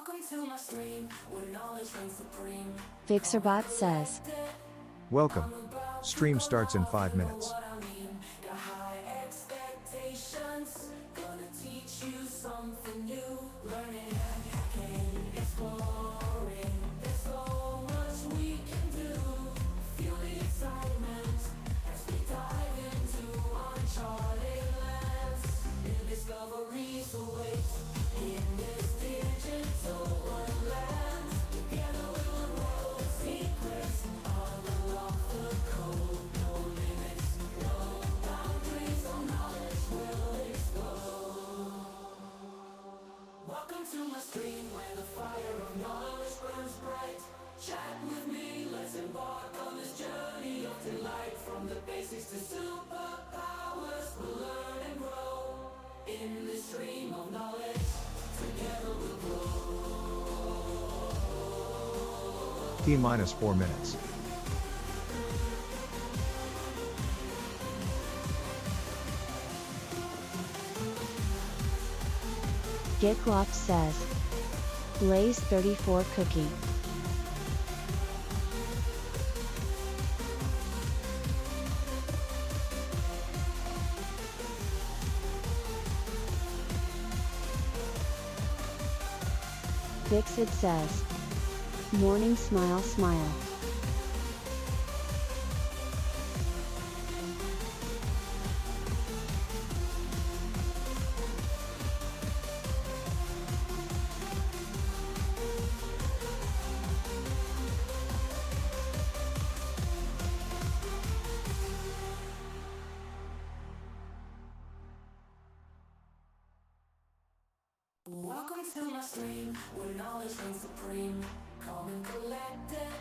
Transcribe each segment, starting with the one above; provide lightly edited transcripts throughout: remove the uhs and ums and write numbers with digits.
Welcome to my stream, where knowledge reigns supreme. Fixerbot says. Welcome. Stream starts in 5 minutes. What I mean, got high expectations. Gonna teach you something new. Learning and hacking, exploring. There's so much we can do. Feel the excitement as we dive into uncharted lands. New discoveries await in this digital wonderland. Together we'll unroll the secrets, unlock the code. No limits, no boundaries, no knowledge will explode. Welcome to my stream where the fire of knowledge burns bright. Chat with me, let's embark on this journey of delight. From the basics to superpowers, we'll learn and grow in this stream of knowledge. Together we'll grow. T minus 4 minutes. Gitglop says. Blaze 34 cookie. Fixit says. Morning smile smile. Welcome to my stream, where knowledge reigns supreme. Calm and collected,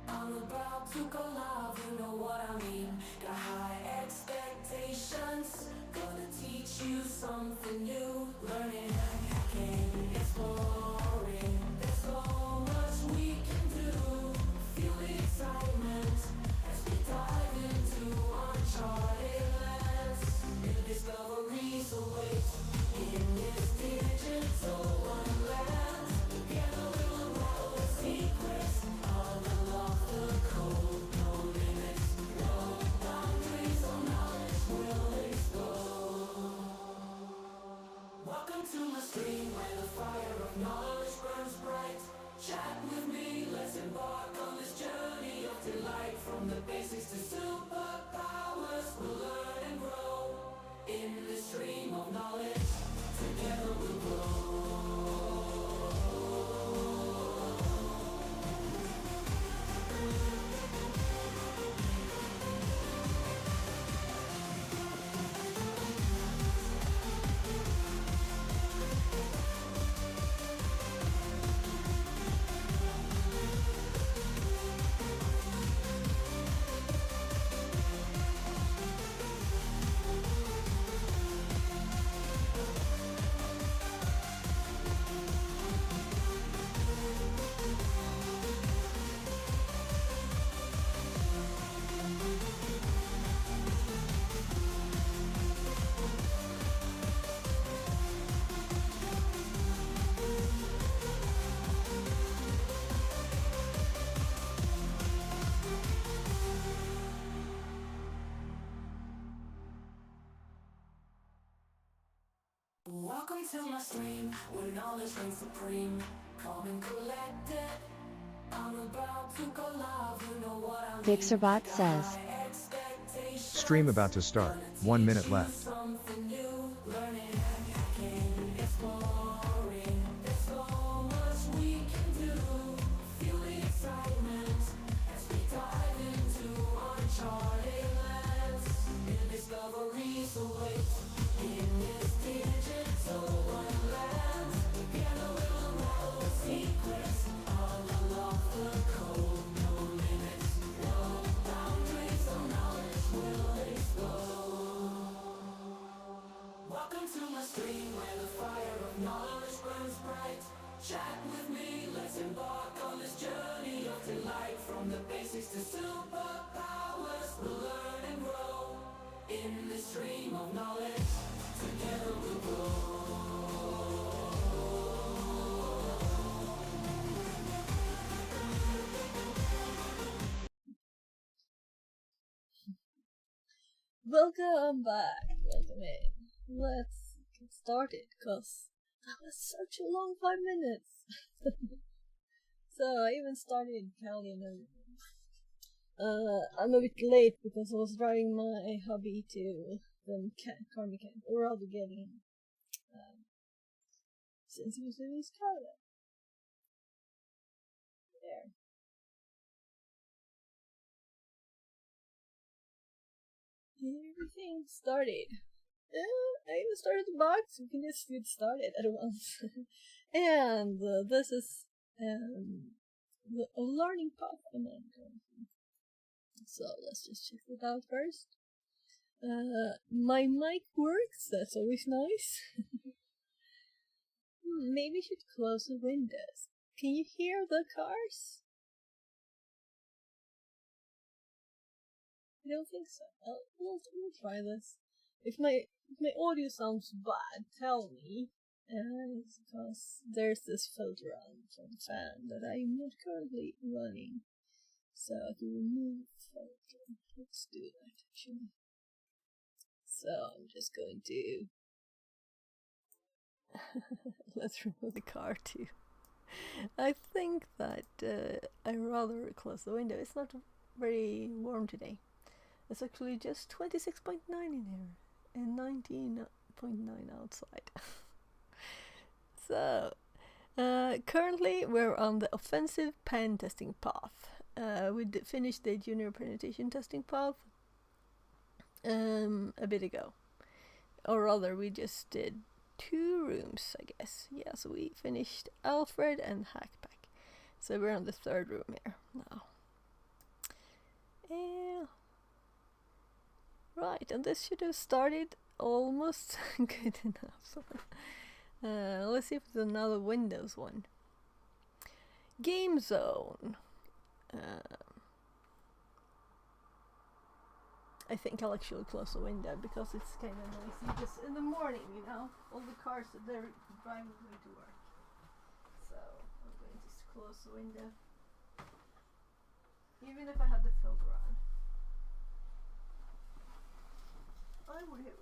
I'm about to go live, you know what I mean. Got high expectations, gonna teach you something new. Learning and hacking, exploring, there's so much we can do. Feel the excitement as we dive into uncharted lands. New discoveries await in this digital wonderland. Together we'll unroll the secrets, unlock the code. No limits, no boundaries, no knowledge will explode. Welcome to my stream where the fire of knowledge burns bright. Chat with me, let's embark on this journey of delight. From the basics to superpowers, we'll learn and grow in this stream of knowledge. Together we'll grow. Welcome to my stream, where knowledge reigns supreme. Calm and collected, I'm about to go live, you know what I mean. Fixerbot says. Stream about to start. 1 minute left. Something new, learning and hacking, exploring. There's so much we can do. Feel the excitement as we dive into uncharted lands. New discoveries await in this digital wonderland. Together we'll unroll the secrets, unlock the code. No limits, no boundaries, no knowledge will explode. Welcome to my stream where the fire of knowledge burns bright. Chat with me, let's embark on this journey of delight. From the basics to superpowers, we'll learn and grow in this stream of knowledge. Together we'll grow. Welcome back. Welcome in. Let's get started, cause that was such a long 5 minutes. So I even started Cali and everything. I'm a bit late because I was driving my hubby to the car mechanic, or rather getting since he was in his car there. Everything started. I even started the box. We can just get started at once. And this is the learning path I'm on currently. So let's just check it out first. My mic works. That's always nice. Maybe I should close the windows. Can you hear the cars? I don't think so. We'll try this. If my audio sounds bad, tell me. It's because there's this filter on from the fan that I'm not currently running. So I can remove the filter. Let's do that actually. So I'm just going to let's remove the car too. I think that I rather close the window. It's not very warm today. It's actually just 26.9 in here and 19.9 outside. So, currently we're on the offensive pen testing path. We finished the junior penetration testing path a bit ago. Or rather, we just did 2 rooms, I guess. Yeah, so we finished Alfred and Hackpack. So we're on the 3rd room here now. Yeah. Right, and this should have started almost good enough. Let's see if there's another Windows one. Game Zone. I think I'll actually close the window because it's kind of noisy. Just in the morning, you know, all the cars they're driving way to work. So I'm going to just close the window, even if I have the filter on. I will. There.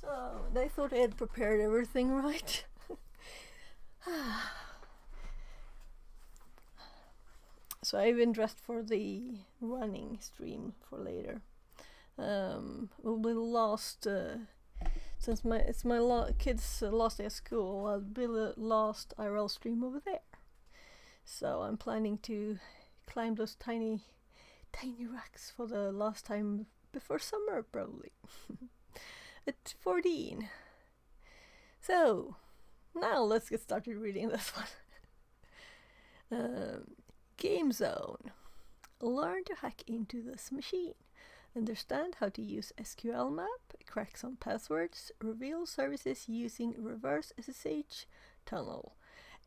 So they thought I had prepared everything right. So I even dressed for the running stream for later. Will be the last since it's my kids' last day of school. I'll be the last IRL stream over there. So I'm planning to climb those tiny racks for the last time before summer, probably. At 14. So now let's get started reading this one. Game Zone. Learn to hack into this machine. Understand how to use SQL map, crack some passwords, reveal services using reverse SSH tunnel,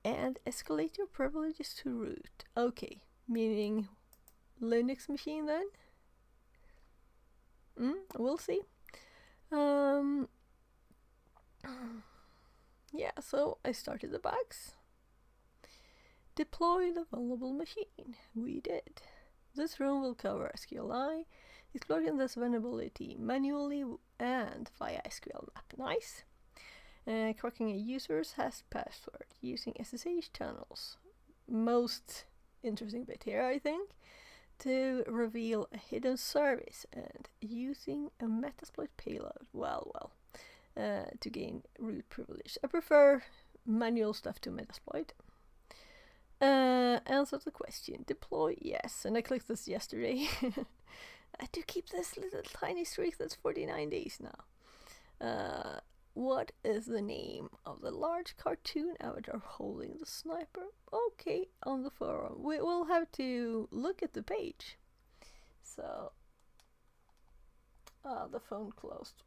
and escalate your privileges to root. Okay, meaning Linux machine then? We'll see. Yeah, so I started the box. Deploy the vulnerable machine. We did. This room will cover SQLi, exploiting this vulnerability manually and via SQL map. Nice. Cracking a user's hash password using SSH tunnels. Most interesting bit here, I think. To reveal a hidden service and using a Metasploit payload. Well. To gain root privilege. I prefer manual stuff to Metasploit. Answer the question. Deploy, yes. And I clicked this yesterday. I do keep this little tiny streak that's 49 days now. What is the name of the large cartoon avatar holding the sniper? Okay, on the forum. We will have to look at the page. So, the phone closed.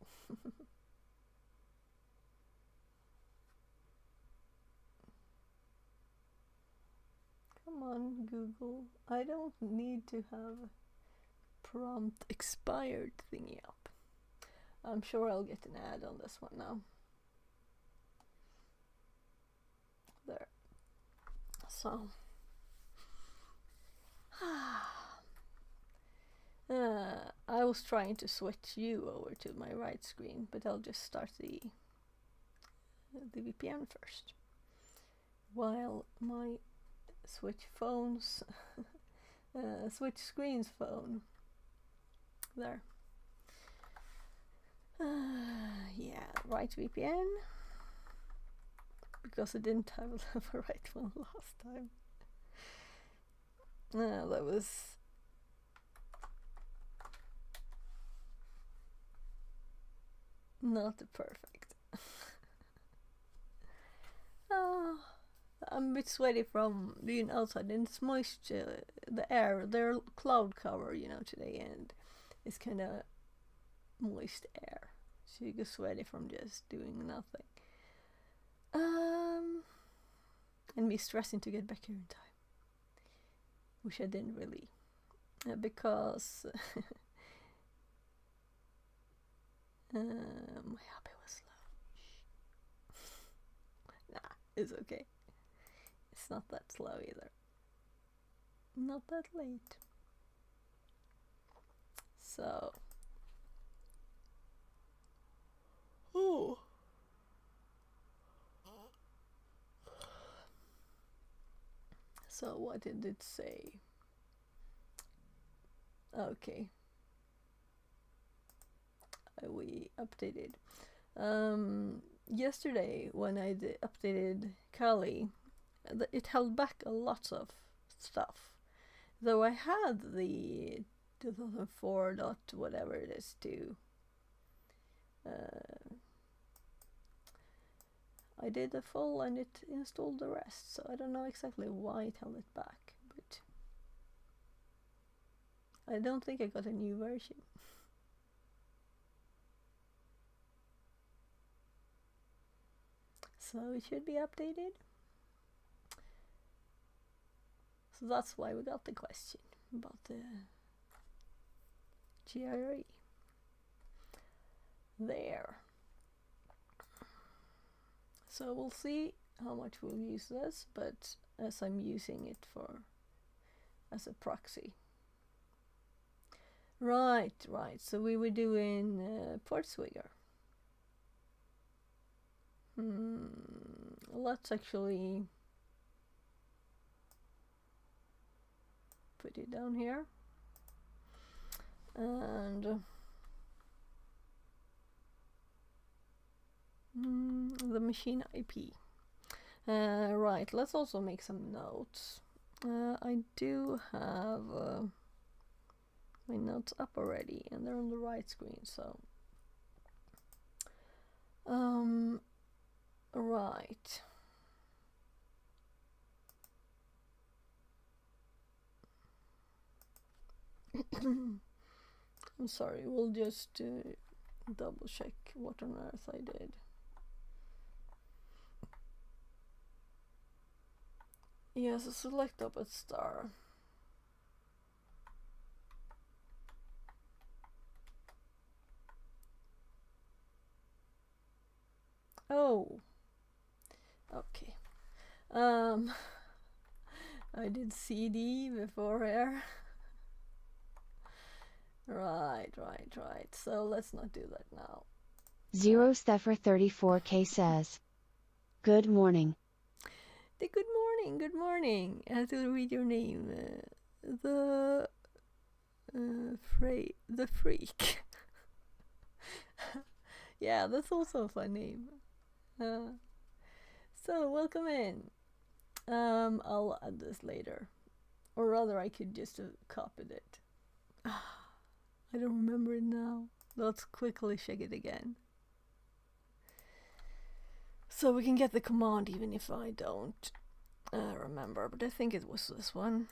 Come Come on, Google. I don't need to have prompt expired thingy up. I'm sure I'll get an ad on this one now. There. So. I was trying to switch you over to my right screen, but I'll just start the VPN first. While my switch screens phone. There. Yeah, right VPN. Because I didn't have the right one last time. That was not perfect. I'm a bit sweaty from being outside, and it's moist, the air, their cloud cover, today, and it's kind of moist air, so you get sweaty from just doing nothing. And me stressing to get back here in time, which I didn't really, because my hobby was slow. Nah, it's okay. It's not that slow either. Not that late. So. Oh. So what did it say? Okay. We updated. Yesterday when I updated Kali, it held back a lot of stuff. Though I had the 2004 dot whatever it is to. I did a full and it installed the rest, so I don't know exactly why it held it back, but I don't think I got a new version. So it should be updated. So that's why we got the question about the GRE. There. So we'll see how much we'll use this, but as I'm using it as a proxy. Right. So we were doing Portswigger. Let's actually put it down here. And the machine IP. Right, let's also make some notes. I do have my notes up already, and they're on the right screen, so right. I'm sorry, we'll just double check what on earth I did. Yes, select up at star. Oh, okay. I did CD before here. Right. So let's not do that now. Zero Steffer 34K says, "Good morning." Good morning. I have to read your name. The Freak. Yeah, that's also a fun name. So welcome in. I'll add this later, or rather, I could just have copied it. I don't remember it now. Let's quickly check it again. So we can get the command even if I don't remember, but I think it was this one.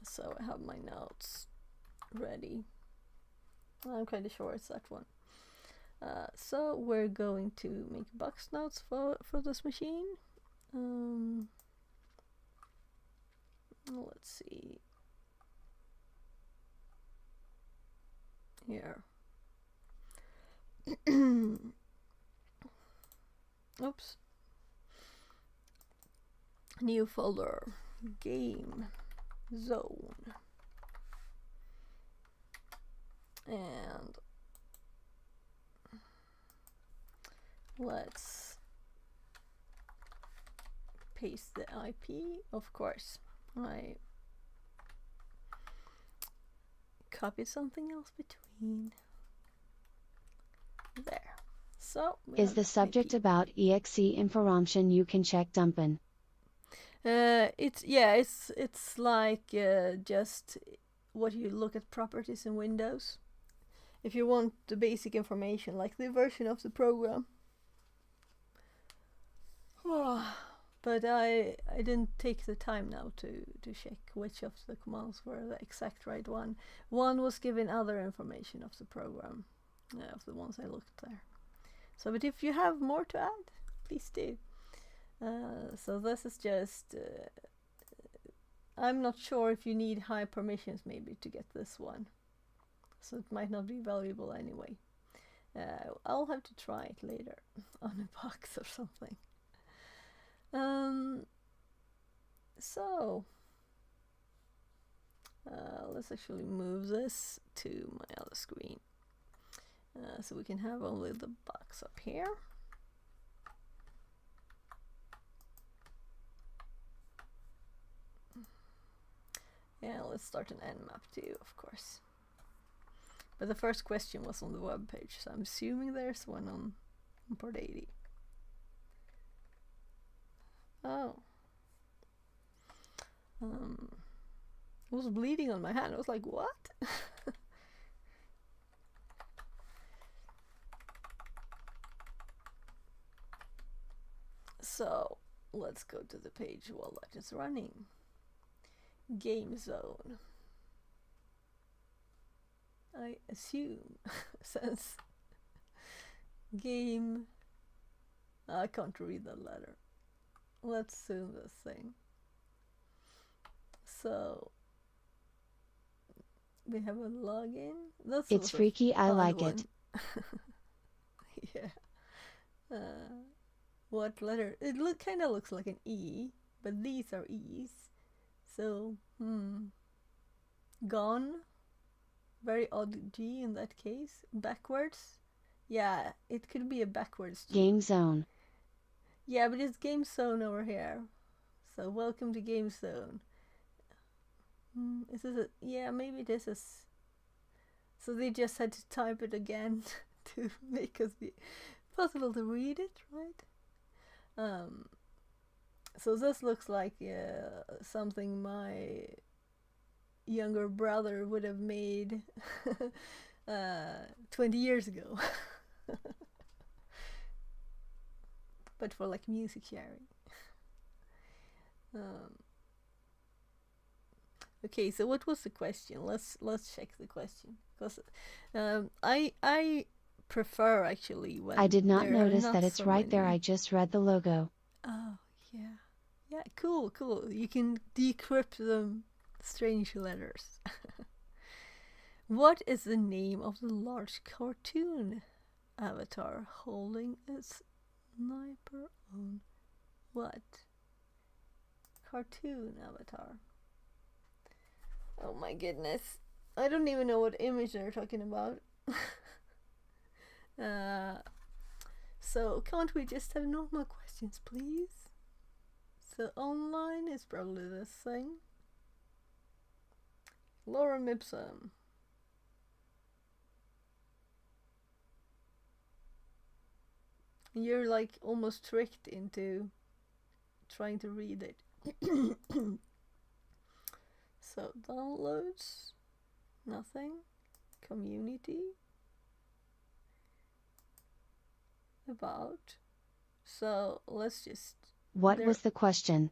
So I have my notes ready. I'm kind of sure it's that one. So we're going to make box notes for this machine. Let's see. Here. Oops. New folder. Game zone. And let's paste the IP. Of course, I copied something else between there. So Is the subject IP. about exe information you can check dumpen? It's like just what you look at properties in Windows. If you want the basic information, like the version of the program. But I didn't take the time now to check which of the commands were the exact right one. One was given other information of the program, of the ones I looked there. So, but if you have more to add, please do. So this is just, I'm not sure if you need high permissions maybe to get this one. So it might not be valuable anyway. I'll have to try it later on a box or something. So let's actually move this to my other screen, so we can have only the box up here. Yeah, let's start an nmap too, of course. But the first question was on the web page, so I'm assuming there's one on port 80. Oh. It was bleeding on my hand. I was like, what? So let's go to the page while that is running. Game zone. I assume since game, I can't read the letter. Let's zoom this thing. So we have a login. That's It's freaky, I like it. Yeah. What letter? It kind of looks like an E, but these are E's. So, gone. Very odd G in that case. Backwards. Yeah, it could be a backwards G. Game zone. Yeah, but it's Game Zone over here. So welcome to Game Zone. Is this a... Yeah, maybe this is... So they just had to type it again to make us be possible to read it, right? So this looks like something my younger brother would have made 20 years ago. But for like music sharing. Okay, so what was the question? Let's check the question, because I prefer actually when I did not there are notice not that it's so right there. many. I just read the logo. Oh yeah, yeah, cool. You can decrypt them strange letters. What is the name of the large cartoon avatar holding a sniper on what? Cartoon avatar. Oh my goodness. I don't even know what image they're talking about. So can't we just have normal questions, please? So online is probably this thing. Lorem ipsum. You're like almost tricked into trying to read it. So downloads, nothing. Community, about. So let's just. What was the question?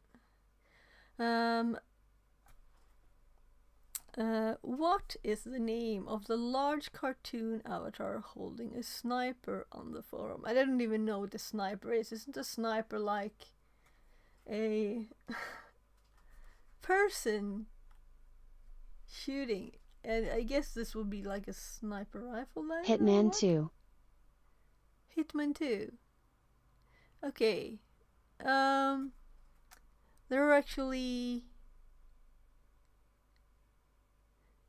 What is the name of the large cartoon avatar holding a sniper on the forum? I don't even know what a sniper is. Isn't a sniper like a person shooting, and I guess this would be like a sniper rifle then. or Hitman what? 2. Hitman 2. Okay. There are actually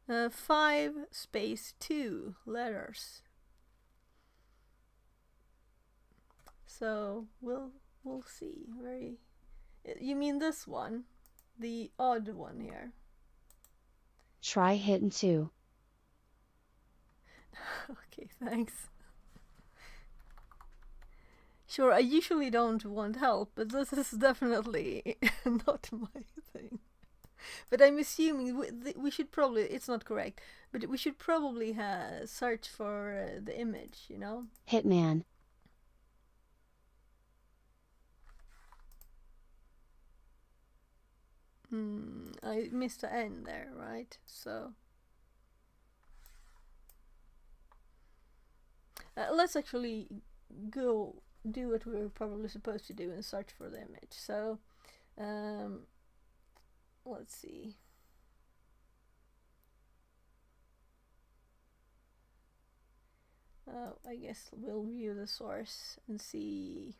5 space 2 letters. So we'll see. Very. You mean this one, the odd one here? Try Hitman 2. Okay, thanks. Sure, I usually don't want help, but this is definitely not my thing. But I'm assuming we should probably, it's not correct, but we should probably search for the image, you know? Hitman. I missed the N there, right? So let's actually go do what we're probably supposed to do and search for the image. So let's see. I guess we'll view the source and see.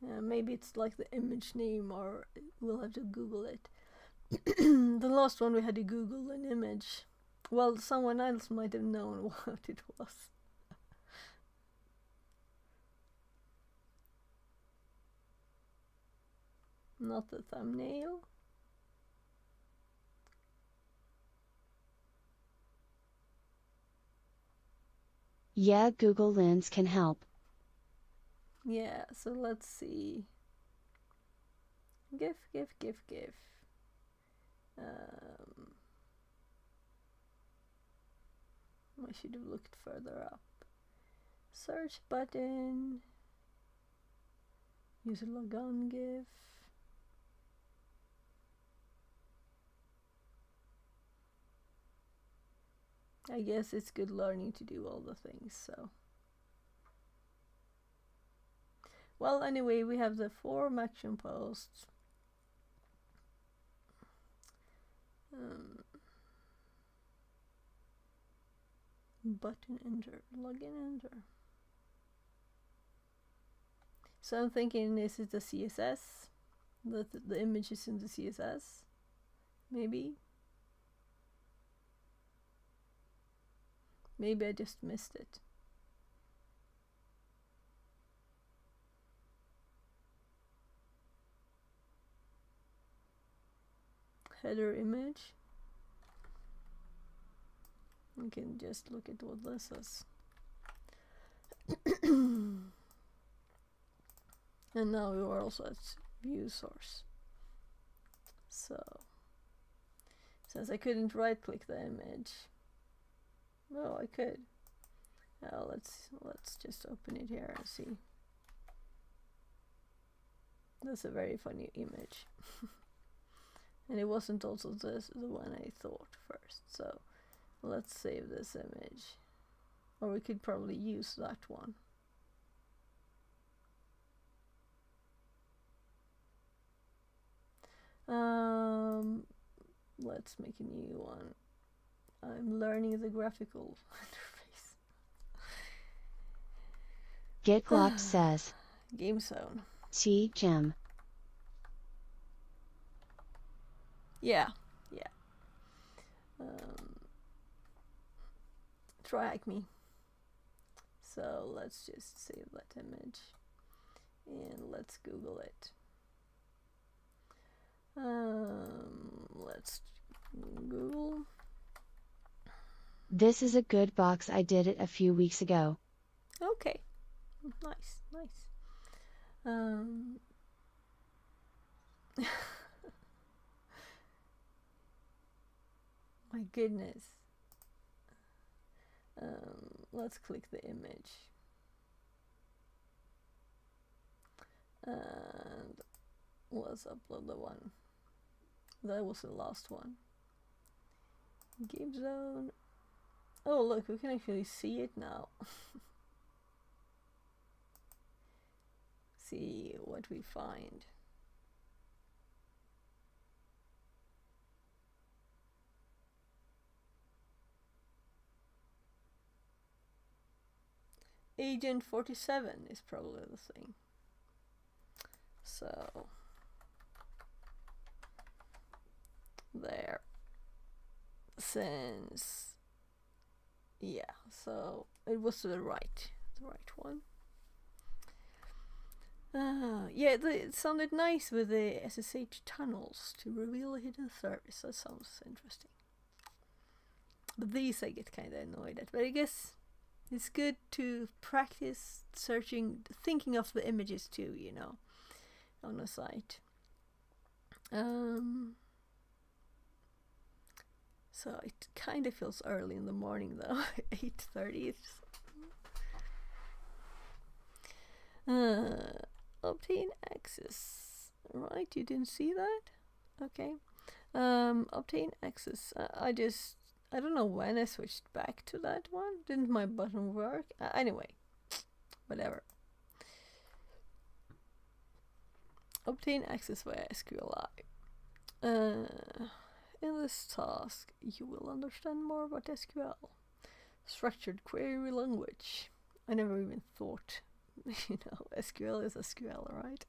Maybe it's like the image name, or we'll have to Google it. The last one we had to Google an image. Well, someone else might have known what it was. Not the thumbnail. Yeah, Google Lens can help. Yeah, so let's see. GIF. I should have looked further up. Search button. User logon GIF. I guess it's good learning to do all the things, so. Well, anyway, we have the 4 action posts. Button enter, login enter. So I'm thinking, is it the CSS? The image is in the CSS? Maybe? Maybe I just missed it. Header image. We can just look at what this is. And now we are also at view source. So since I couldn't right click the image, well, I could. Let's just open it here and see. That's a very funny image. And it wasn't also the one I thought first. So let's save this image. Or we could probably use that one. Let's make a new one. I'm learning the graphical interface. GitGlocked says. Game zone. T gem. Yeah. Track me. So let's just save that image and let's Google it. Let's Google. This is a good box. I did it a few weeks ago. Okay. Nice. My goodness. Let's click the image. And let's upload the one. That was the last one. Game zone. Oh, look, we can actually see it now. See what we find. Agent 47 is probably the thing. So there. Since yeah, so it was the right one. Yeah, it sounded nice with the SSH tunnels to reveal a hidden service. That sounds interesting. But these I get kind of annoyed at. But I guess it's good to practice searching, thinking of the images too, you know, on a site. So it kind of feels early in the morning though, 8:30. Obtain access. Right, you didn't see that? Okay. Obtain access. I don't know when I switched back to that one. Didn't my button work? Anyway, whatever. Obtain access via SQLi. In this task, you will understand more about SQL. Structured query language. I never even thought, SQL is SQL, right?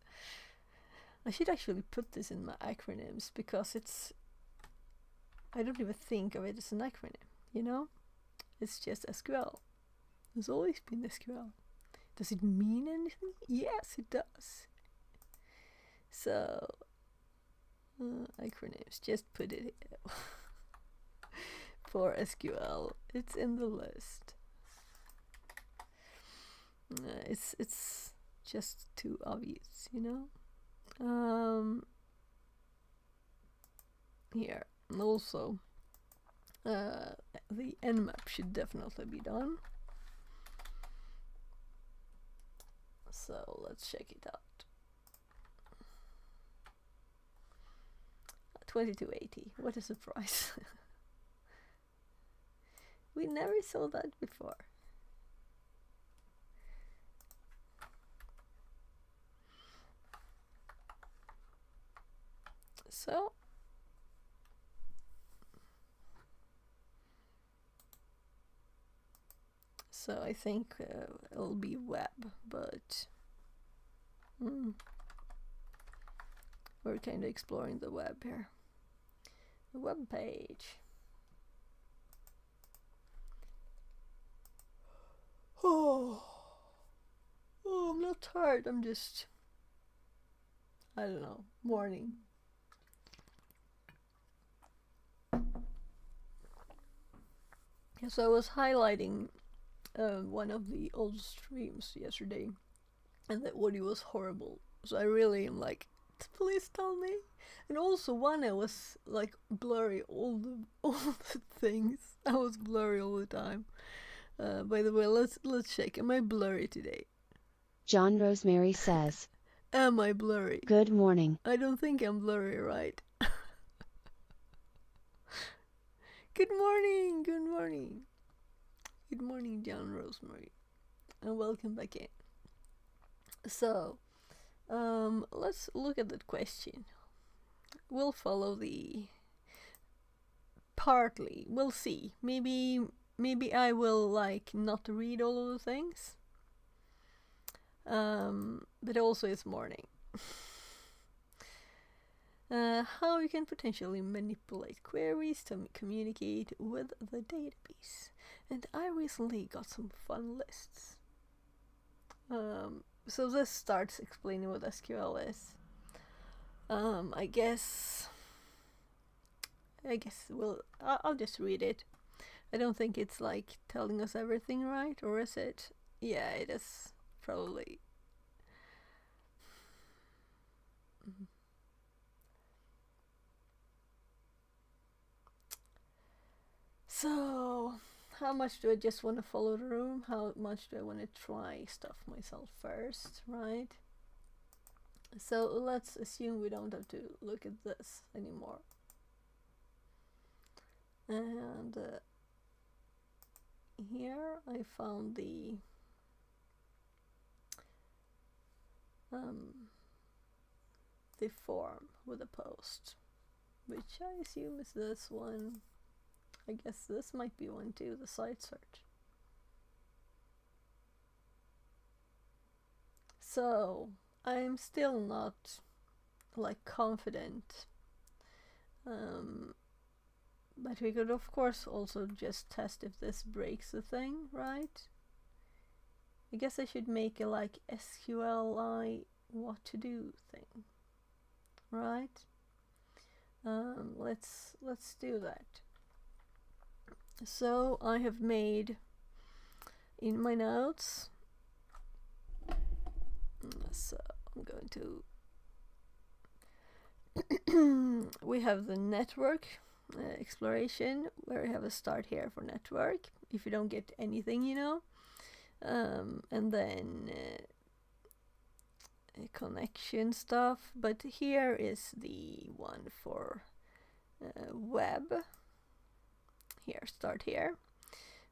I should actually put this in my acronyms because I don't even think of it as an acronym, It's just SQL. It's always been SQL. Does it mean anything? Yes, it does. So, acronyms, just put it here. For SQL, it's in the list. It's just too obvious, Here, and also the nmap should definitely be done. So let's check it out. 2280. What a surprise. We never saw that before. So I think it'll be web, but we're kind of exploring the web here. The web page. Oh, I'm not tired. I'm just, I don't know, morning. So I was highlighting one of the old streams yesterday, and the audio was horrible. So I really am like, please tell me. And also one I was like blurry all the things. I was blurry all the time. By the way, let's check. Am I blurry today? John Rosemary says, am I blurry? Good morning. I don't think I'm blurry, right? Good morning, good morning. Good morning, John Rosemary. And welcome back in. So, let's look at that question. We'll follow the partly. We'll see. Maybe I will like not read all of the things. But also it's morning. How you can potentially manipulate queries to communicate with the database. And I recently got some fun lists. So this starts explaining what SQL is. I guess I'll just read it. I don't think it's like telling us everything, right? Or is it? Yeah, it is probably. So, how much do I just want to follow the room? How much do I want to try stuff myself first, right? So let's assume we don't have to look at this anymore. And here I found the form with a post, which I assume is this one. I guess this might be one too, the site search. So I'm still not like confident. But we could of course also just test if this breaks the thing, right? I guess I should make a like SQLi what to do thing, right? Let's do that. So I have made in my notes. So I'm going to. We have the network exploration where we have a start here for network. If you don't get anything, you know, and then connection stuff. But here is the one for web. Here, start here.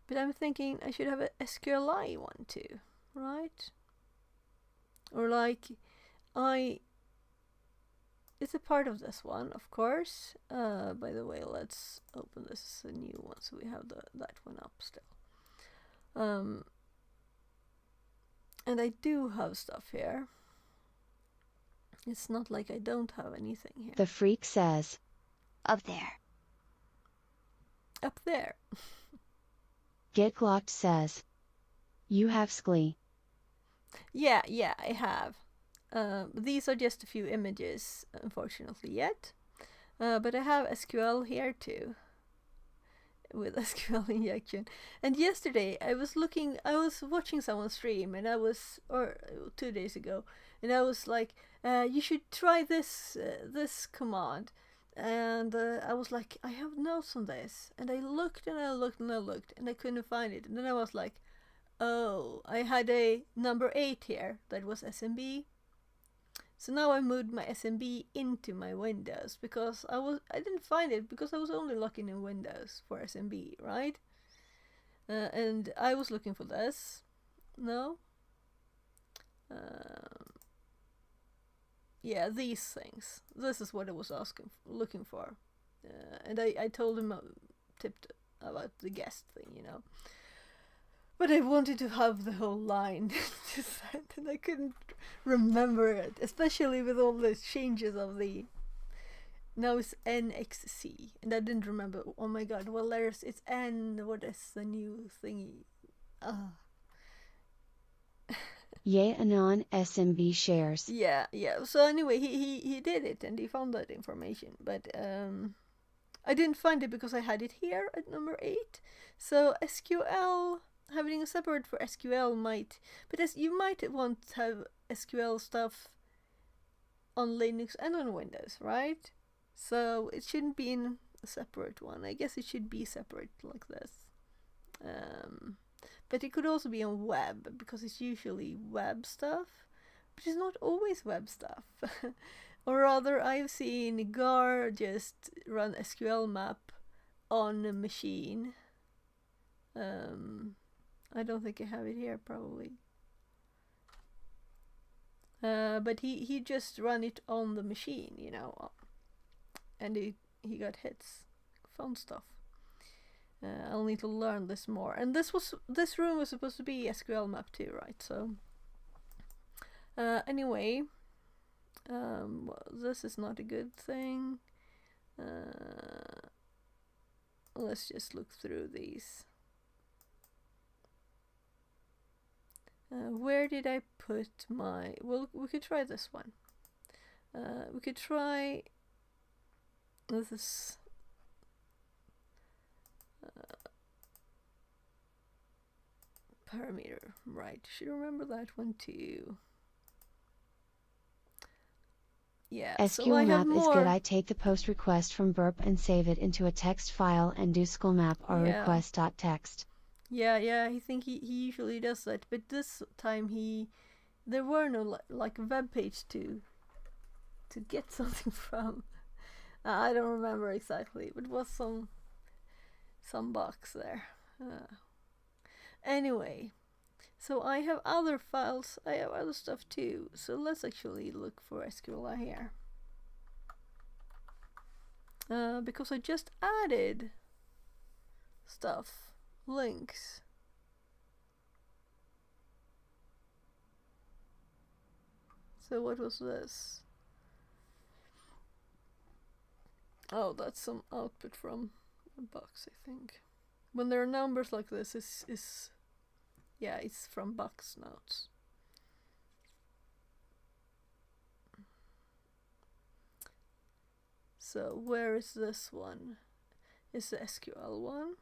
But I'm thinking I should have a SQLi one too, right? Or like it's a part of this one, of course. By the way, let's open this as a new one so we have that one up still. And I do have stuff here. It's not like I don't have anything here. The freak says. Up there. Up there. GetGlocked says. You have SQLi. Yeah, I have. These are just a few images, unfortunately, yet. But I have SQL here too. With SQL injection. And yesterday I was watching someone stream, and or 2 days ago, and I was like, you should try this command. And I was like, I have notes on this. And I looked and I looked and I looked, and I couldn't find it. And then I was like, oh, I had a number 8 here that was SMB. So now I moved my SMB into my Windows because I didn't find it because I was only looking in Windows for SMB, right? And I was looking for this. No. Yeah, these things. This is what I was looking for. And I told him, tipped about the guest thing, you know. But I wanted to have the whole line just and I couldn't remember it, especially with all the changes of the. Now it's NXC, and I didn't remember. Oh my god! Well, it's N. What is the new thingy? Yay, Anon SMB shares. Yeah. So anyway, he did it, and he found that information, but I didn't find it because I had it here at number 8. So SQL. Having a separate for SQL might, but as you might want to have SQL stuff on Linux and on Windows, right? So it shouldn't be in a separate one. I guess it should be separate like this. But it could also be on web because it's usually web stuff, but it's not always web stuff. Or rather, I've seen Gar just run SQL map on a machine. I don't think I have it here, probably. But he just ran it on the machine, you know, and he got hits, fun stuff. I'll need to learn this more. And this room was supposed to be SQL map too, right? So anyway, well, this is not a good thing. Let's just look through these. Where did I put my... Well, we could try this one. We could try... This is... parameter, right. Should remember that one too. Yeah, SQL map is good. I take the post request from burp and save it into a text file and do SQL map or request.txt. Yeah, I think he usually does that, but this time there were no like web page to get something from. I don't remember exactly, but it was some box there. Anyway, so I have other files, I have other stuff too, so let's actually look for SQLi here. Because I just added stuff. Links. So what was this? Oh, that's some output from a box, I think. When there are numbers like this, yeah, it's from box notes. So where is this one? Is the SQL one?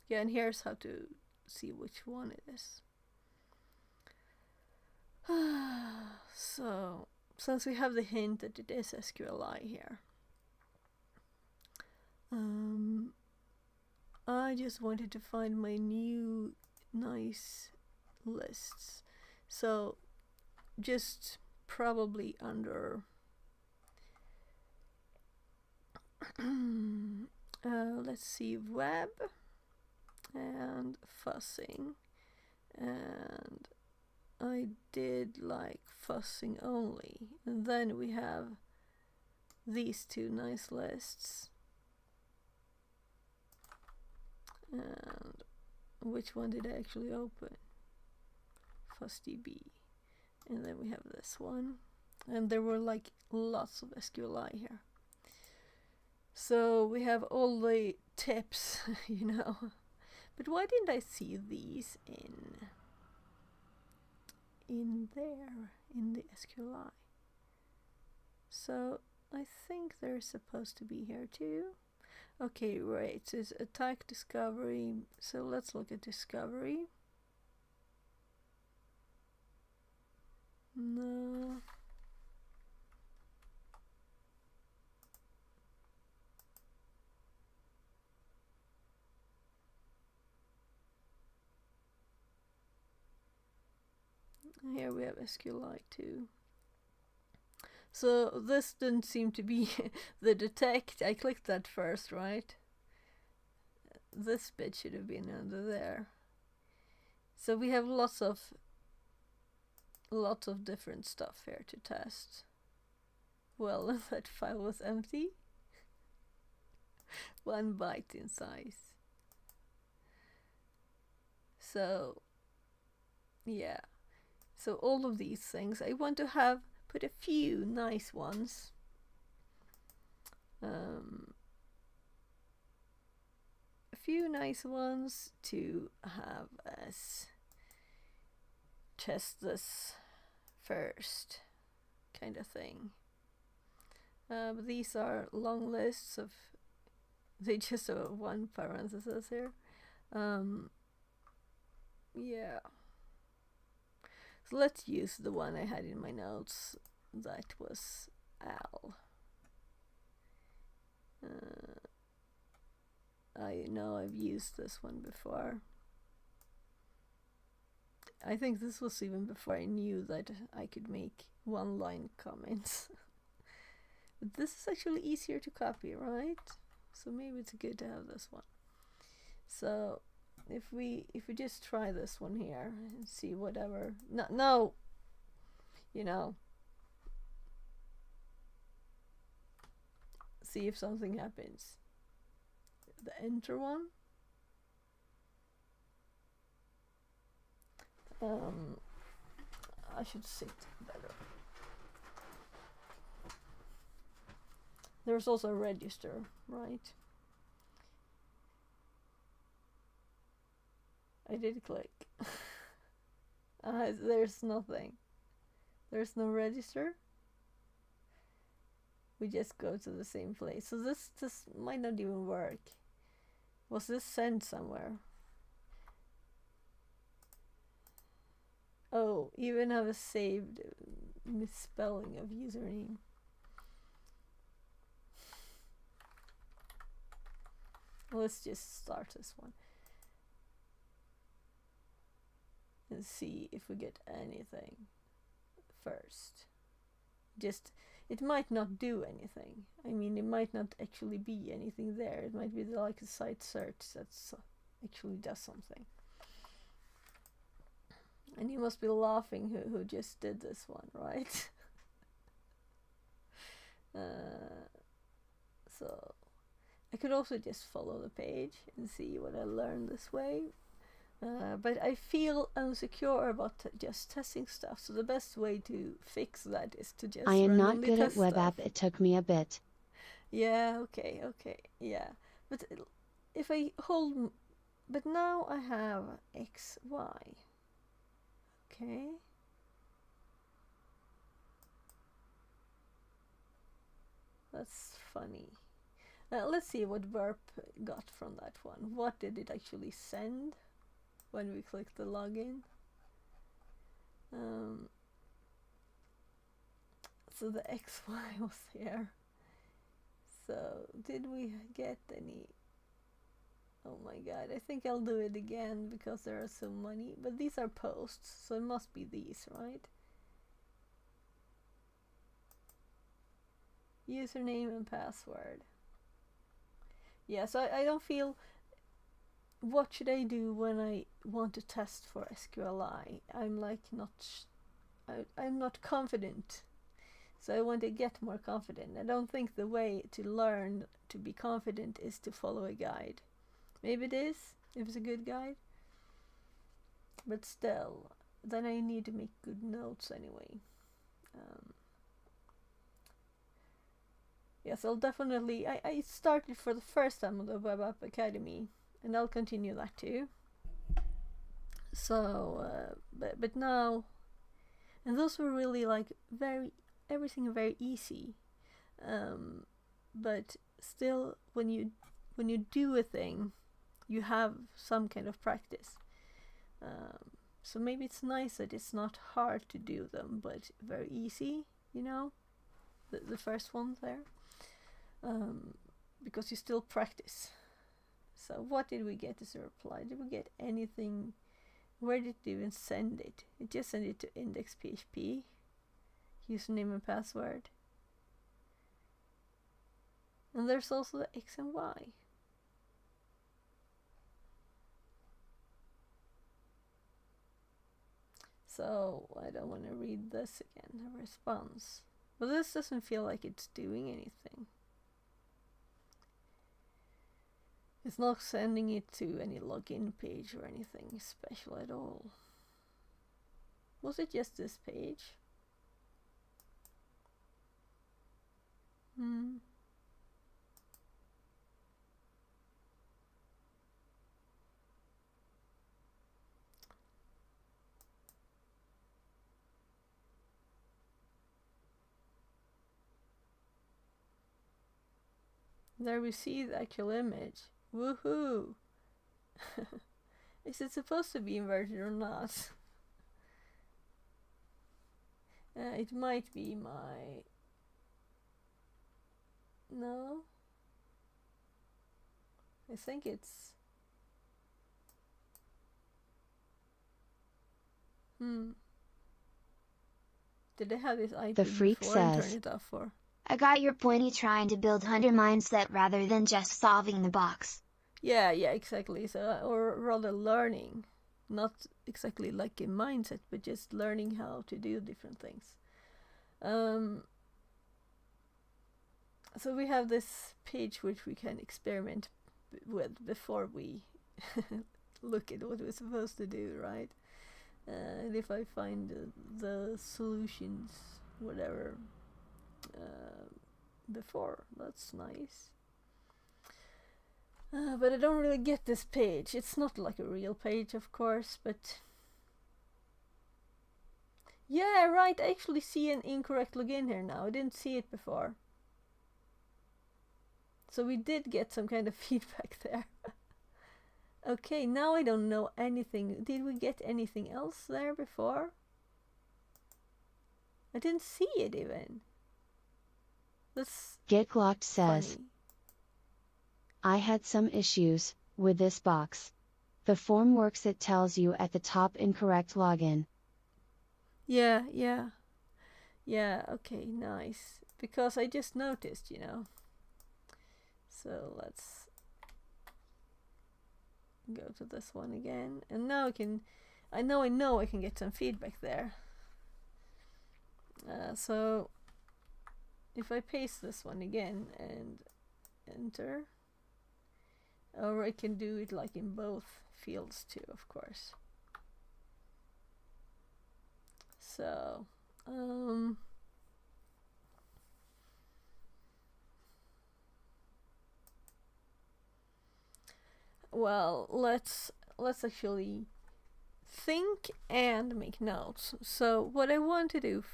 Yeah, and here's how to see which one it is. So, since we have the hint that it is SQLi here, I just wanted to find my new nice lists. So, just probably under let's see, web and fuzzing, and I did like fuzzing only, and then we have these two nice lists. And which one did I actually open? FuzzDB. And then we have this one, and there were like lots of SQLi here. So we have all the tips, you know. But why didn't I see these in there, in the SQLi? So I think they're supposed to be here too. Okay, right, so it's attack discovery. So let's look at discovery. No. Here we have SQLi too. So this didn't seem to be the detect. I clicked that first, right? This bit should have been under there. So we have lots of different stuff here to test. Well, that file was empty. 1 byte in size. So yeah. So all of these things, I want to have put a few nice ones. A few nice ones to have as test this first kind of thing. But these are long lists of, they just have one parenthesis here. Yeah. So let's use the one I had in my notes. That was Al. I know I've used this one before. I think this was even before I knew that I could make one-line comments. But this is actually easier to copy, right? So maybe it's good to have this one. So if we just try this one here and see whatever. No, you know, see if something happens. The enter one. I should sit better. There's also a register, right? I did click. There's nothing. There's no register. We just go to the same place. So this might not even work. Was this sent somewhere? Oh, even have a saved misspelling of username. Let's just start this one and see if we get anything first. Just, it might not do anything. I mean, it might not actually be anything there. It might be like a site search that actually does something. And you must be laughing who just did this one, right? So I could also just follow the page and see what I learned this way. But I feel insecure about just testing stuff, so the best way to fix that is to just I am not randomly good at test web stuff. app, it took me a bit. Yeah, okay, yeah. But if I hold... But now I have X, Y. Okay. That's funny. Let's see what Burp got from that one. What did it actually send when we click the login? So the XY was here. So did we get any? Oh my god, I think I'll do it again because there are so many. But these are posts, so it must be these, right? Username and password. Yeah, so I don't feel... What should I do when I want to test for SQLi? I'm like I'm not confident. So I want to get more confident. I don't think the way to learn to be confident is to follow a guide. Maybe it is, if it's a good guide. But still, then I need to make good notes anyway. Yes, I'll definitely... I started for the first time on the Web App Academy, and I'll continue that too. So, but now... And those were really like everything very easy. But still, when you do a thing, you have some kind of practice. So maybe it's nice that it's not hard to do them, but very easy, you know? The first one there. Because you still practice. So what did we get as a reply? Did we get anything? Where did it even send it? It just sent it to index.php. Username and password. And there's also the X and Y. So I don't want to read this again, the response. But this doesn't feel like it's doing anything. It's not sending it to any login page or anything special at all. Was it just this page? There we see the actual image. Woohoo! Is it supposed to be inverted or not? It might be my... No? I think it's... Did I have this IP The freak before and turn says, it off for? I got your pointy trying to build hunter mindset rather than just solving the box. Yeah, exactly. So, or rather learning. Not exactly like a mindset, but just learning how to do different things. So we have this page which we can experiment with before we look at what we're supposed to do, right? And if I find the solutions, whatever, before, that's nice. But I don't really get this page. It's not like a real page, of course, but... Yeah, right, I actually see an incorrect login here now. I didn't see it before. So we did get some kind of feedback there. Okay, now I don't know anything. Did we get anything else there before? I didn't see it even. That's GitLocked says, funny. I had some issues with this box. The form works, it tells you at the top incorrect login. Yeah, okay, nice. Because I just noticed, you know. So let's go to this one again. And now I know I can get some feedback there. So if I paste this one again and enter, Or I can do it like in both fields too, of course. So, well, let's actually think and make notes. So what I want to do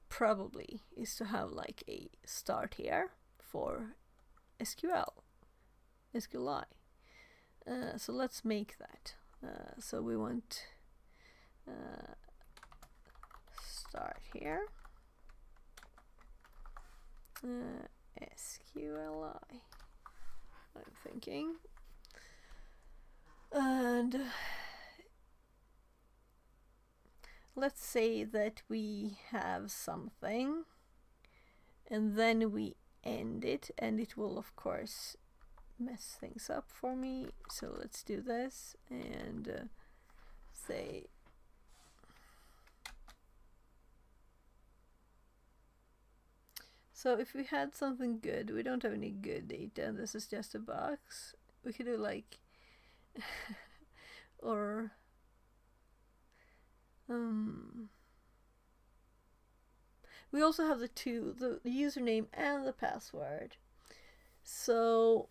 probably is to have like a start here for SQLi. So let's make that. So we want start here. SQLi. I'm thinking. And let's say that we have something and then we end it, and it will of course mess things up for me. So let's do this and say so if we had something good, we don't have any good data and this is just a box, we could do like or we also have the username and the password. So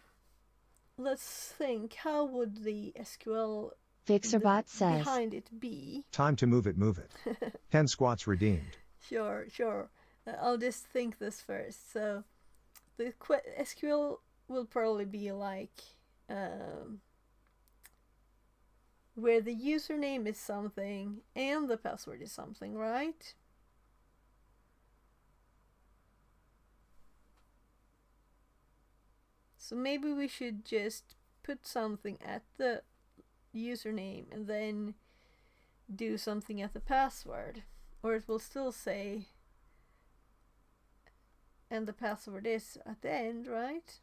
let's think, how would the SQL Fixerbot says, behind it be? Time to move it, move it. 10 squats redeemed. Sure. I'll just think this first. So the SQL will probably be like where the username is something and the password is something, right? So maybe we should just put something at the username and then do something at the password, or it will still say and the password is at the end, right?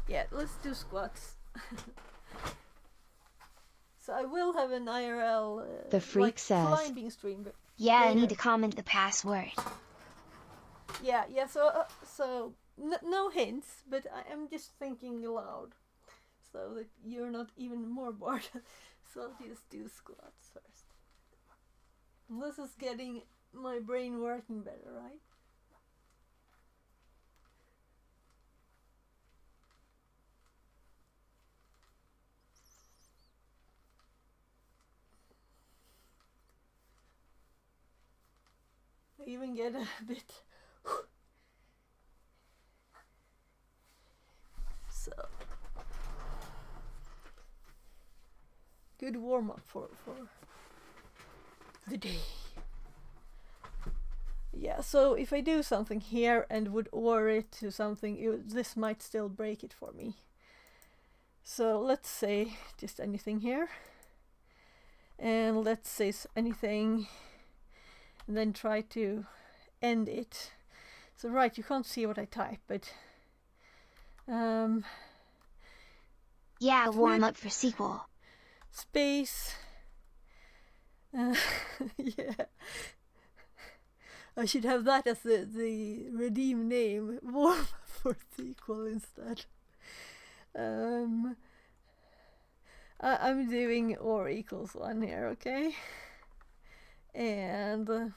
Yeah, let's do squats. So I will have an IRL The freak like says, climbing stream. But Yeah, I later. need to comment the password. Yeah. So no hints, but I'm just thinking aloud, so that you're not even more bored. So I'll just do squats first. This is getting my brain working better, right? I even get a bit. So good warm up for the day. Yeah, so if I do something here and would OR it to something, this might still break it for me. So let's say just anything here, and let's say anything, and then try to end it. So right, you can't see what I type, but Yeah, warm up for SQL. space. Yeah. I should have that as the redeem name, warm for SQL instead. I'm doing or equals 1 here, okay? And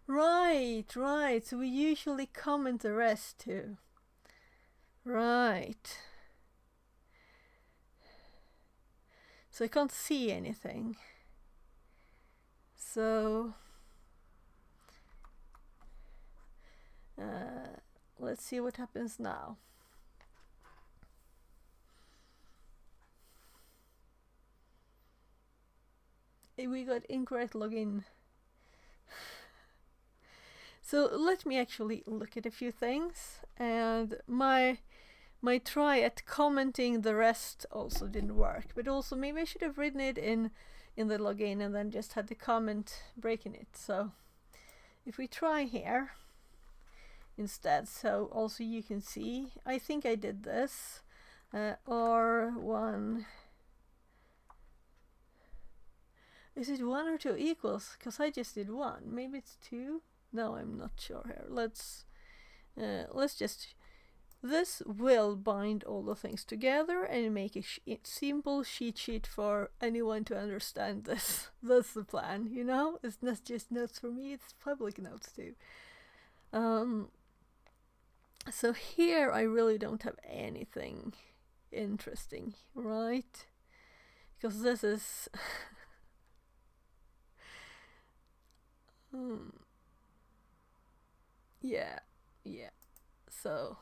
right. So we usually comment the rest too. Right. So I can't see anything. So let's see what happens now. We got incorrect login. So let me actually look at a few things, and my try at commenting the rest also didn't work, but also maybe I should have written it in the login and then just had the comment breaking it. So if we try here instead, so also you can see, I think I did this, or 1. Is it 1 or 2 equals? Because I just did 1. Maybe it's 2. No, I'm not sure here. Let's just this will bind all the things together and make a simple cheat sheet for anyone to understand this. That's the plan, you know? It's not just notes for me, it's public notes too. So here I really don't have anything interesting, right? Because this is yeah. So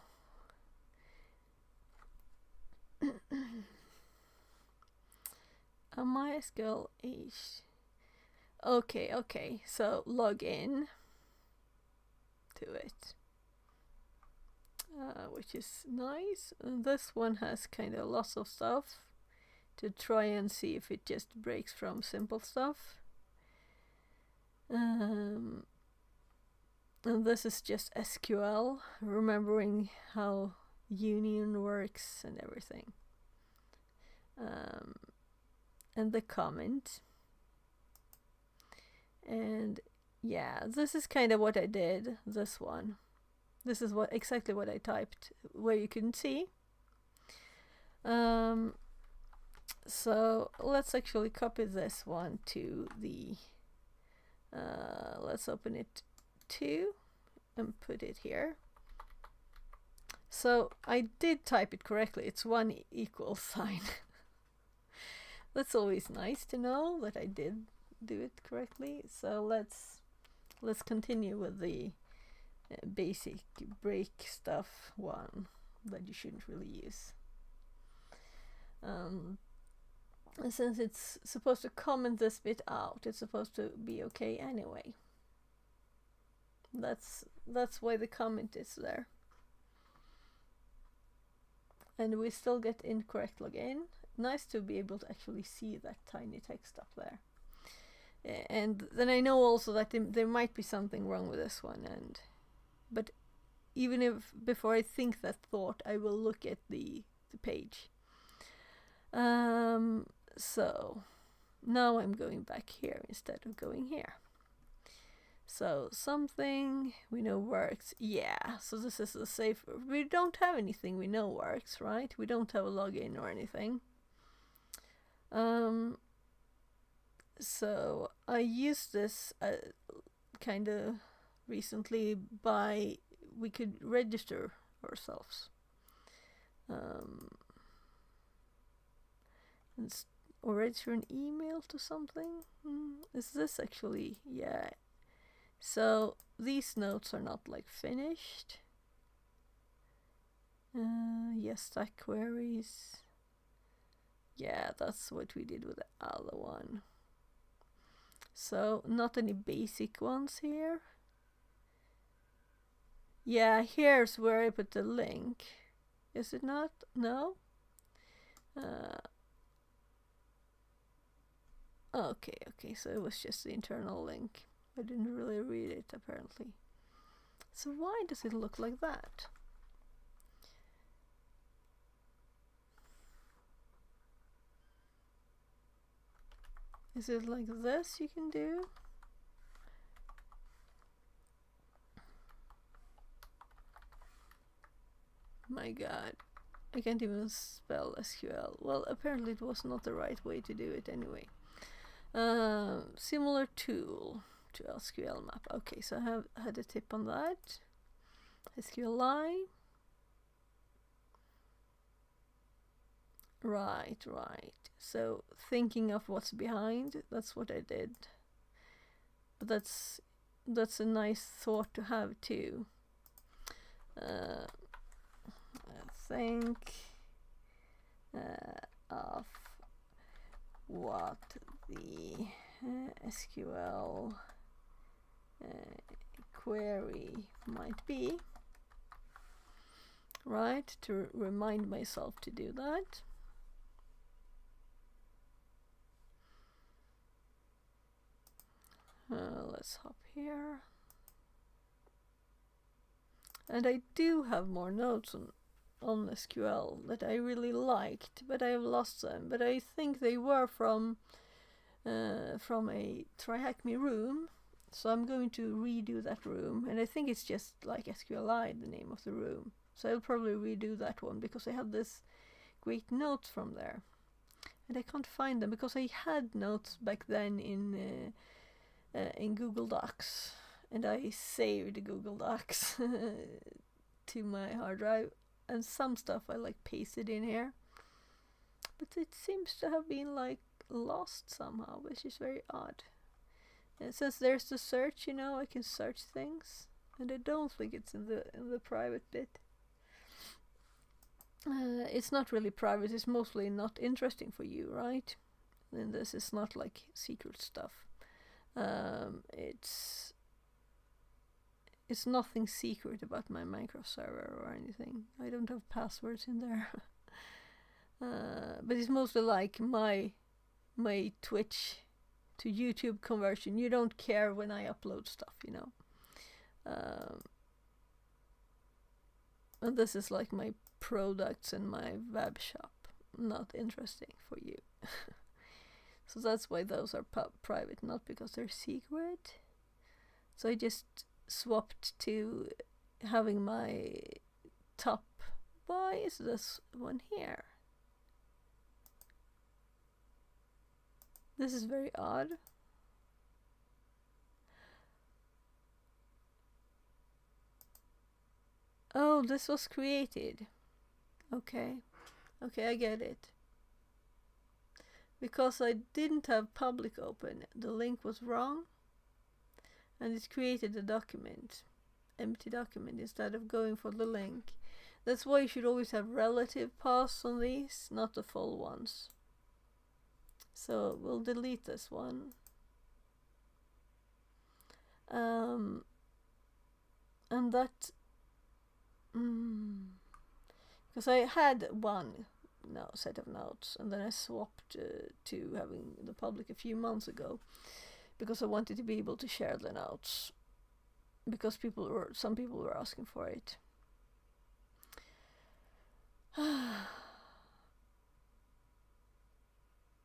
a MySQL H. Okay. So log in to it, which is nice. And this one has kind of lots of stuff to try and see if it just breaks from simple stuff. And this is just SQL, remembering how union works and everything. And the comment. And yeah, this is kind of what I did, this one. This is exactly what I typed, where you couldn't see. So let's actually copy this one to the, let's open it too and put it here. So I did type it correctly, it's one equal sign. That's always nice to know that I did do it correctly. So let's continue with the basic break stuff one that you shouldn't really use. And since it's supposed to comment this bit out, it's supposed to be okay anyway. That's why the comment is there. And we still get incorrect login. Nice to be able to actually see that tiny text up there. And then I know also that there might be something wrong with this one, but even if before I think that thought, I will look at the page. So now I'm going back here instead of going here. So something we know works. Yeah, so this is the safe. We don't have anything we know works, right? We don't have a login or anything. So I used this kind of recently we could register ourselves. Or register an email to something. Is this actually, yeah. So these notes are not like finished. Yes, stack queries. Yeah, that's what we did with the other one. So not any basic ones here. Yeah, here's where I put the link. Is it not? No? Okay, so it was just the internal link. I didn't really read it apparently. So why does it look like that? Is it like this you can do? My god, I can't even spell SQL. Well, apparently it was not the right way to do it anyway. Similar tool to SQL map. Okay, so I have had a tip on that. SQLi. Right. So thinking of what's behind, that's what I did. But that's a nice thought to have too. Think of what the SQL query might be, right? To remind myself to do that. Let's hop here. And I do have more notes on SQL that I really liked, but I have lost them. But I think they were from a TryHackMe room, so I'm going to redo that room, and I think it's just like SQLi, the name of the room. So I'll probably redo that one because I had this great notes from there. And I can't find them because I had notes back then in Google Docs. And I saved Google Docs to my hard drive. And some stuff I like pasted in here. But it seems to have been like lost somehow, which is very odd. And since there's the search, you know, I can search things. And I don't think it's in the private bit. It's not really private, it's mostly not interesting for you, right? And this is not like secret stuff. It's nothing secret about my Minecraft server or anything. I don't have passwords in there. But it's mostly like my Twitch to YouTube conversion. You don't care when I upload stuff, you know. And this is like my products and my web shop. Not interesting for you. So that's why those are private, not because they're secret. So I just swapped to having my top. Why is this one here? This is very odd. Oh, this was created. Okay. Okay, I get it. Because I didn't have public open, the link was wrong. And it created a document. Empty document instead of going for the link. That's why you should always have relative paths on these, not the full ones. So we'll delete this one. And that because I had one set of notes and then I swapped to having the public a few months ago because I wanted to be able to share the notes because some people were asking for it.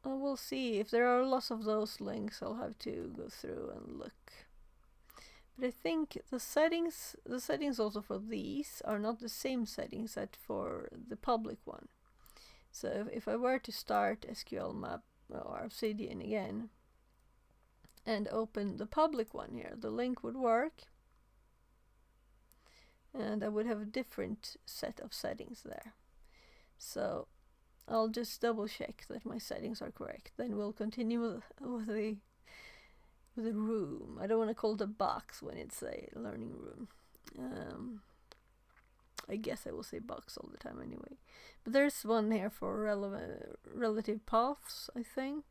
We'll see. If there are lots of those links, I'll have to go through and look. But I think the settings also for these are not the same settings that for the public one. So if I were to start SQL Map or Obsidian again and open the public one here, the link would work. And I would have a different set of settings there. So I'll just double check that my settings are correct. Then we'll continue with the room. I don't want to call it a box when it's a learning room. I guess I will say box all the time anyway. But there's one here for relative paths, I think.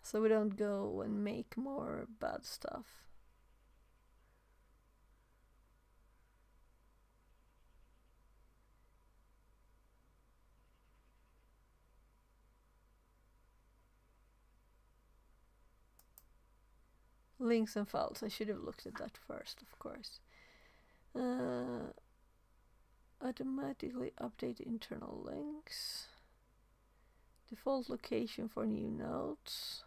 So we don't go and make more bad stuff. Links and files. I should have looked at that first, of course. Automatically update internal links. Default location for new nodes.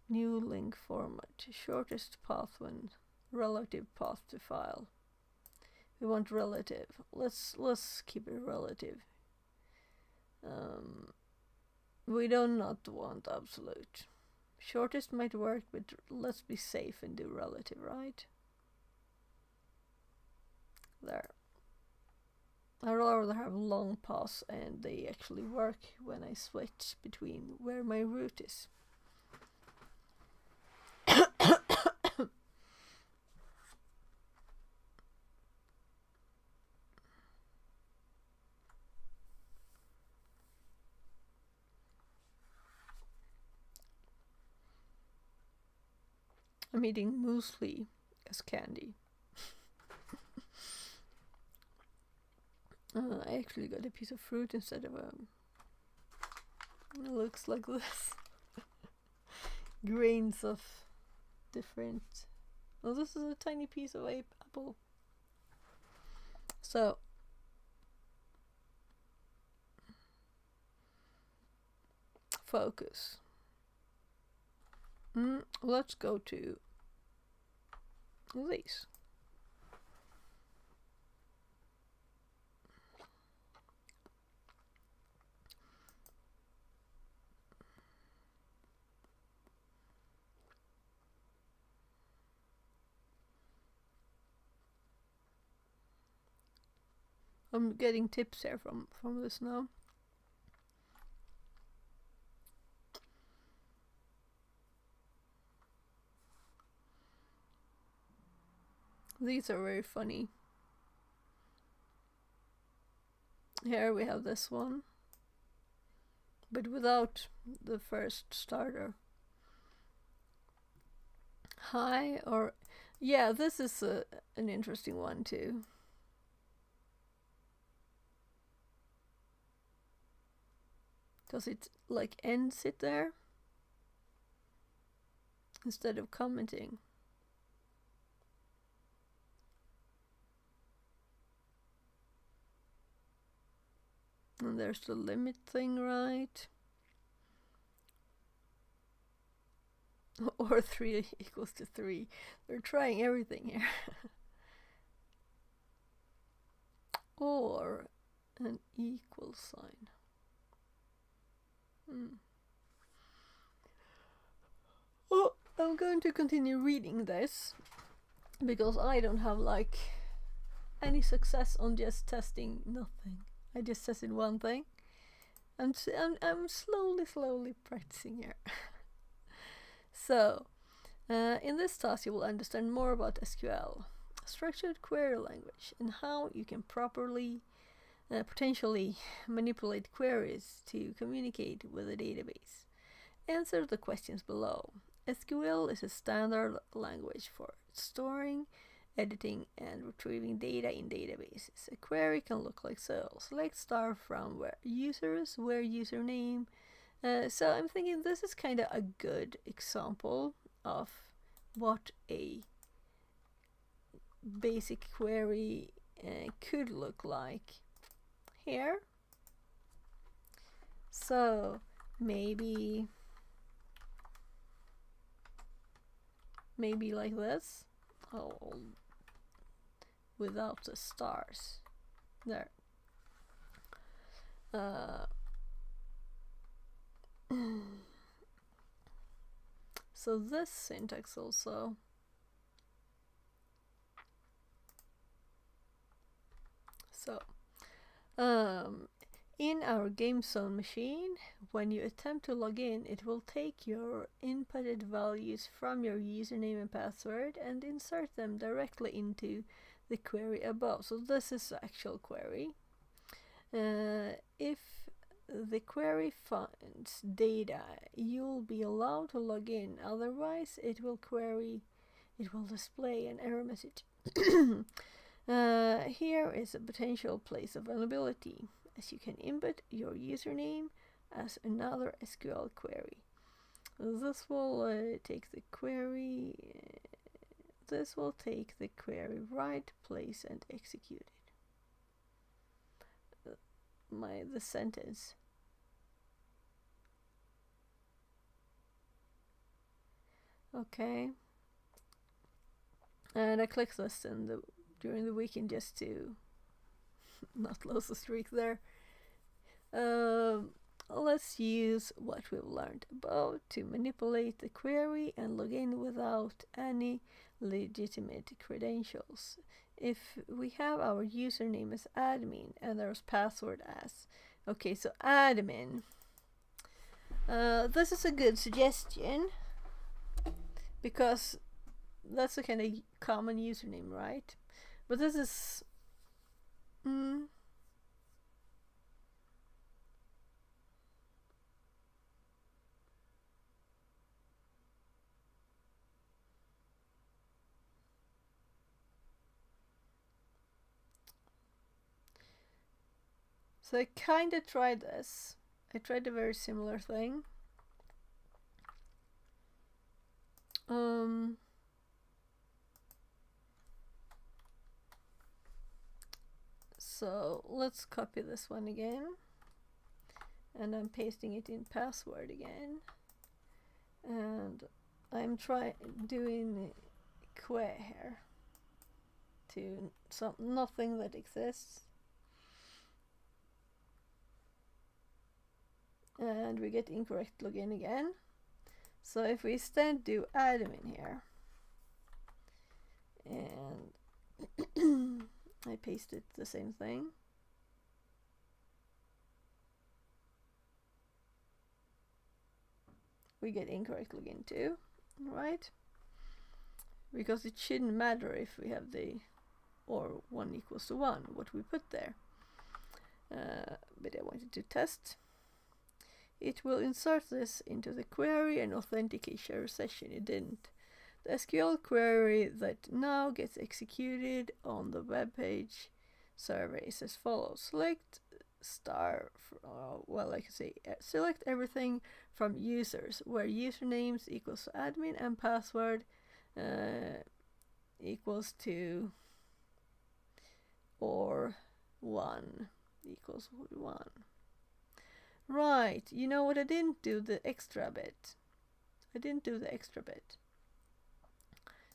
New link format. Shortest path when relative path to file. We want relative. Let's keep it relative. We do not want absolute. Shortest might work, but let's be safe and do relative, right? There. I'd rather have long paths and they actually work when I switch between where my route is. I'm eating muesli as candy. I actually got a piece of fruit instead of it looks like this. Grains of different. Oh, this is a tiny piece of apple. So focus. Let's go to these. I'm getting tips here from this now. These are very funny. Here we have this one, but without the first starter. Hi, or yeah, this is an interesting one too. Does it like ends it there instead of commenting? And there's the limit thing, right? Or 3 equals to 3. They're trying everything here. Or an equal sign. Well, I'm going to continue reading this because I don't have like any success on just testing nothing. I just tested one thing. I'm slowly practicing here. So, in this task you will understand more about SQL, structured query language, and how you can properly, potentially manipulate queries to communicate with a database. Answer the questions below. SQL is a standard language for storing, editing, and retrieving data in databases. A query can look like so. Select star from where username. So I'm thinking this is kind of a good example of what a basic query could look like here. So maybe like this. Oh, without the stars. There. So this syntax also. So, in our game zone machine, when you attempt to log in, it will take your inputted values from your username and password and insert them directly into the query above. So this is the actual query. If the query finds data, you'll be allowed to log in. Otherwise, it will display an error message. Here is a potential place of vulnerability, as you can input your username as another SQL query. This will take the query. This will take the query right place and execute it. The sentence. Okay. And I click this during the weekend just to not lose the streak there. Let's use what we've learned above to manipulate the query and log in without any legitimate credentials. If we have our username as admin and there's password as, okay, so admin. This is a good suggestion because that's a kind of common username, right? But this is so I kind of tried this. I tried a very similar thing. So let's copy this one again, and I'm pasting it in password again, and I'm doing que here to nothing that exists. And we get incorrect login again. So if we instead do admin here, and I pasted the same thing. We get incorrect login too, right? Because it shouldn't matter if we have the or 1 equals to 1, what we put there. But I wanted to test. It will insert this into the query and authenticate share session. It didn't. The SQL query that now gets executed on the web page survey is as follows. Select select everything from users, where usernames equals to admin and password equals to or 1 equals 1. Right, you know what, I didn't do the extra bit.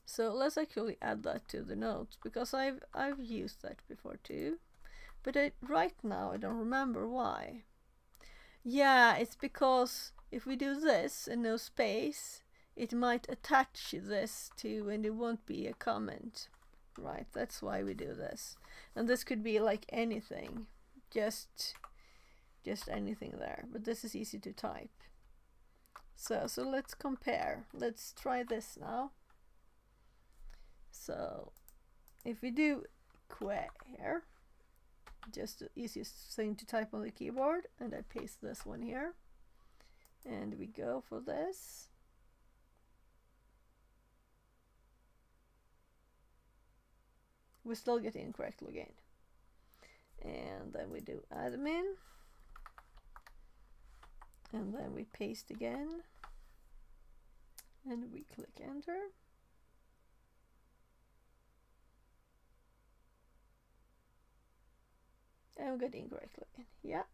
So let's actually add that to the notes, because I've used that before too. But right now I don't remember why. Yeah, it's because if we do this and no space, it might attach this to, and it won't be a comment. Right, that's why we do this. And this could be like anything, just anything there, but this is easy to type. So let's compare. Let's try this now. So if we do que here, just the easiest thing to type on the keyboard, and I paste this one here, and we go for this. We still get incorrect login. And then we do admin. And then we paste again. And we click enter. And we get incorrect login. Yeah.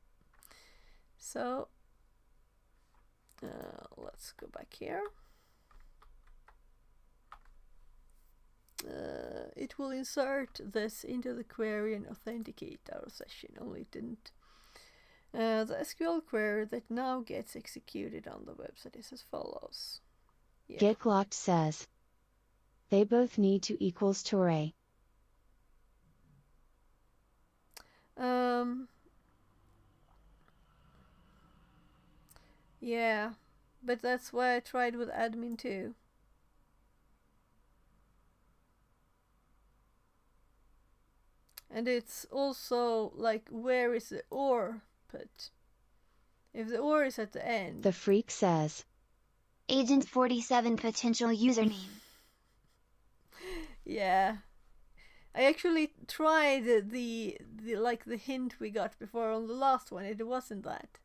So let's go back here. It will insert this into the query and authenticate our session, only it didn't. The SQL query that now gets executed on the website is as follows. Yeah. Getglocked says they both need to equals to array. Yeah, but that's why I tried with admin too. And it's also like, where is the or put? If the or is at the end. The freak says Agent 47 potential username. Yeah. I actually tried the hint we got before on the last one. It wasn't that.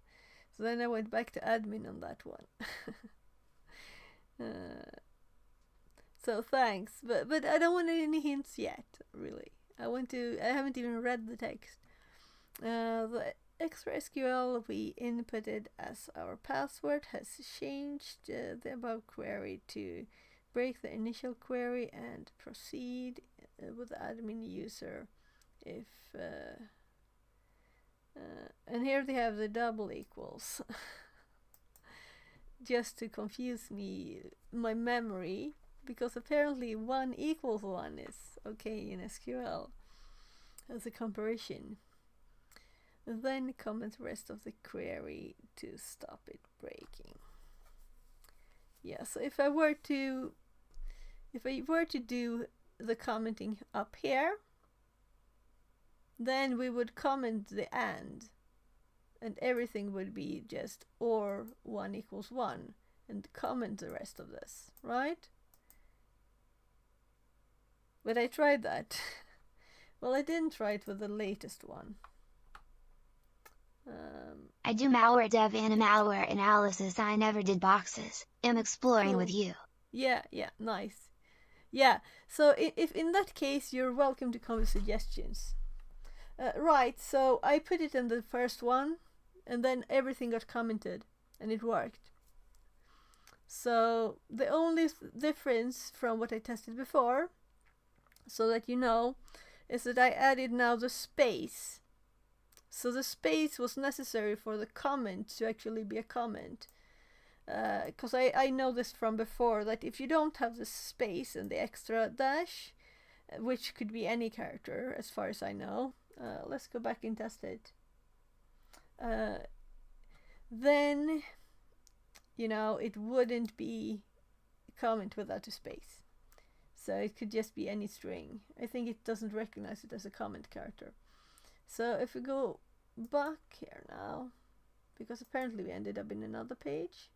So then I went back to admin on that one. So thanks, but I don't want any hints yet, really. I haven't even read the text. The extra SQL we inputted as our password has changed the above query to break the initial query and proceed with the admin user if and here they have the double equals just to confuse my memory, because apparently 1 equals 1 is okay in SQL as a comparison. And then comment the rest of the query to stop it breaking. Yeah, so if I were to do the commenting up here, then we would comment the and everything would be just or 1 equals 1 and comment the rest of this, right? But I tried that. Well, I didn't try it with the latest one. I do malware dev and malware analysis. I never did boxes. I'm exploring Cool. with you. Yeah, nice. Yeah, so if in that case, you're welcome to come with suggestions. Right, so I put it in the first one, and then everything got commented, and it worked. So the only difference from what I tested before, so that you know, is that I added now the space. So the space was necessary for the comment to actually be a comment. Because I know this from before, that if you don't have the space and the extra dash, which could be any character as far as I know, let's go back and test it. Then, you know, it wouldn't be a comment without a space. So it could just be any string. I think it doesn't recognize it as a comment character. So if we go back here now, because apparently we ended up in another page.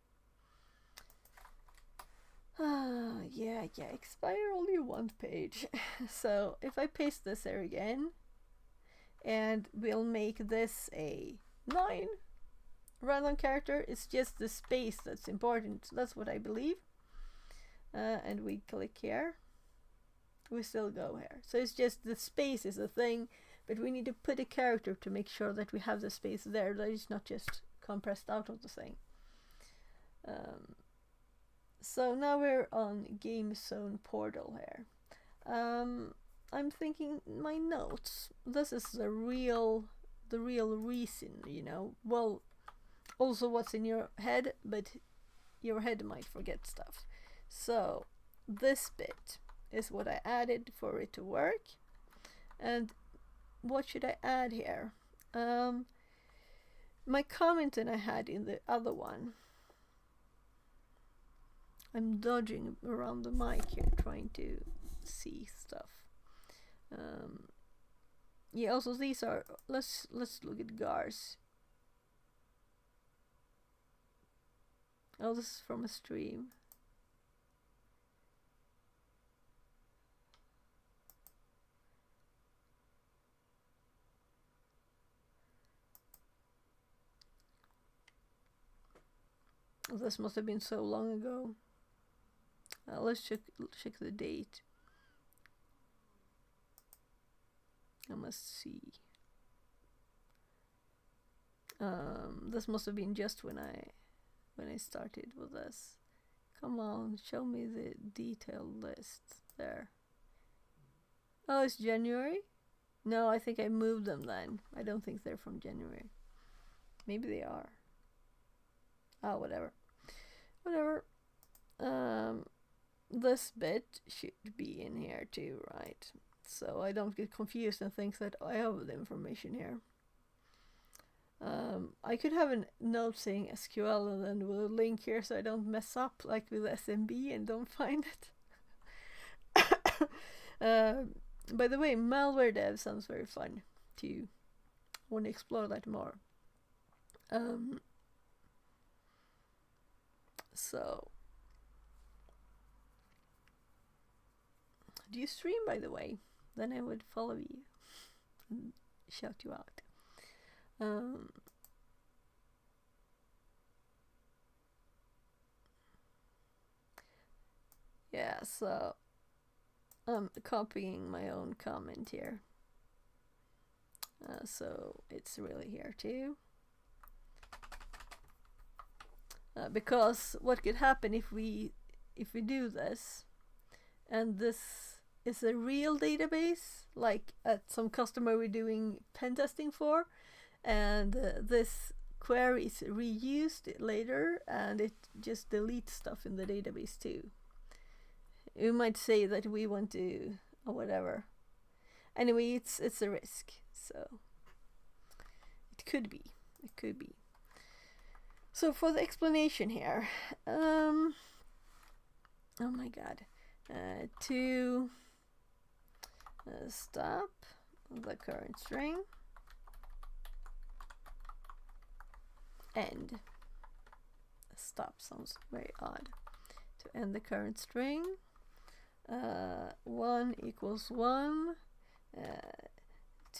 Yeah, expire all you want page. So if I paste this there again, and we'll make this a 9 random character, it's just the space that's important. That's what I believe. And we click here. We still go here. So it's just the space is a thing, but we need to put a character to make sure that we have the space there, that it's not just compressed out of the thing. So now we're on Game Zone Portal here. I'm thinking my notes. This is the real reason, you know. Well, also what's in your head, but your head might forget stuff. So this bit is what I added for it to work. And what should I add here? My comment that I had in the other one. I'm dodging around the mic here, trying to see stuff. Yeah, also these are, let's look at GARs. Oh, this is from a stream. This must have been so long ago. Let's check the date. I must see. This must have been just when I started with this. Come on, show me the detailed list there. Oh, it's January? No, I think I moved them then. I don't think they're from January. Maybe they are. Oh, whatever. This bit should be in here too, right? So I don't get confused and think that I have the information here. I could have a note saying SQL and then with a link here so I don't mess up like with SMB and don't find it. By the way, malware dev sounds very fun too. Want to explore that more. So, do you stream, by the way? Then I would follow you and shout you out. Yeah, so I'm copying my own comment here. So it's really here too. Because what could happen if we do this, and this is a real database, like at some customer we're doing pen testing for, and this query is reused later, and it just deletes stuff in the database too. You might say that we want to, or whatever. Anyway, it's a risk, so it could be. So for the explanation here, oh my god, to stop the current string, end. Stop sounds very odd. To end the current string, 1 equals 1,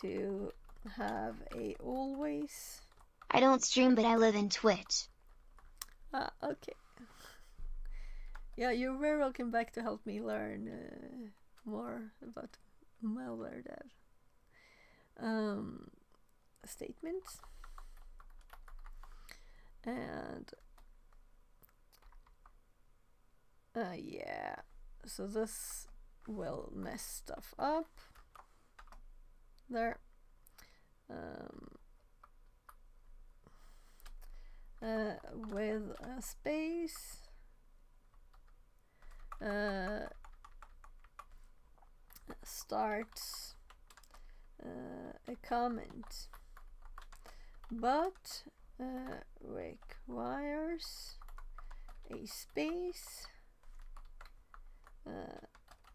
to have a always. I don't stream, but I live in Twitch. Okay. Yeah, you're very welcome back to help me learn more about malware dev. Statements. And Yeah, so this will mess stuff up. There. With a space. Starts a comment, but requires a space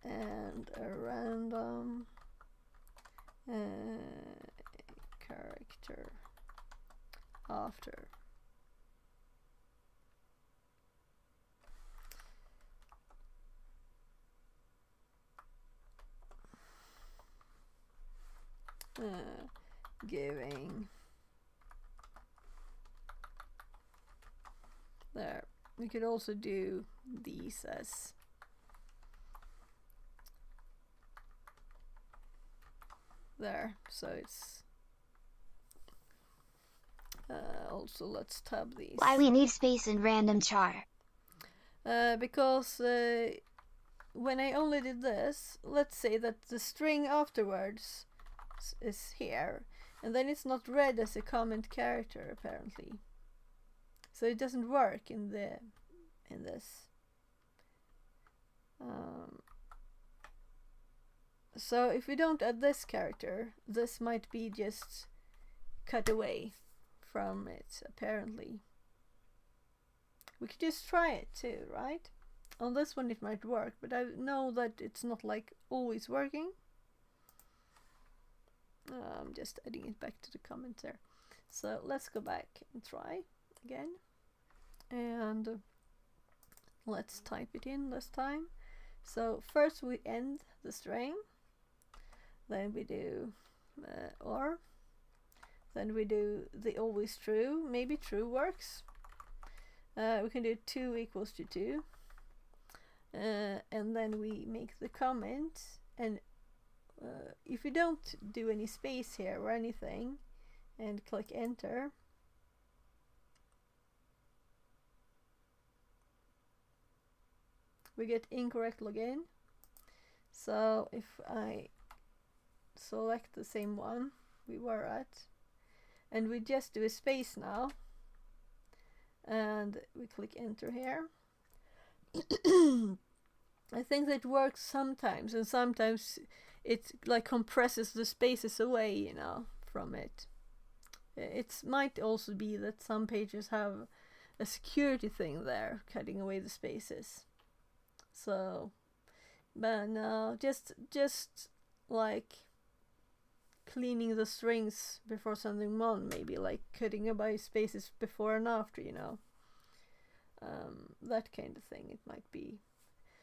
and a random character after. Giving there. We could also do these as there, so it's also let's tab these. Why we need space and random char? Because when I only did this, let's say that the string afterwards is here, and then it's not read as a comment character apparently, so it doesn't work in this. So if we don't add this character, this might be just cut away from it apparently. We could just try it too, right? On this one it might work, but I know that it's not like always working. I'm just adding it back to the comment there. So let's go back and try again. And let's type it in this time. So first we end the string. Then we do or. Then we do the always true. Maybe true works. We can do 2 equals to 2. And then we make the comment, and if we don't do any space here or anything and click enter, we get incorrect login. So if I select the same one we were at and we just do a space now and we click enter here, I think that works sometimes, and sometimes it like compresses the spaces away, you know, from it. It might also be that some pages have a security thing there, cutting away the spaces. So, but no, just like cleaning the strings before sending them on, maybe like cutting away spaces before and after, you know. That kind of thing it might be.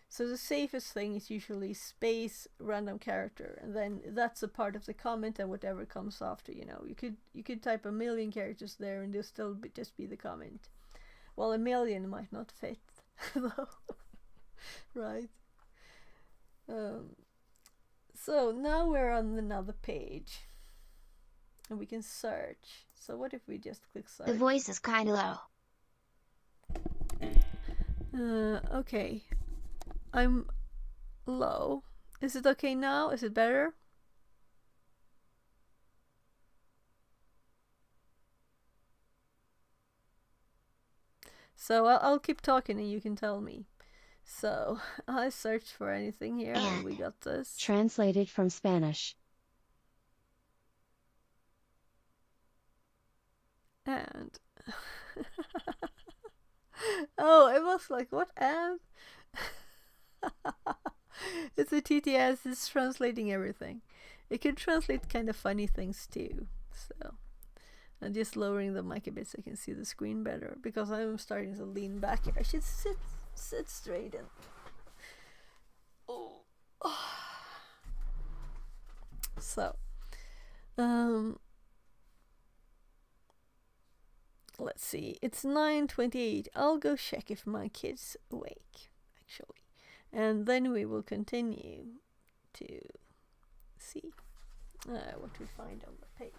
So the safest thing is usually space random character, and then that's a part of the comment, and whatever comes after, you know. You could type 1,000,000 characters there and they'll still just be the comment. Well, 1,000,000 might not fit though. Right. So now we're on another page and we can search. So what if we just click search? The voice is kinda low. Okay. I'm low. Is it okay now? Is it better? So I'll keep talking and you can tell me. So I searched for anything here and we got this. Translated from Spanish. And oh, it was like, what and? It's a TTS, it's translating everything. It can translate kind of funny things too. So I'm just lowering the mic a bit so I can see the screen better, because I'm starting to lean back here. I should sit straight and so let's see, it's 9:28. I'll go check if my kid's awake actually, and then we will continue to see what we find on the page.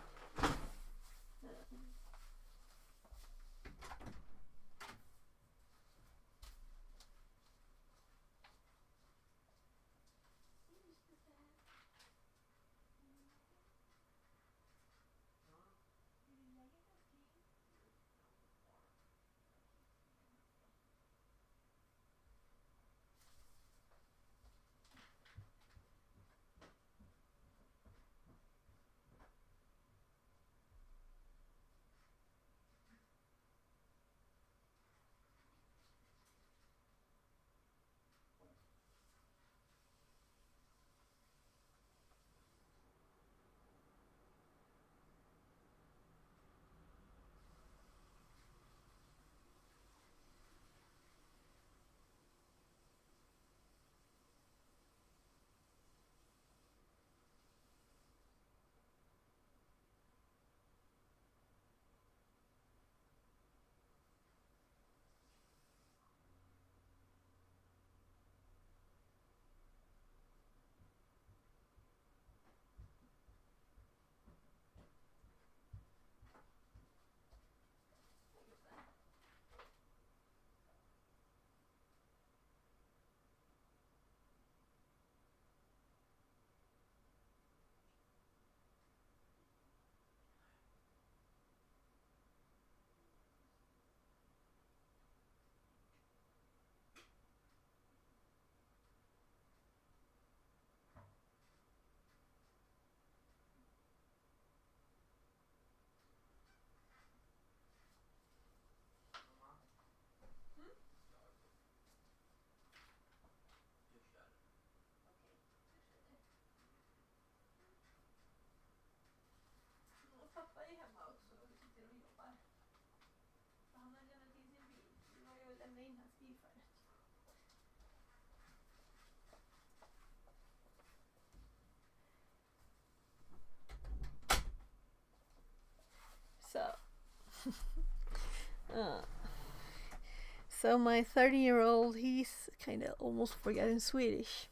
So my 30-year-old, he's kind of almost forgetting Swedish.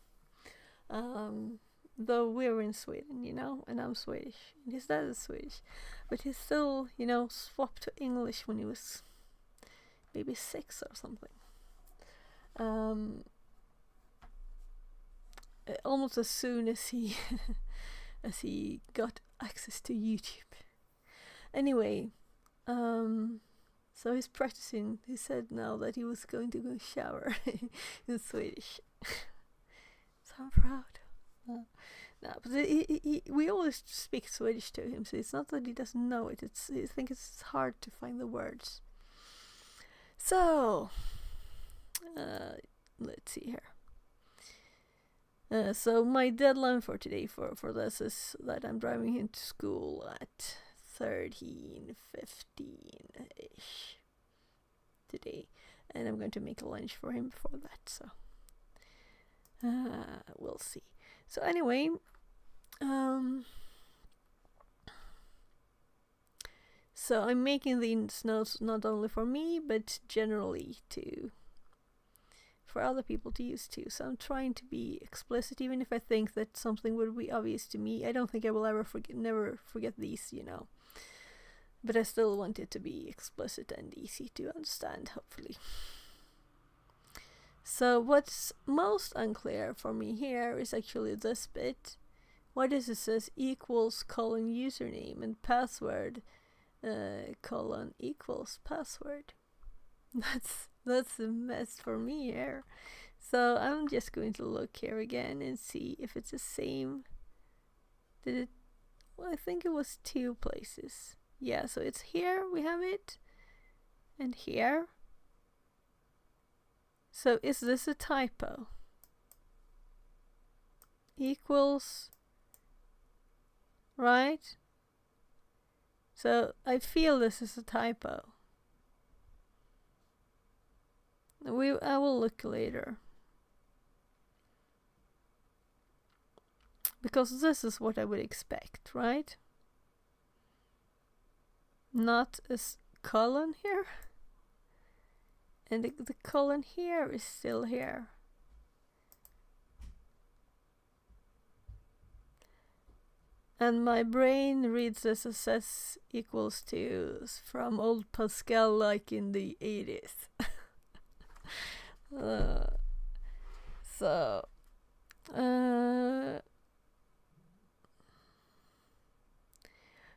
Though we're in Sweden, and I'm Swedish, and his dad is Swedish, but he still, swapped to English when he was maybe 6 or something. Almost as soon as he as he got access to YouTube. Anyway, so he's practicing. He said now that he was going to go shower in Swedish. So I'm proud. No, but we always speak Swedish to him, so it's not that he doesn't know it. I think it's hard to find the words. So, let's see here. So my deadline for today for this is that I'm driving him to school at 13:15-ish today, and I'm going to make a lunch for him before that, so we'll see. So anyway, so I'm making these notes not only for me, but generally for other people to use too. So I'm trying to be explicit, even if I think that something would be obvious to me. I don't think I will never forget these, But I still want it to be explicit and easy to understand, hopefully. So what's most unclear for me here is actually this bit. What is it says equals : username and password : equals password. That's a mess for me here. So I'm just going to look here again and see if it's the same. I think it was 2 places. Yeah, so it's here, we have it, and here. So is this a typo? Equals, right? So I feel this is a typo. I will look later. Because this is what I would expect, right? Not a colon here. And the colon here is still here. And my brain reads this as S equals to from old Pascal, like in the 80s.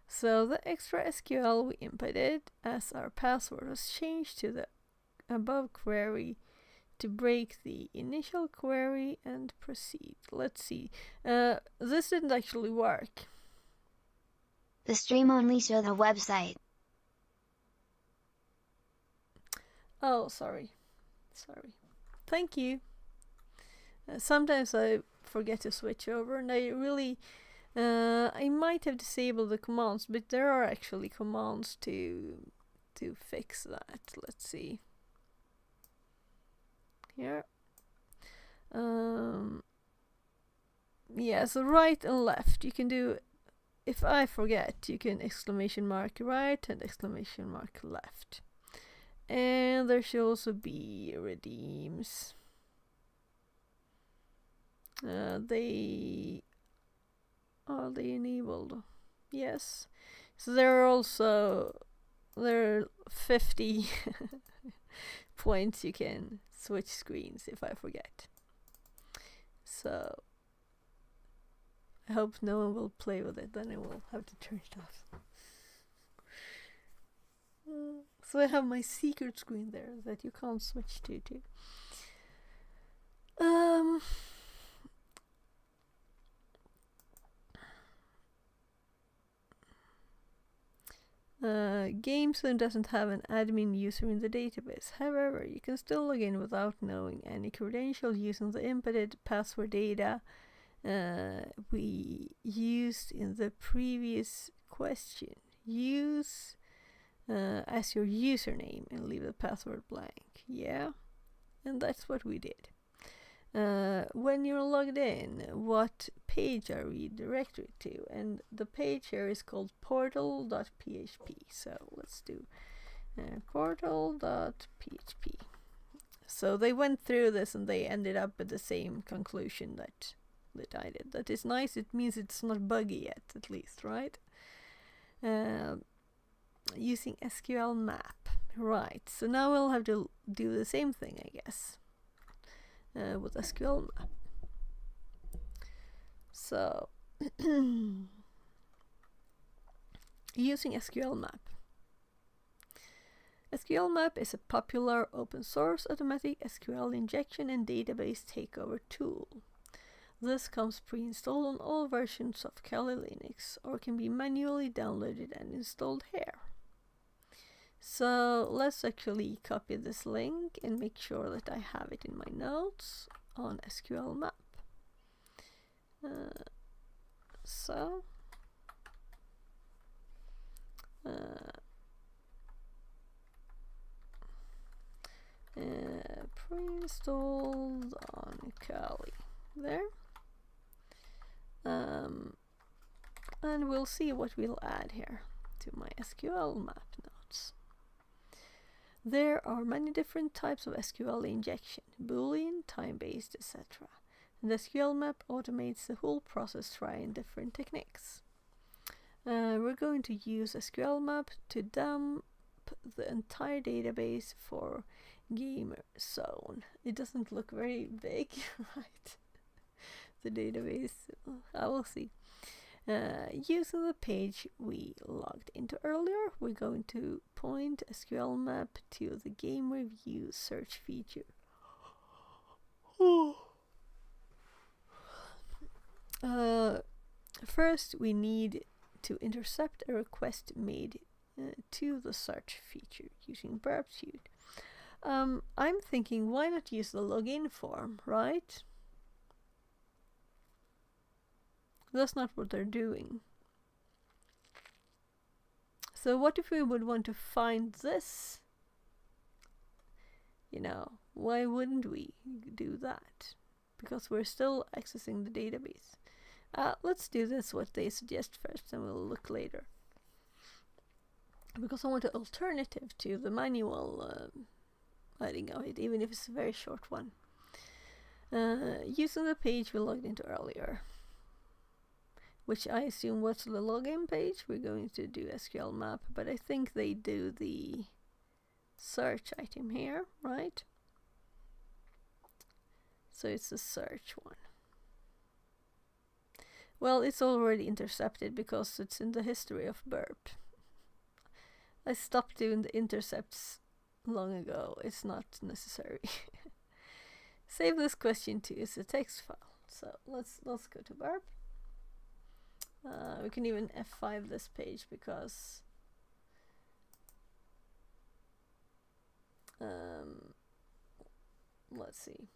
So the extra SQL we inputted as our password was changed to the above query to break the initial query and proceed. Let's see. This didn't actually work. The stream only show the website. Oh, sorry. Thank you. Sometimes I forget to switch over, and I really I might have disabled the commands, but there are actually commands to fix that. Let's see. Here. Yeah, so right and left. You can do, if I forget, you can exclamation mark right and exclamation mark left. And there should also be redeems. Are they enabled? Yes. So there are 50 points you can switch screens if I forget. So I hope no one will play with it, then I will have to turn it off. So I have my secret screen there that you can't switch to. GameZone doesn't have an admin user in the database. However, you can still log in without knowing any credential using the inputted password data we used in the previous question. Use as your username and leave the password blank. Yeah, and that's what we did. When you're logged in, what page I redirect it to, and the page here is called portal.php. So let's do portal.php. So they went through this and they ended up at the same conclusion that I did. That is nice. It means it's not buggy yet, at least, right? Using SQL map. Right, so now we'll have to do the same thing, I guess, with SQL map. So, using SQL map. SQL map is a popular open source automatic SQL injection and database takeover tool. This comes pre-installed on all versions of Kali Linux or can be manually downloaded and installed here. So let's actually copy this link and make sure that I have it in my notes on SQL map. Pre-installed on Kali. There. And we'll see what we'll add here to my SQL map notes. There are many different types of SQL injection, Boolean, time-based, etc. And SQL map automates the whole process trying different techniques. We're going to use SQL map to dump the entire database for GamerZone. It doesn't look very big, right? The database, I will see. Using the page we logged into earlier, we're going to point SQL map to the game review search feature. First, we need to intercept a request made to the search feature using Burp Suite. I'm thinking, why not use the login form, right? That's not what they're doing. So what if we would want to find this? You know, why wouldn't we do that? Because we're still accessing the database. Let's do this, what they suggest first, and we'll look later. Because I want an alternative to the manual writing of it, even if it's a very short one. Using the page we logged into earlier, which I assume was the login page. We're going to do SQL map, but I think they do the search item here, right? So it's the search one. Well, it's already intercepted because it's in the history of Burp. I stopped doing the intercepts long ago. It's not necessary. Save this question to as a text file. So let's go to Burp. We can even F5 this page because let's see.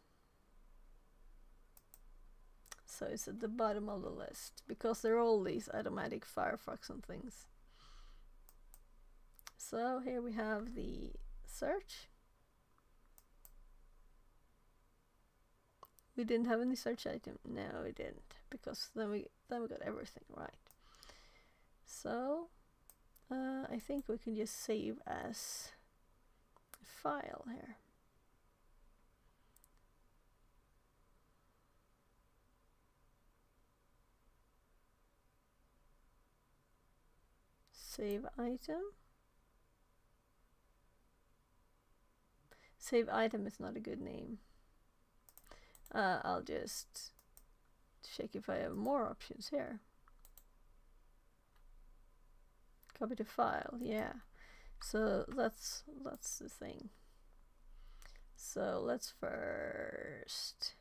So it's at the bottom of the list because there are all these automatic Firefox and things. So here we have the search. We didn't have any search item. No, we didn't, because then we got everything right. So I think we can just save as a file here. Save item. Save item is not a good name. I'll just check if I have more options here. Copy to file, yeah. So that's the thing. So let's first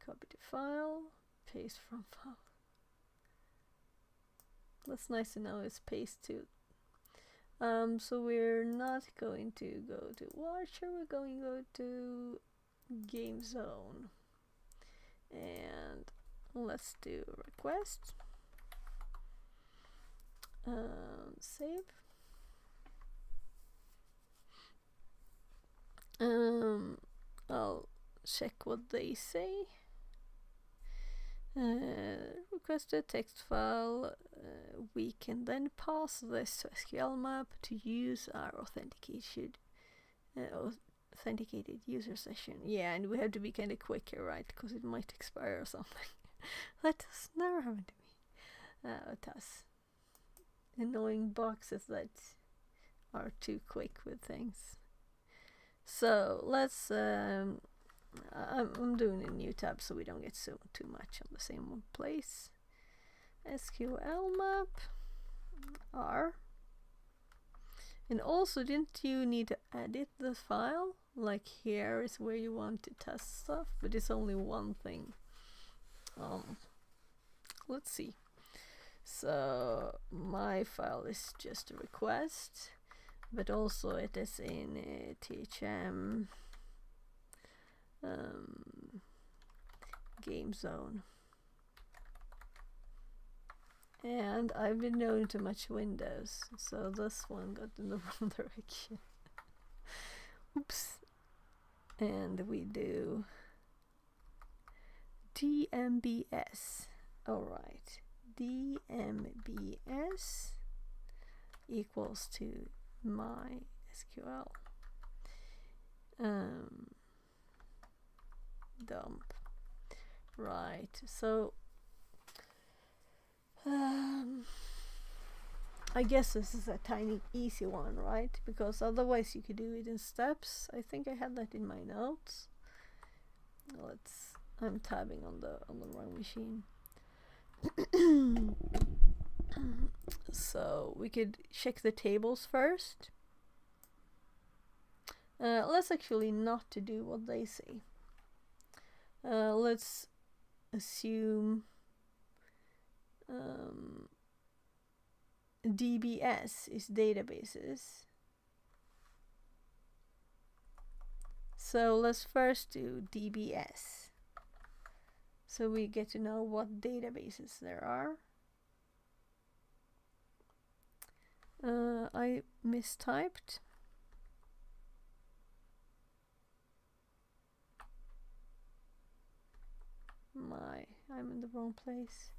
copy to file, paste from file. That's nice to know it's paste too. So we're not going to go to Watcher, we're going to go to GameZone. And let's do request. Save. I'll check what they say. Request a text file. We can then pass this to SQLmap to use our authenticated user session. Yeah, and we have to be kind of quick here, right? Because it might expire or something. That does never happen to me. It does. Annoying boxes that are too quick with things. So let's. I'm doing a new tab so we don't get too much on the same place. SQLmap R. And also, didn't you need to edit the file? Like here is where you want to test stuff, but it's only one thing. Let's see. So my file is just a request, but also it is in THM game zone. And I've been known too much Windows, so this one got in the wrong direction. Oops. And we do DMBS. Alright. DMBS equals to MySQL. Dump. Right. So I guess this is a tiny easy one, right? Because otherwise you could do it in steps. I think I had that in my notes. I'm tabbing on the wrong machine. So we could check the tables first. Let's actually not to do what they say. Let's assume DBS is databases. So let's first do DBS. So we get to know what databases there are. I mistyped. I'm in the wrong place.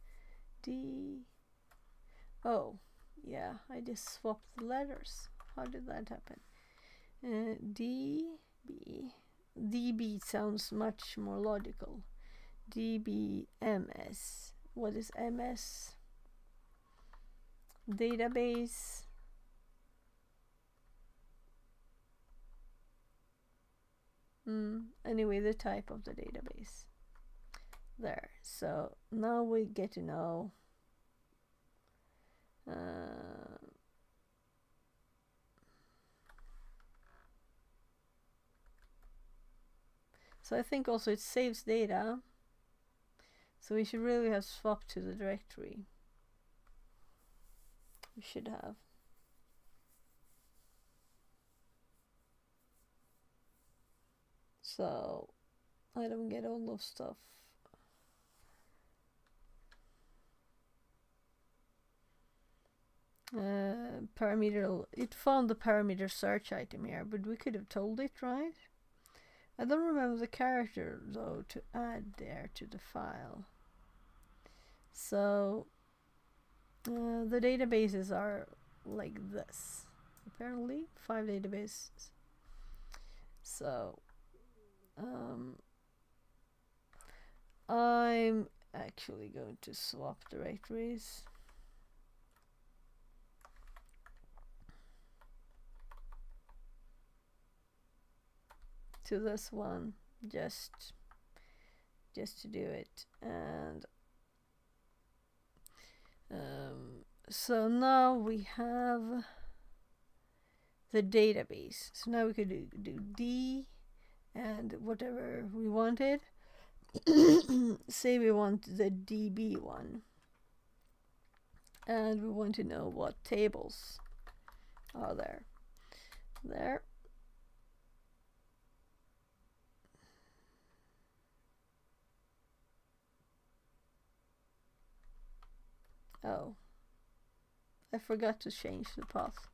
Oh, yeah, I just swapped the letters. How did that happen? DB sounds much more logical. DBMS. What is MS? Database. Anyway, the type of the database. There. So now we get to know so I think also it saves data, so we should really have swapped to the directory. We should have. So I don't get all of stuff. Parameter, it found the parameter search item here, but we could have told it, right? I don't remember the character though to add there to the file. So the databases are like this, apparently 5 databases. So I'm actually going to swap directories. To this one, just to do it. And so now we have the database. So now we could do D and whatever we wanted. Say we want the DB one, and we want to know what tables are there. Oh, I forgot to change the path.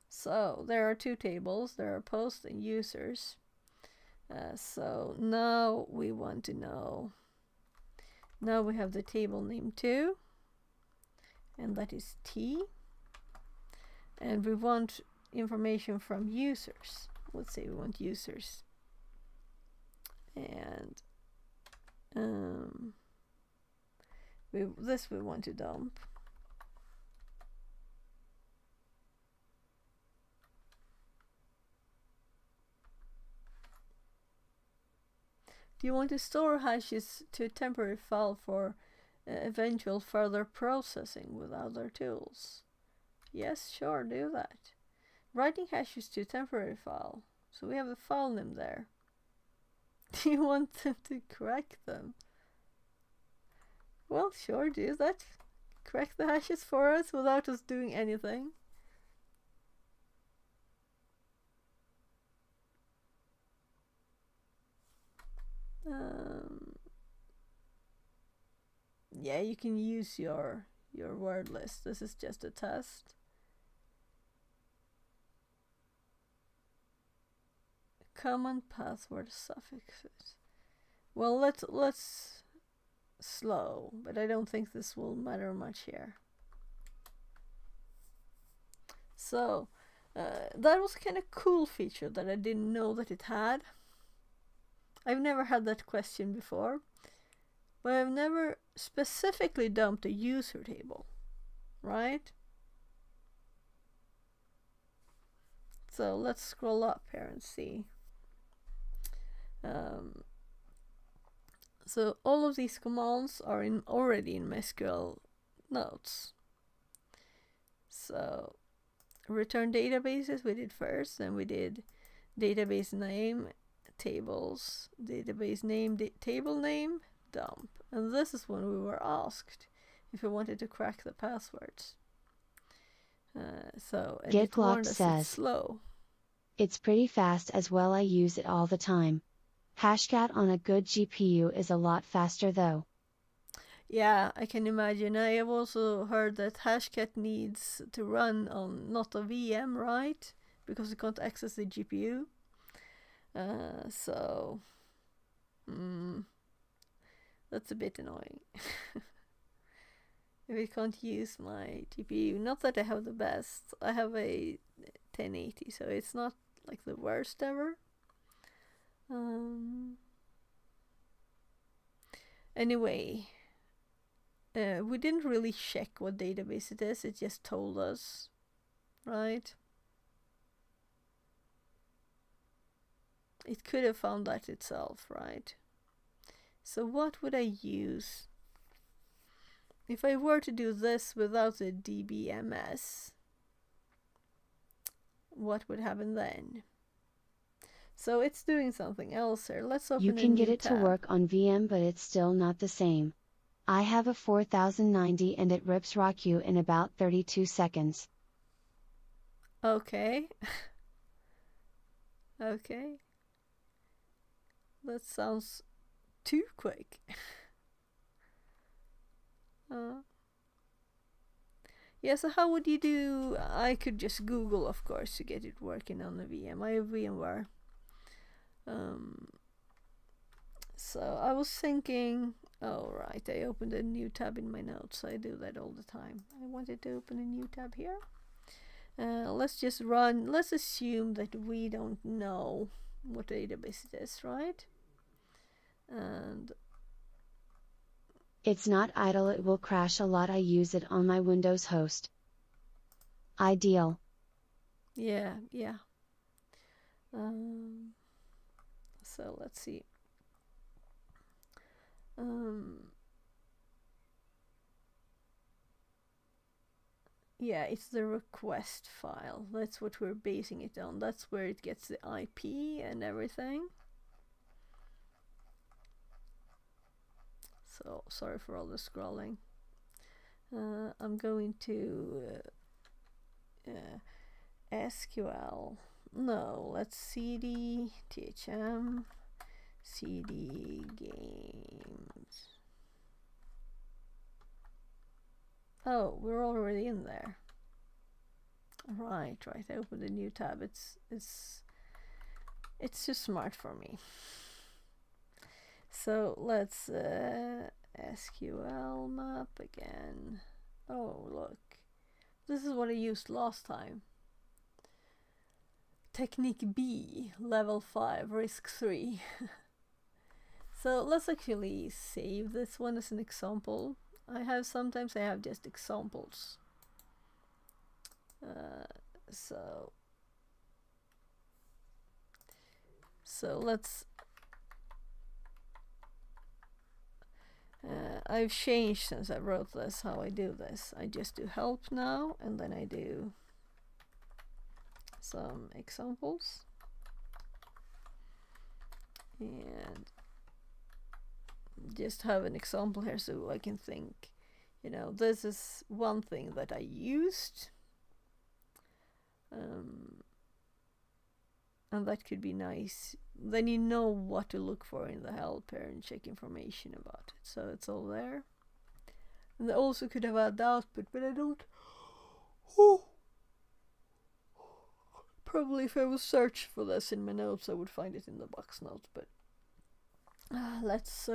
So there are 2 tables. There are posts and users. So now we want to know. Now we have the table name too, and that is T. And we want information from users. Let's say we want users. And this we want to dump. Do you want to store hashes to a temporary file for eventual further processing with other tools? Yes, sure, do that. Writing hashes to a temporary file. So we have a file name there. Do you want them to crack them? Well, sure, do that. Crack the hashes for us without us doing anything. Yeah, you can use your word list. This is just a test. Common password suffixes. Well, let's slow, but I don't think this will matter much here. So that was a kind of cool feature that I didn't know that it had. I've never had that question before, but I've never specifically dumped a user table, right? So let's scroll up here and see. So all of these commands are already in MySQL notes. So return databases we did first, then we did database name, tables, database name, table name, dump. And this is when we were asked if we wanted to crack the passwords. So GitLock says, it's slow. It's pretty fast as well. I use it all the time. Hashcat on a good GPU is a lot faster though. Yeah, I can imagine. I have also heard that Hashcat needs to run on not a VM, right? Because it can't access the GPU. So that's a bit annoying. If it can't use my GPU. Not that I have the best. I have a 1080, so it's not like the worst ever. Anyway, we didn't really check what database it is. It just told us, right? It could have found that itself, right? So what would I use? If I were to do this without the DBMS, what would happen then? So it's doing something else here. Let's open a new tab. You can get it to work on VM, but it's still not the same. I have a 4090 and it rips RockU in about 32 seconds. Okay. Okay. That sounds too quick. Yeah, so how would you do? I could just Google, of course, to get it working on the VM. I have VMware. So I was thinking, oh right, I opened a new tab in my notes. I do that all the time. I wanted to open a new tab here. Let's just run. Let's assume that we don't know what database it is, right? And it's not idle. It will crash a lot. I use it on my Windows host. Ideal. Yeah. So let's see. Yeah, it's the request file. That's what we're basing it on. That's where it gets the IP and everything. So sorry for all the scrolling. I'm going to SQL. No, let's cd thm cd games. Oh, we're already in there. Right. I opened a new tab. It's too smart for me. So let's SQL map again. Oh, look. This is what I used last time. Technique B, level 5, risk 3. So let's actually save this one as an example. Sometimes I have just examples. So let's I've changed since I wrote this how I do this. I just do help now, and then I do some examples, and just have an example here so I can think, you know, this is one thing that I used, and that could be nice. Then you know what to look for in the help here and check information about it. So it's all there. And I also could have had the output, but I don't. Oh. Probably if I was search for this in my notes, I would find it in the box notes. But let's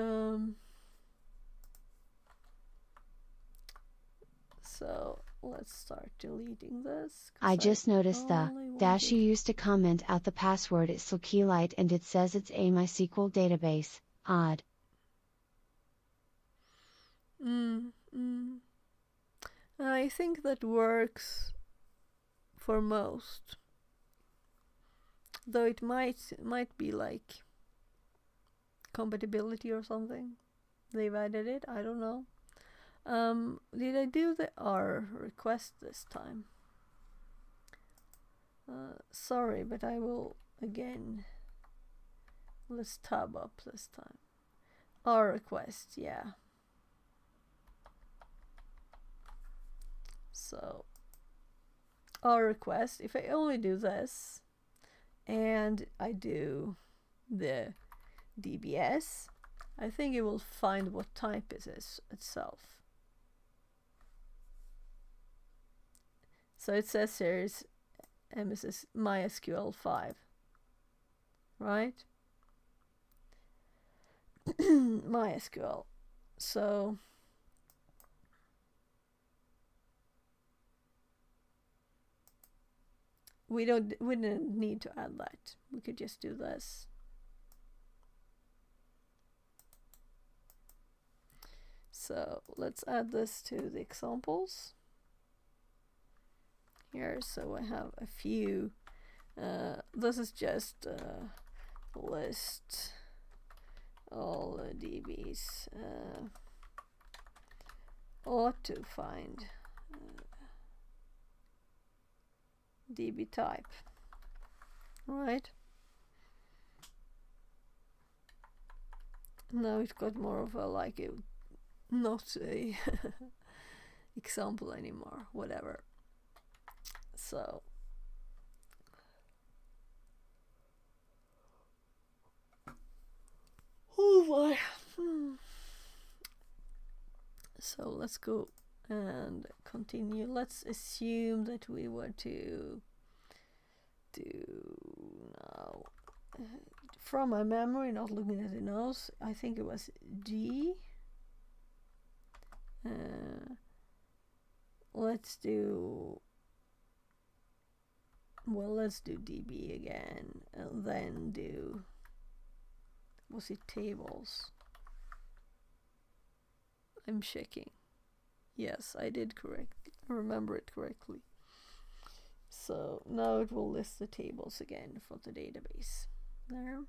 so let's start deleting this. I just noticed the dash you used to comment out the password is SilkyLite and it says it's a MySQL database. Odd. I think that works for most. Though it might be like compatibility or something. They've added it, I don't know. Did I do the R request this time? Sorry, but I will again. Let's tab up this time. R request, yeah. So R request, if I only do this and I do the DBS, I think it will find what type it is itself. So it says here is MySQL 5, right? MySQL. So we didn't need to add that. We could just do this. So let's add this to the examples here. So I have a few. This is just list all the DBs. Auto find DB type, right? Now it's got more of a like a not a example anymore, whatever. So oh boy. So let's go and continue. Let's assume that we were to do now from my memory, not looking at the notes. I think it was G. Let's do DB again, and then do, was it tables? I'm checking. Yes, I did remember it correctly. So now it will list the tables again for the database. There.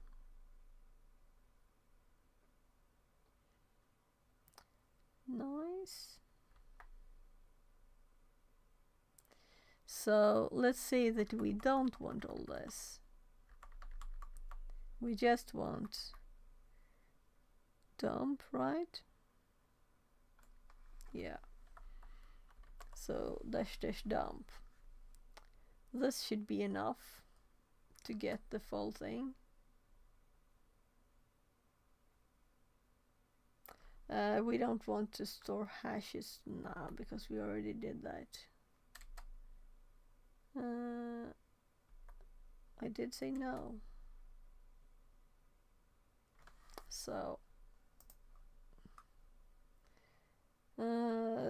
Nice. So let's say that we don't want all this. We just want dump, right? Yeah. So dash dump. This should be enough to get the full thing. We don't want to store hashes now because we already did that. I did say no.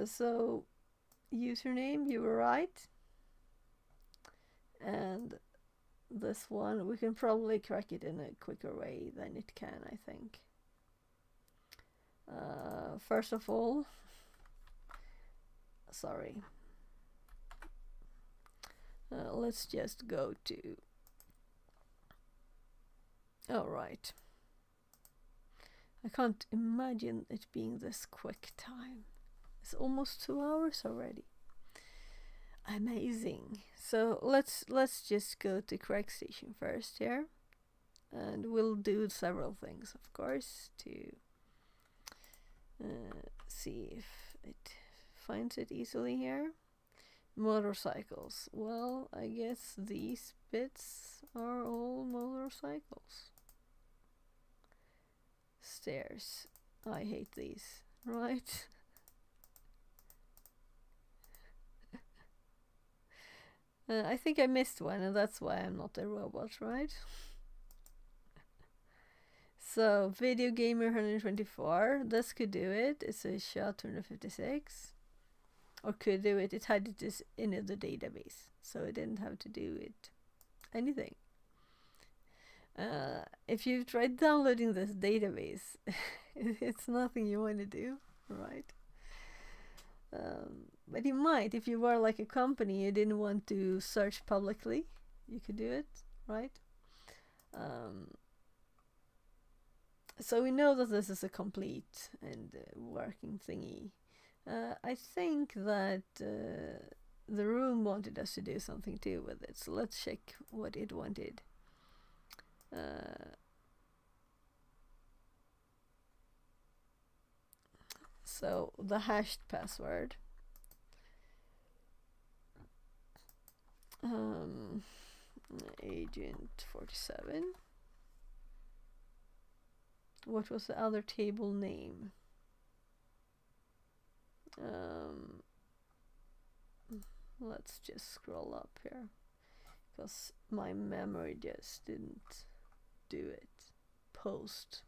So username, you were right. And this one, we can probably crack it in a quicker way than it can, I think. First of all, sorry. Let's just go to... Alright. I can't imagine it being this quick time. It's almost 2 hours already. Amazing. So let's just go to Crack Station first here. And we'll do several things, of course, to see if it finds it easily here. Motorcycles. Well, I guess these bits are all motorcycles. Stairs. I hate these, right? I think I missed one, and that's why I'm not a robot, right? So, Video Gamer 124, this could do it. It's a SHA-256. Or could do it. It had it just in the database, so it didn't have to do it anything. If you've tried downloading this database, it's nothing you want to do, right? But you might, if you were like a company, you didn't want to search publicly, you could do it, right? So we know that this is a complete and working thingy. I think that the room wanted us to do something too with it, so let's check what it wanted. So the hashed password. Agent 47. What was the other table name? Let's just scroll up here, because my memory just didn't do it. Post.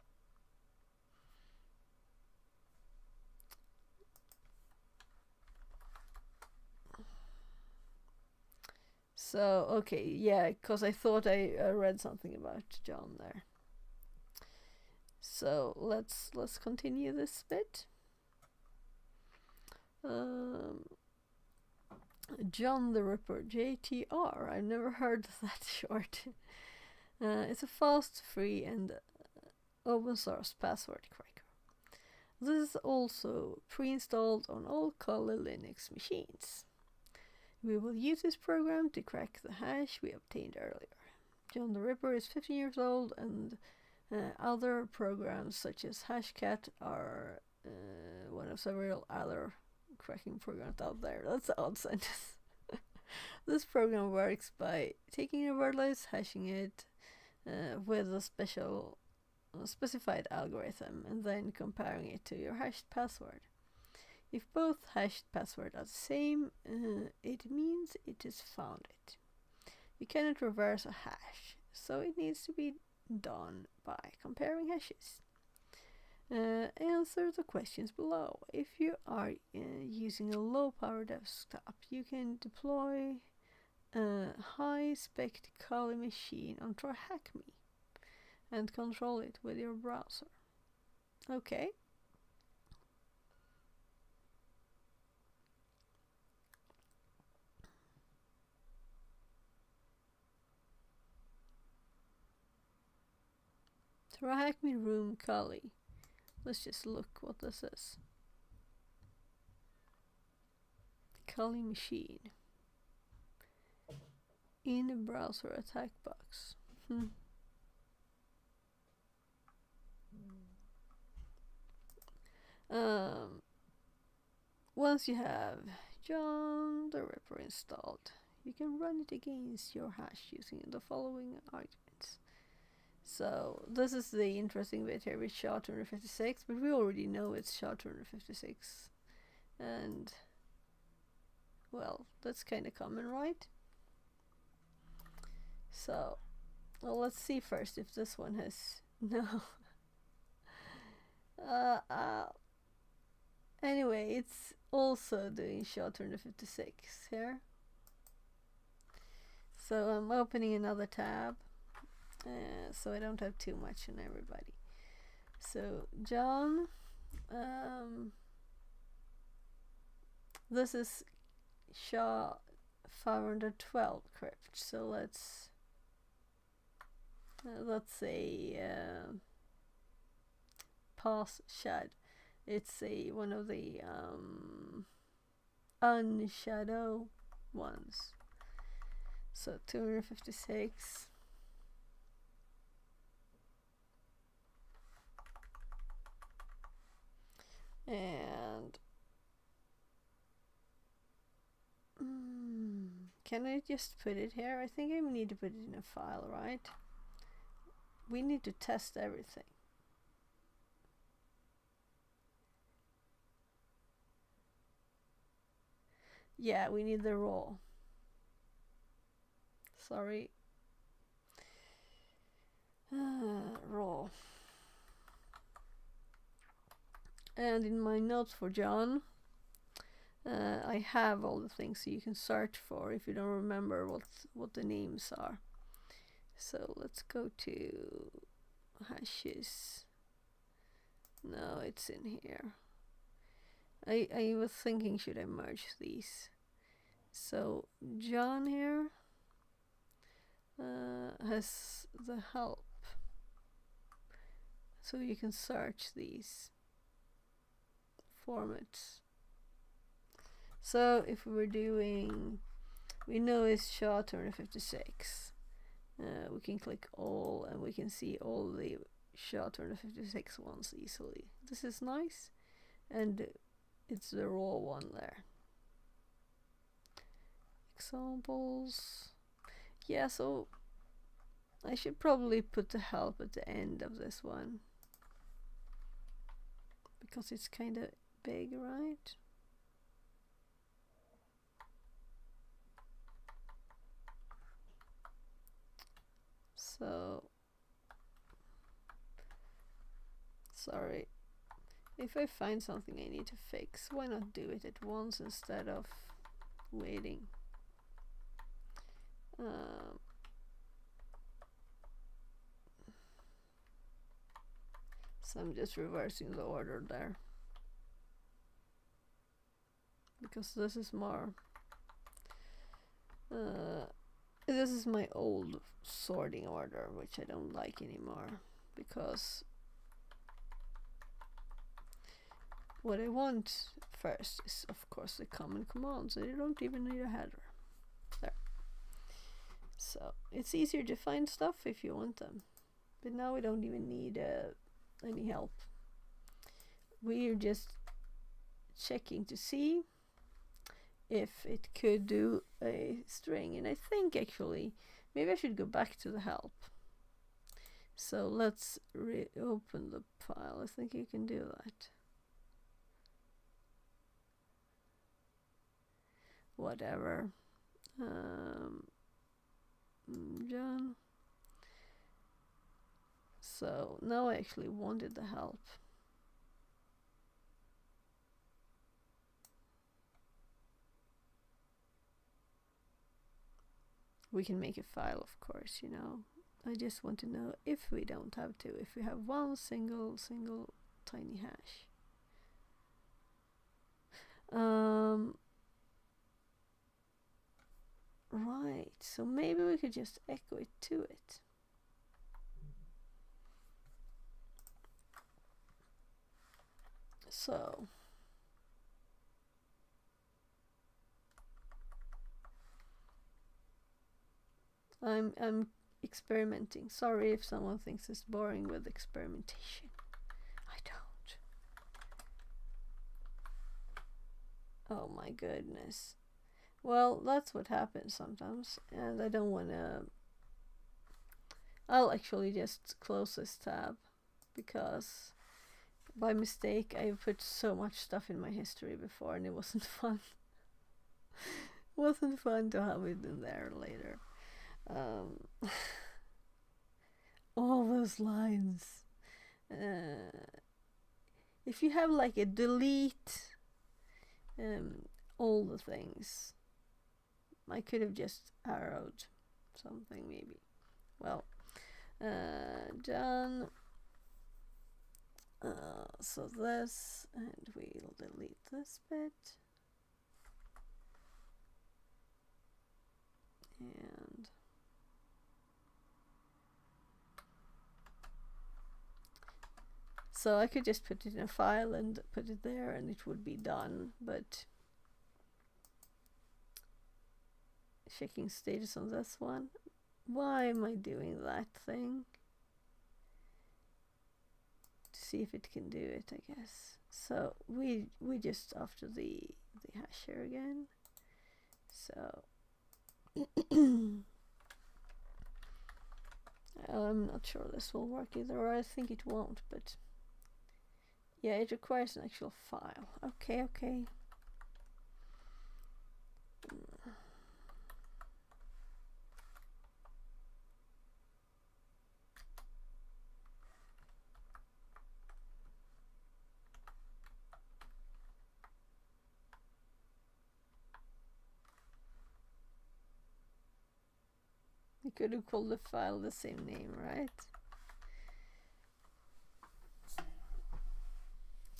So, okay, yeah, because I thought I read something about John there. So let's continue this bit. John the Ripper, JTR. I've never heard that short. It's a fast, free, and open source password cracker. This is also pre-installed on all Kali Linux machines. We will use this program to crack the hash we obtained earlier. John the Ripper is 15 years old, and other programs such as Hashcat are one of several other cracking programs out there. That's an odd sentence. This program works by taking a word list, hashing it with a specified algorithm, and then comparing it to your hashed password. If both hashed passwords are the same, it means it is found it. You cannot reverse a hash, so it needs to be done by comparing hashes. Answer the questions below. If you are using a low-power desktop, you can deploy a high-spec Kali machine on TryHackMe and control it with your browser. Okay. TryHackMe Room Kali. Let's just look what this is. Kali machine. In a browser attack box. Once you have John the Ripper installed, you can run it against your hash using the following arguments. So this is the interesting bit here with SHA-256, but we already know it's SHA-256, and well, that's kind of common, right? So, well, let's see first if this one has no. it's also doing SHA-256 here. So I'm opening another tab, so I don't have too much on everybody. So John, this is SHA-512 crypt. So let's say pass shad. It's one of the unshadow ones. So 256. And can I just put it here? I think I need to put it in a file, right? We need to test everything. Yeah, we need the raw. Sorry. Raw. And in my notes for John, I have all the things so you can search for if you don't remember what the names are. So let's go to hashes. No, it's in here. I was thinking, should I merge these? So John here has the help, so you can search these formats. So if we were doing, we know it's SHA-256, we can click all and we can see all the SHA-256 ones easily. This is nice, and it's the raw one there. Examples. Yeah, so I should probably put the help at the end of this one because it's kind of big, right? So sorry, if I find something I need to fix, why not do it at once instead of waiting? So I'm just reversing the order there because this is more this is my old sorting order, which I don't like anymore, because what I want first is of course the common command, so you don't even need a header there. So it's easier to find stuff if you want them, but now we don't even need any help. We're just checking to see if it could do a string, and I think actually maybe I should go back to the help. So let's reopen the file. I think you can do that. Whatever. John. So now I actually wanted the help. We can make a file, of course, you know. I just want to know if we don't have to, if we have one single tiny hash. Right, so maybe we could just echo it to it. So I'm experimenting. Sorry if someone thinks it's boring with experimentation. I don't. Oh my goodness. Well, that's what happens sometimes, and I don't want to. I'll actually just close this tab because by mistake I put so much stuff in my history before and it wasn't fun. It wasn't fun to have it in there later. All those lines. If you have like a delete all the things. I could have just arrowed something maybe. Well, done. So this, and we'll delete this bit. And so I could just put it in a file and put it there and it would be done, but checking status on this one. Why am I doing that thing? To see if it can do it, I guess. So we just after the hash here again. So I'm not sure this will work either, or I think it won't, but yeah, it requires an actual file. Okay. You could have called the file the same name, right?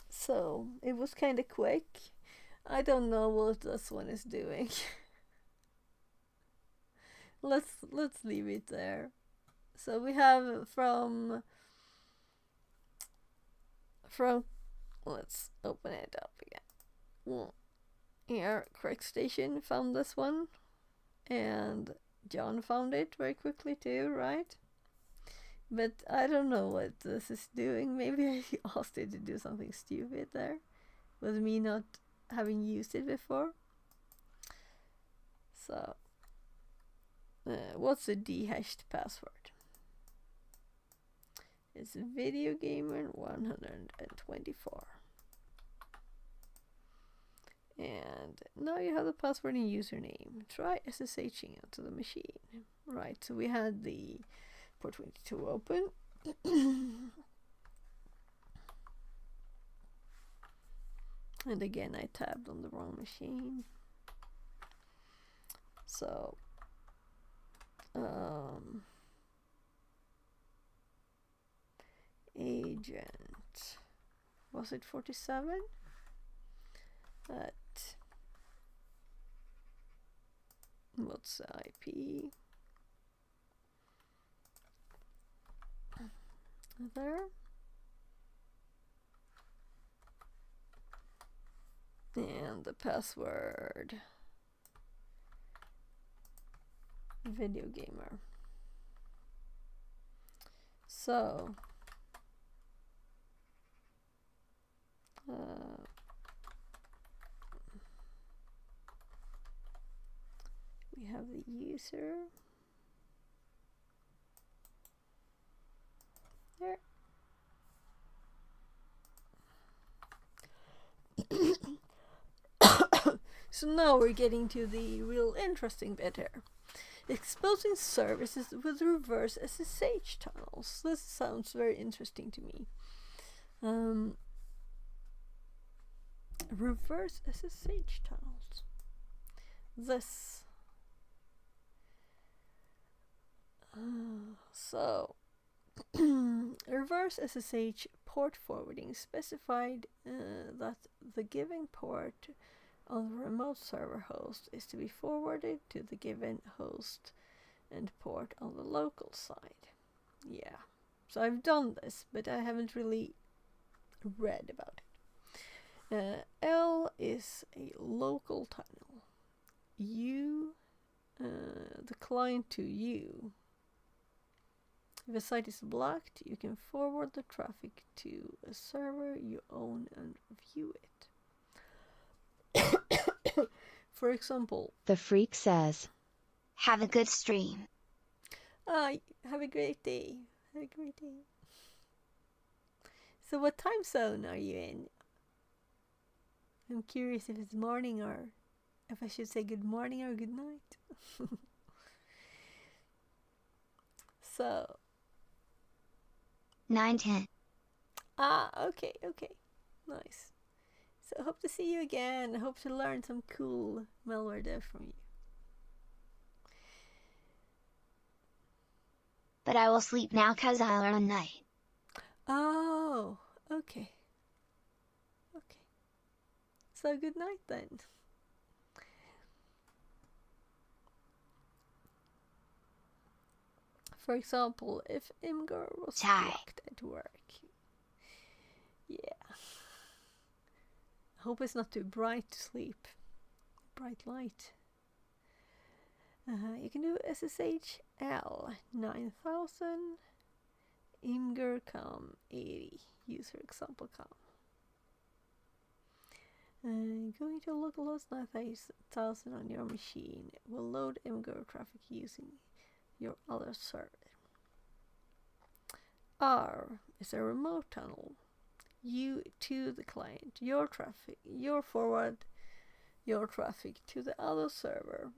So it was kind of quick. I don't know what this one is doing. let's leave it there. So we have from let's open it up again. Here, Correct Station found this one, and John found it very quickly too, right? But I don't know what this is doing. Maybe I asked it to do something stupid there, with me not having used it before. So, what's a dehashed password? It's videogamer124. And now you have the password and username. Try SSHing into the machine. Right, so we had the port 22 open. And again, I tabbed on the wrong machine. So, agent, was it 47? What's the IP? There. And the password, video gamer. So we have the user there. So now we're getting to the real interesting bit here. Exposing services with reverse SSH tunnels. This sounds very interesting to me. Reverse SSH tunnels. This. So, reverse SSH port forwarding specified that the given port on the remote server host is to be forwarded to the given host and port on the local side. Yeah, so I've done this, but I haven't really read about it. L is a local tunnel. U, the client to you. If a site is blocked, you can forward the traffic to a server you own and view it. For example, The Freak says, Have a good stream. have a great day. Have a great day. So what time zone are you in? I'm curious if it's morning or if I should say good morning or good night. So 9:10. okay, nice. So hope to see you again. I hope to learn some cool malware dev from you. But I will sleep now 'cause I learn night. Oh, okay. Okay. So good night then. For example, if Imgur was Tie. blocked at work. Yeah. Hope it's not too bright to sleep. Bright light. You can do SSHL 9000 imgurcom 80 user example com. Going to localhost 9000 on your machine will load imgur traffic using your other server. R is a remote tunnel. You to the client, your traffic, your forward your traffic to the other server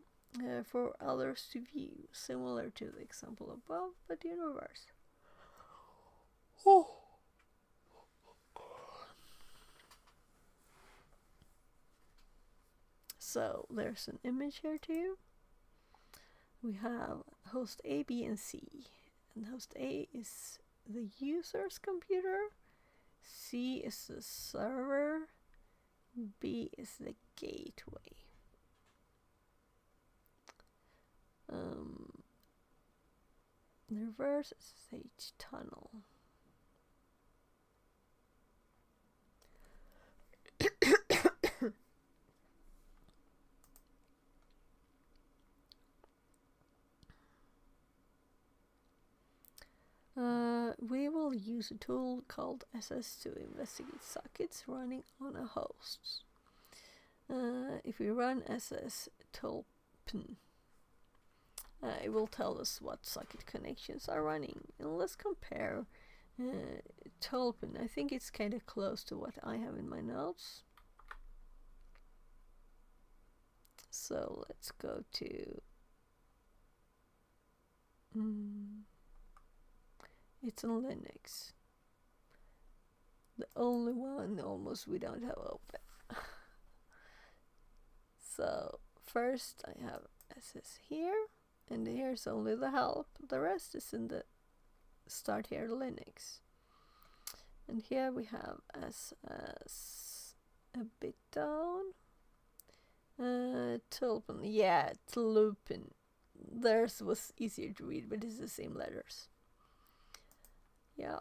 for others to view, similar to the example above, but in reverse. Oh. So there's an image here too. We have host A, B, and C. And host A is the user's computer, C is the server, B is the gateway. The reverse is SSH tunnel. We will use a tool called SS to investigate sockets running on a host. If we run SS Tulpen, it will tell us what socket connections are running. And let's compare Tulpen. I think it's kind of close to what I have in my notes. So let's go to it's on Linux. The only one almost we don't have open. So first I have SS here, and here's only the help. The rest is in the start here Linux. And here we have SS a bit down. Tulpen, yeah, Tulpen. Theirs was easier to read, but it's the same letters. Yeah.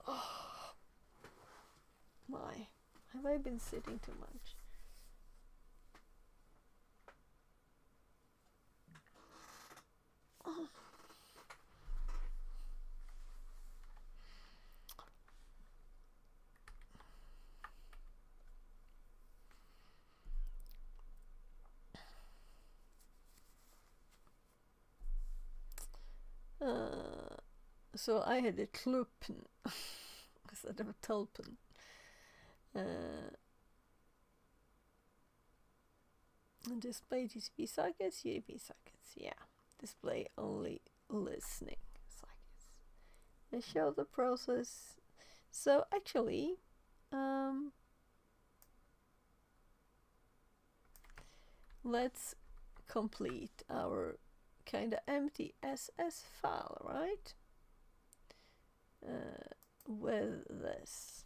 Oh my, have I been sitting too much? Oh. So I had a Tulpen instead of a Tulpen. Display TCP sockets, UDP sockets. Yeah, display only listening sockets. And show the process. So actually, let's complete our kind of empty SS file, right? With this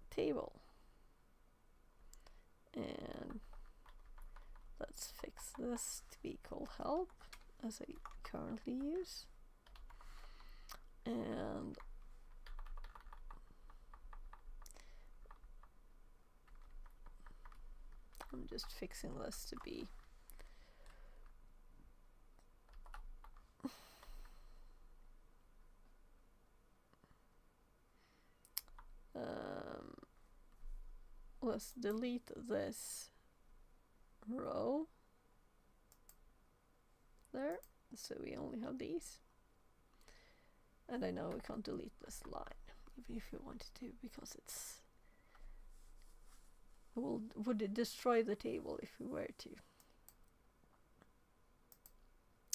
table. And let's fix this to be called help, as I currently use. And I'm just fixing this to be let's delete this row there, so we only have these. And I know we can't delete this line, even if we wanted to, because it's would it destroy the table if we were to.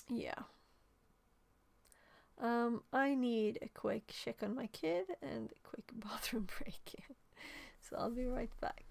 Yeah. I need a quick check on my kid and a quick bathroom break. so I'll be right back.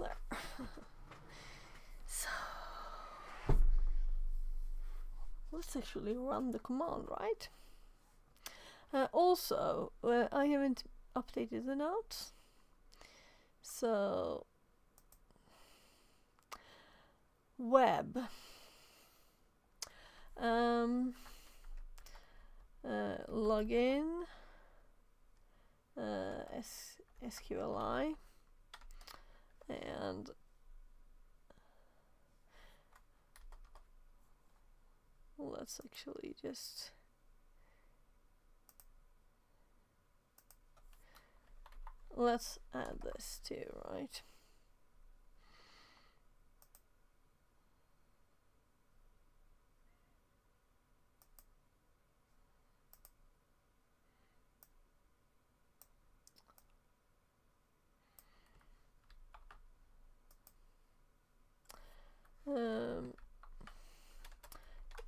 There. So let's actually run the command, right? Also, I haven't updated the notes, so web login SQLi, and let's actually just let's add this too, right?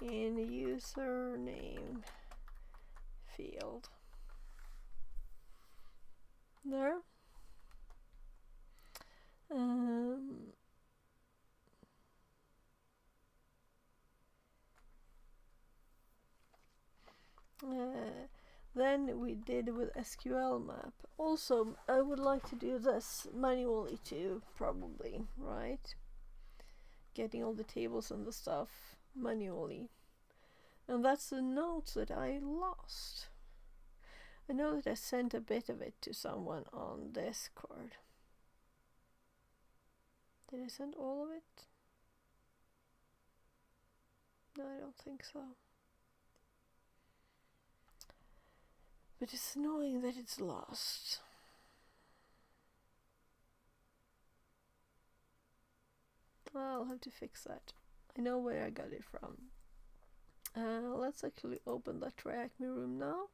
In username field there. than we did with SQL map. Also, I would like to do this manually too, probably, right? Getting all the tables and the stuff manually. And that's the notes that I lost. I know that I sent a bit of it to someone on Discord. Did I send all of it? No, I don't think so. But it's annoying that it's lost. I'll have to fix that. I know where I got it from. Let's actually open that Track Me room now.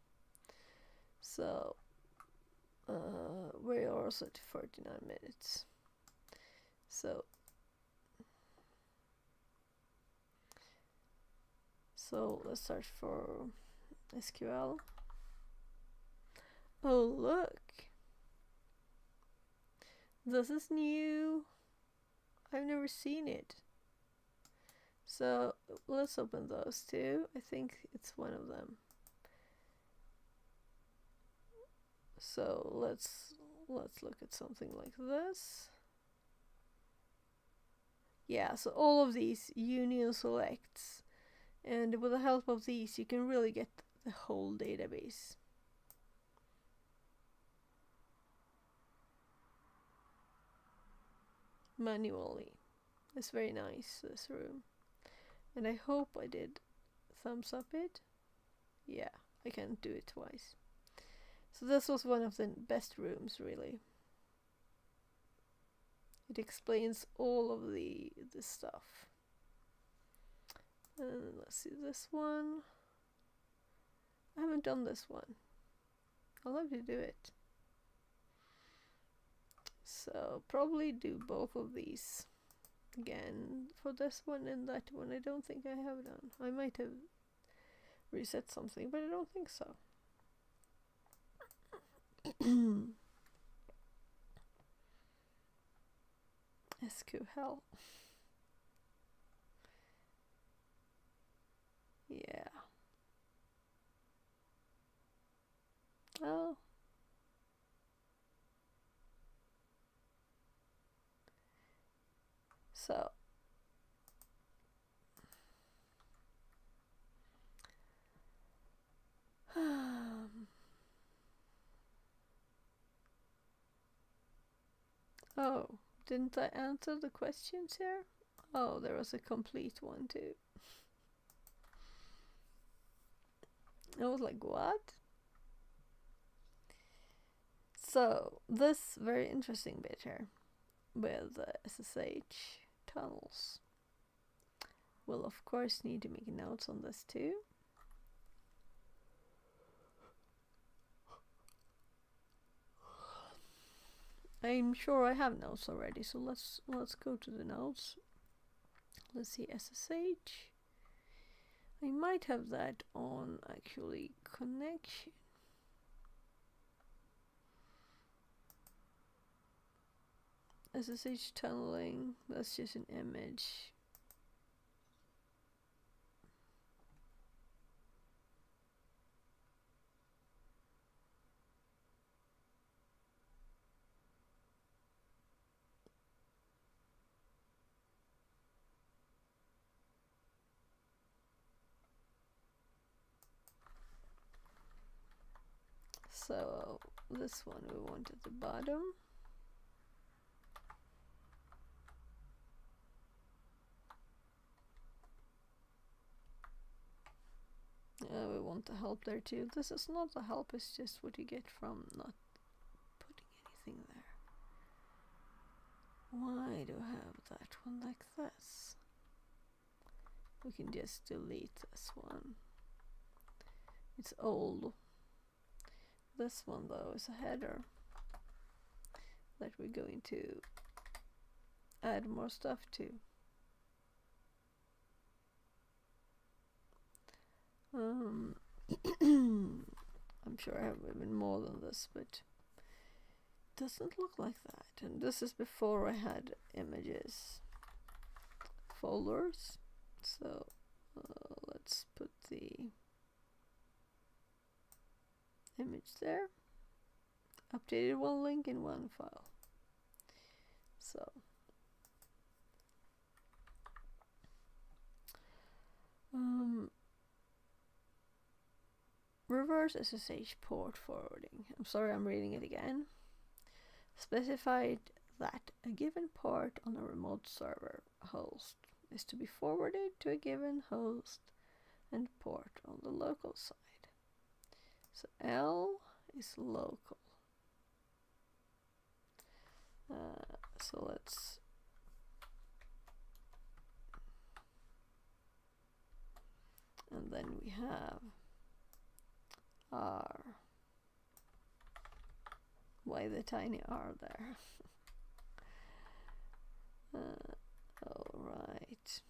So, we are also at 49 minutes. So let's search for SQL. Oh, look! This is new. I've never seen it. So let's open those two. I think it's one of them. So let's look at something like this. Yeah, so all of these union selects, and with the help of these you can really get the whole database. Manually. It's very nice, this room. And I hope I did thumbs up it. Yeah, I can't do it twice. So this was one of the best rooms, really. It explains all of the stuff. And let's see this one. I haven't done this one. I'll have to do it. So probably do both of these again for this one and that one. I don't think I have done. I might have reset something, but I don't think so. SQL. Yeah. Oh. So oh, didn't I answer the questions here? Oh, there was a complete one too. I was like, what? So, this very interesting bit here with the SSH tunnels. We'll of course need to make notes on this too. I'm sure I have notes already, so let's go to the notes. Let's see, SSH. I might have that on actually connection. SSH tunneling, that's just an image. So this one we want at the bottom. We want the help there too. This is not the help, it's just what you get from not putting anything there. Why do I have that one like this? We can just delete this one. It's old. This one though is a header that we're going to add more stuff to. I'm sure I have even more than this, but it doesn't look like that. And this is before I had images folders. So let's put the image there. Updated one link in one file. So reverse SSH port forwarding. I'm sorry, I'm reading it again. Specified that a given port on a remote server host is to be forwarded to a given host and port on the local side. So L is local. So let's and then we have R. Why the tiny R there? All right.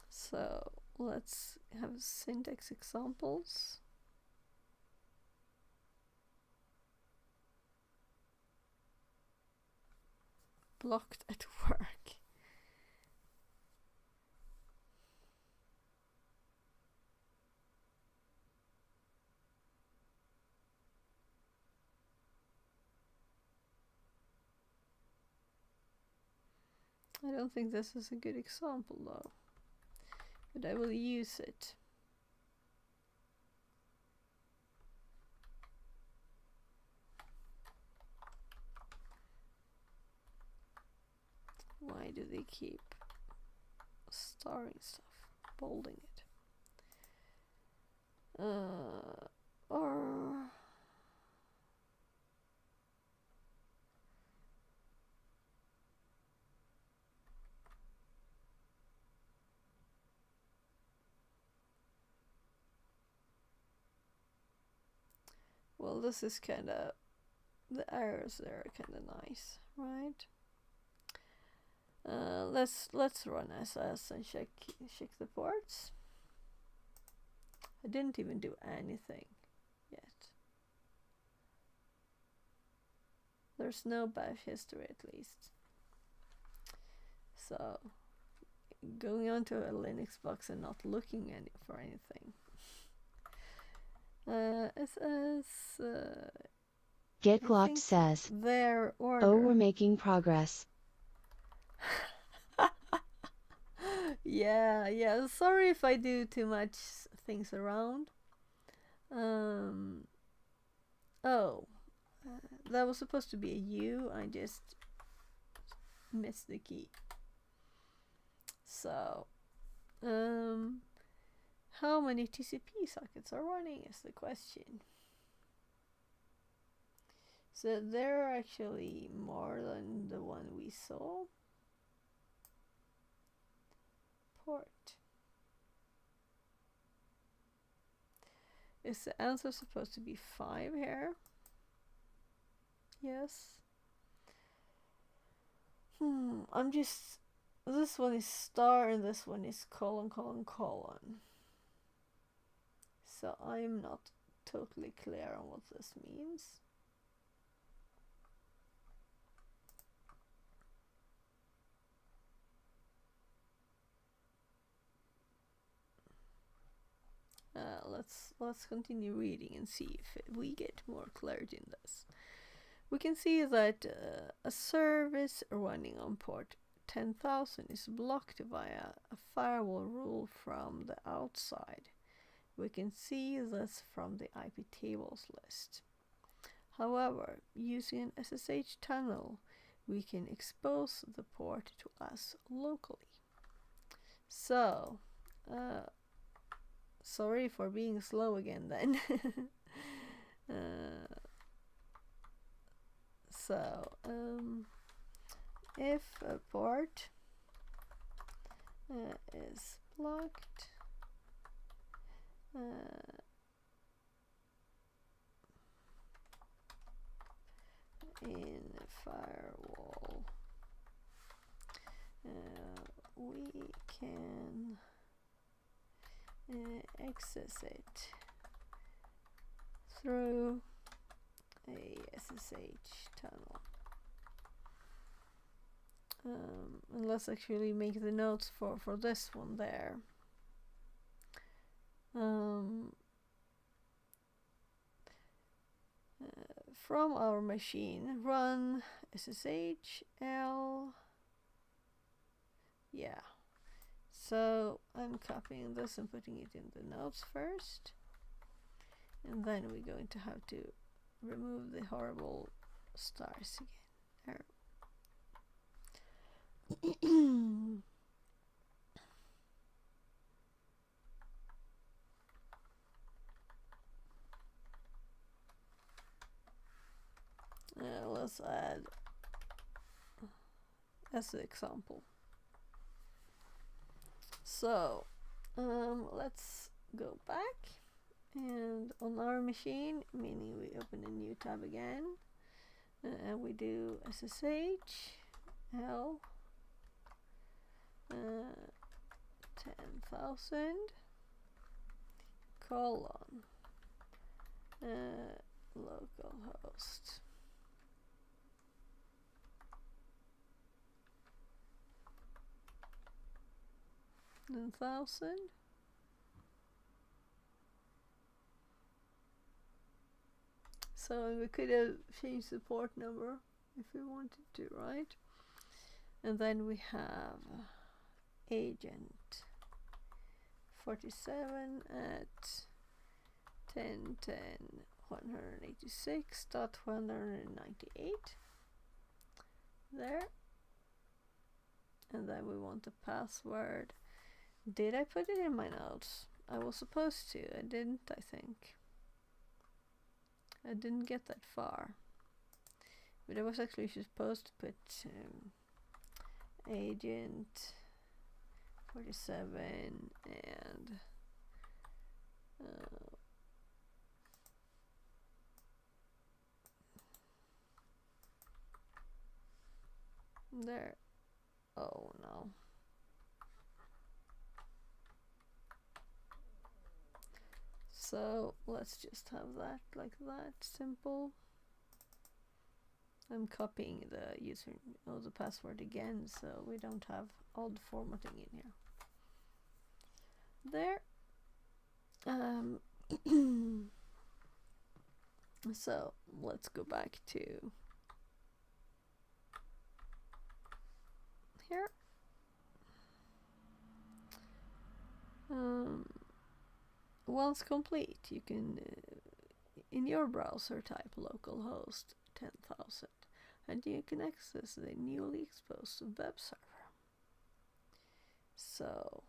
So let's have syntax examples. Blocked at work. I don't think this is a good example though, but I will use it. Why do they keep starring stuff, bolding it? Or well, this is kind of, the errors there are kind of nice, right? Let's run SS and check the ports. I didn't even do anything yet. There's no bash history at least. So going onto a Linux box and not looking for anything. SS. Gitlocked says, Their order. "Oh, we're making progress." Yeah. Sorry if I do too much things around. That was supposed to be a U. I just missed the key. So, how many TCP sockets are running is the question. So there are actually more than the one we saw. Port. Is the answer supposed to be 5 here? Yes. This one is star and this one is colon. So I'm not totally clear on what this means. Let's continue reading and see if we get more clarity in this. We can see that a service running on port 10,000 is blocked via a firewall rule from the outside. We can see this from the IP tables list. However, using an SSH tunnel, we can expose the port to us locally. So, sorry for being slow again then. If a port is blocked in a firewall, we can access it through a SSH tunnel. And let's actually make the notes for this one there. From our machine, run SSH-L. Yeah. So I'm copying this and putting it in the notes first. And then we're going to have to remove the horrible stars again. Let's add as an example. So let's go back, and on our machine, meaning we open a new tab again, and we do SSH-L 10,000 colon localhost 1000. So we could have changed the port number if we wanted to, right? And then we have agent 47 at 10.10.186.198 there. And then we want the password. Did I put it in my notes? I was supposed to. I didn't, I think. I didn't get that far. But I was actually supposed to put agent 47 and there. Oh no. So let's just have that like that, simple. I'm copying the user or the password again, so we don't have odd formatting in here. There. So let's go back to here. Once complete, you can in your browser type localhost 10,000 and you can access the newly exposed web server. So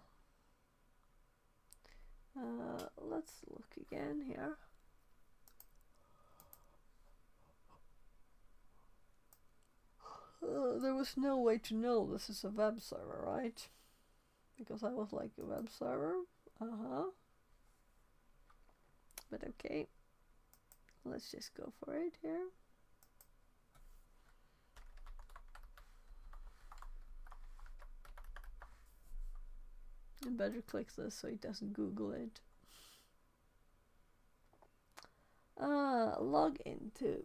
let's look again here. There was no way to know this is a web server, right? Because I was like, a web server? But okay, let's just go for it here. I better click this so it doesn't Google it. Log into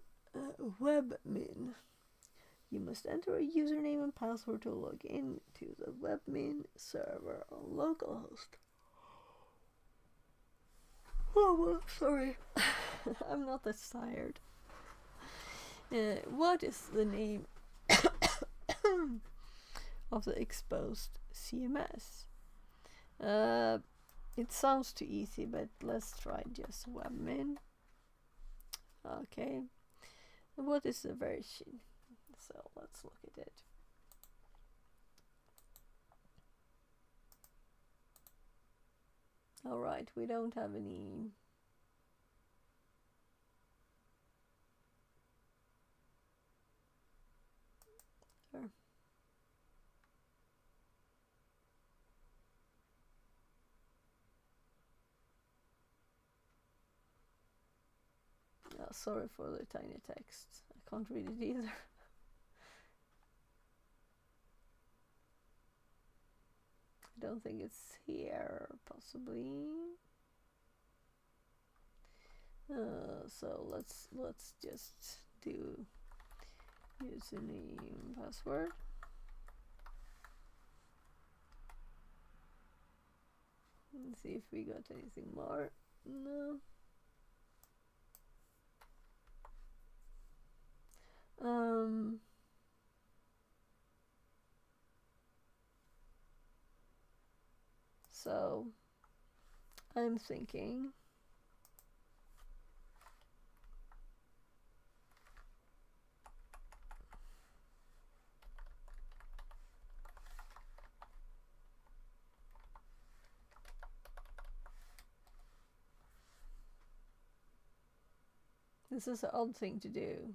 webmin. You must enter a username and password to log in to the webmin server on localhost. Oh, well, sorry. I'm not that tired. What is the name of the exposed CMS? It sounds too easy, but let's try just webmin. Okay. What is the version? So let's look at it. All right, we don't have any. There. Oh, sorry for the tiny text. I can't read it either. I don't think it's here, possibly. So let's just do username, password. Let's see if we got anything more. No. So I'm thinking this is an odd thing to do.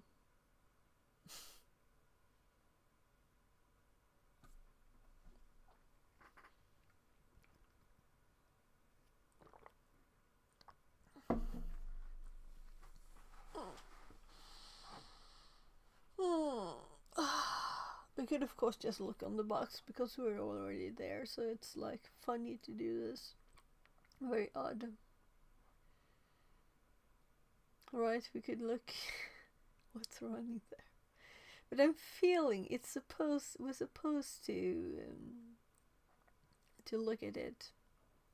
We could of course just look on the box because we're already there, so it's like funny to do this. Very odd. Right, we could look what's running there. But I'm feeling we're supposed to look at it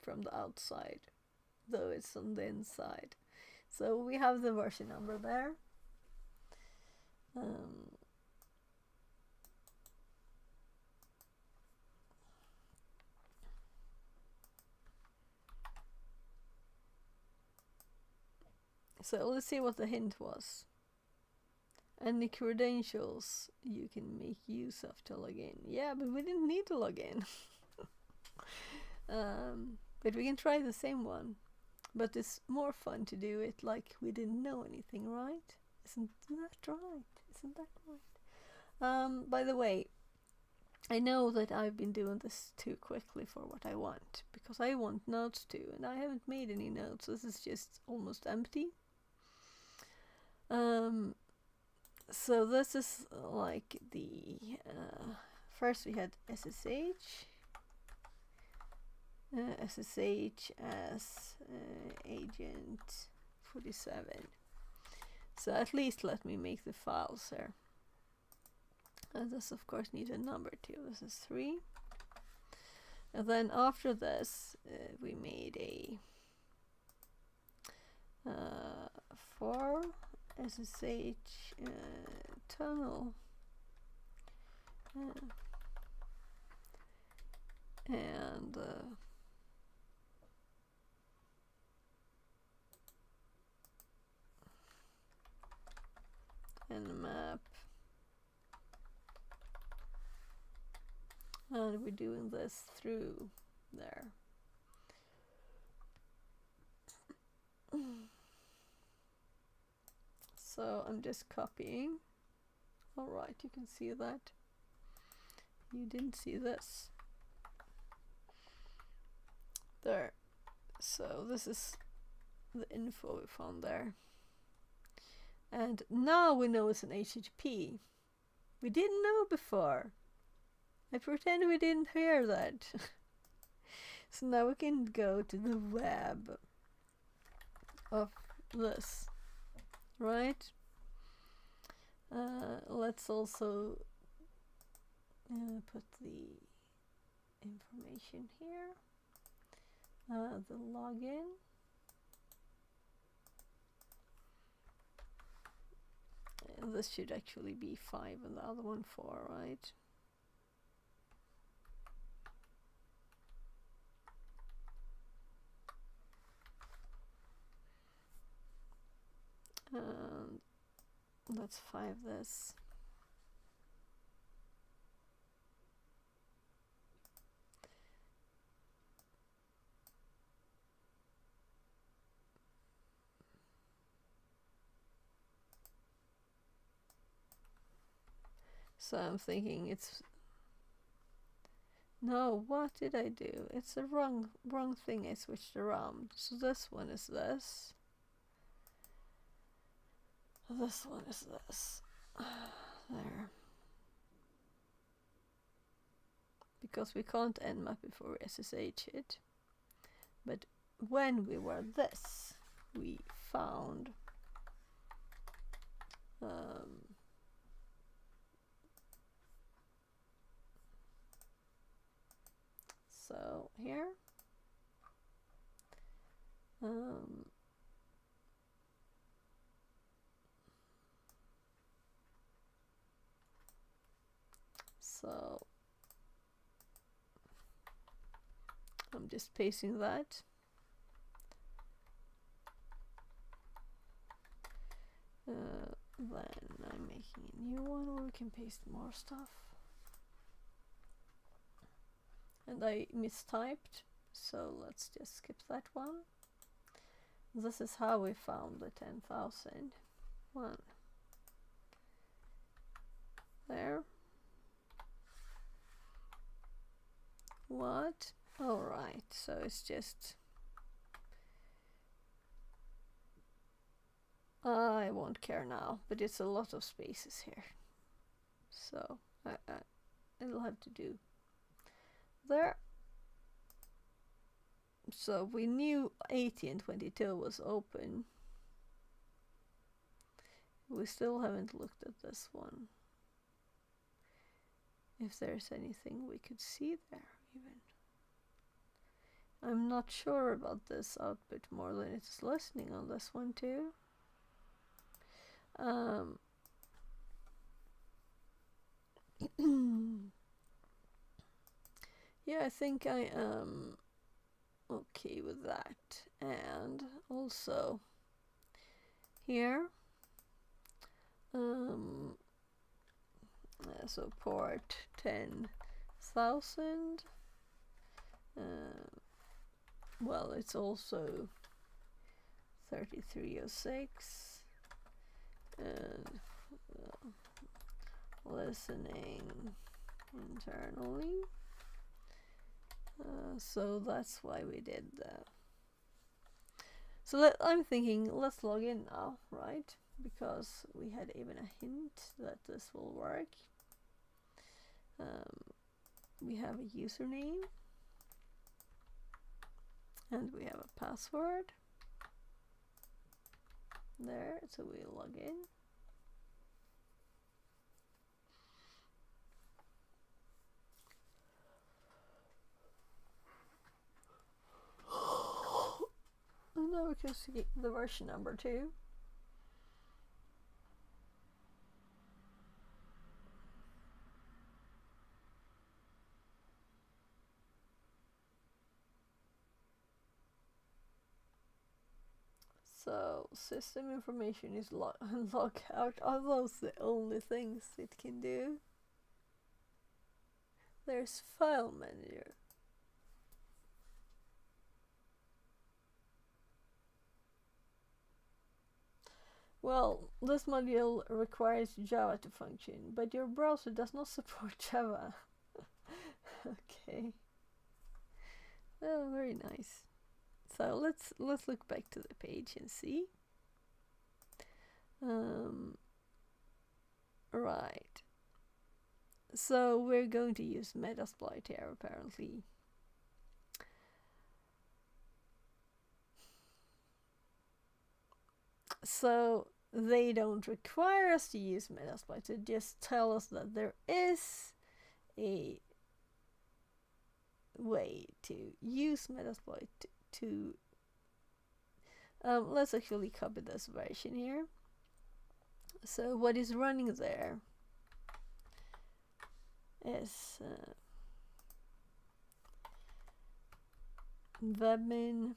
from the outside, though it's on the inside. So we have the version number there. So let's see what the hint was. Any credentials you can make use of to log in. Yeah, but we didn't need to log in. But we can try the same one. But it's more fun to do it like we didn't know anything, right? Isn't that right? Isn't that right? By the way, I know that I've been doing this too quickly for what I want, because I want notes too, and I haven't made any notes. This is just almost empty. So this is like the first we had SSH as agent 47. So at least let me make the files here. This of course needs a number too. This is 3. And then after this we made a 4 SSH tunnel and map, and we're doing this through there. So I'm just copying. Alright, you can see that. You didn't see this. There. So this is the info we found there. And now we know it's an HTTP. We didn't know before. I pretend we didn't hear that. So now we can go to the web of this. Right? Let's also put the information here. The login. This should actually be 5 and the other one 4, right? Let's 5 this. So I'm thinking it's no, what did I do? It's the wrong thing I switched around. So this one is this. This one is this. There. Because we can't nmap before we SSH it. But when we were this, we found so here So I'm just pasting that. Then I'm making a new one where we can paste more stuff. And I mistyped, so let's just skip that one. This is how we found the 10,000. One. There. What? Alright, so it's just... I won't care now, but it's a lot of spaces here. So, it'll have to do. There. So we knew 80 and 22 was open. We still haven't looked at this one. If there's anything we could see there even. I'm not sure about this output more than it's listening on this one too. Yeah, I think I am okay with that. And also here, so port 10,000. Well, it's also 3306 and listening internally. So that's why we did that. So I'm thinking, let's log in now, right? Because we had even a hint that this will work. We have a username and we have a password there, so we log in. And now we can see the version number too. So system information is log out. Are those the only things it can do? There's file manager. Well, this module requires Java to function, but your browser does not support Java. Okay. Oh, very nice. So let's look back to the page and see. Right. So we're going to use Metasploit here apparently. So they don't require us to use Metasploit, they just tell us that there is a way to use Metasploit to let's actually copy this version here. So what is running there is webmin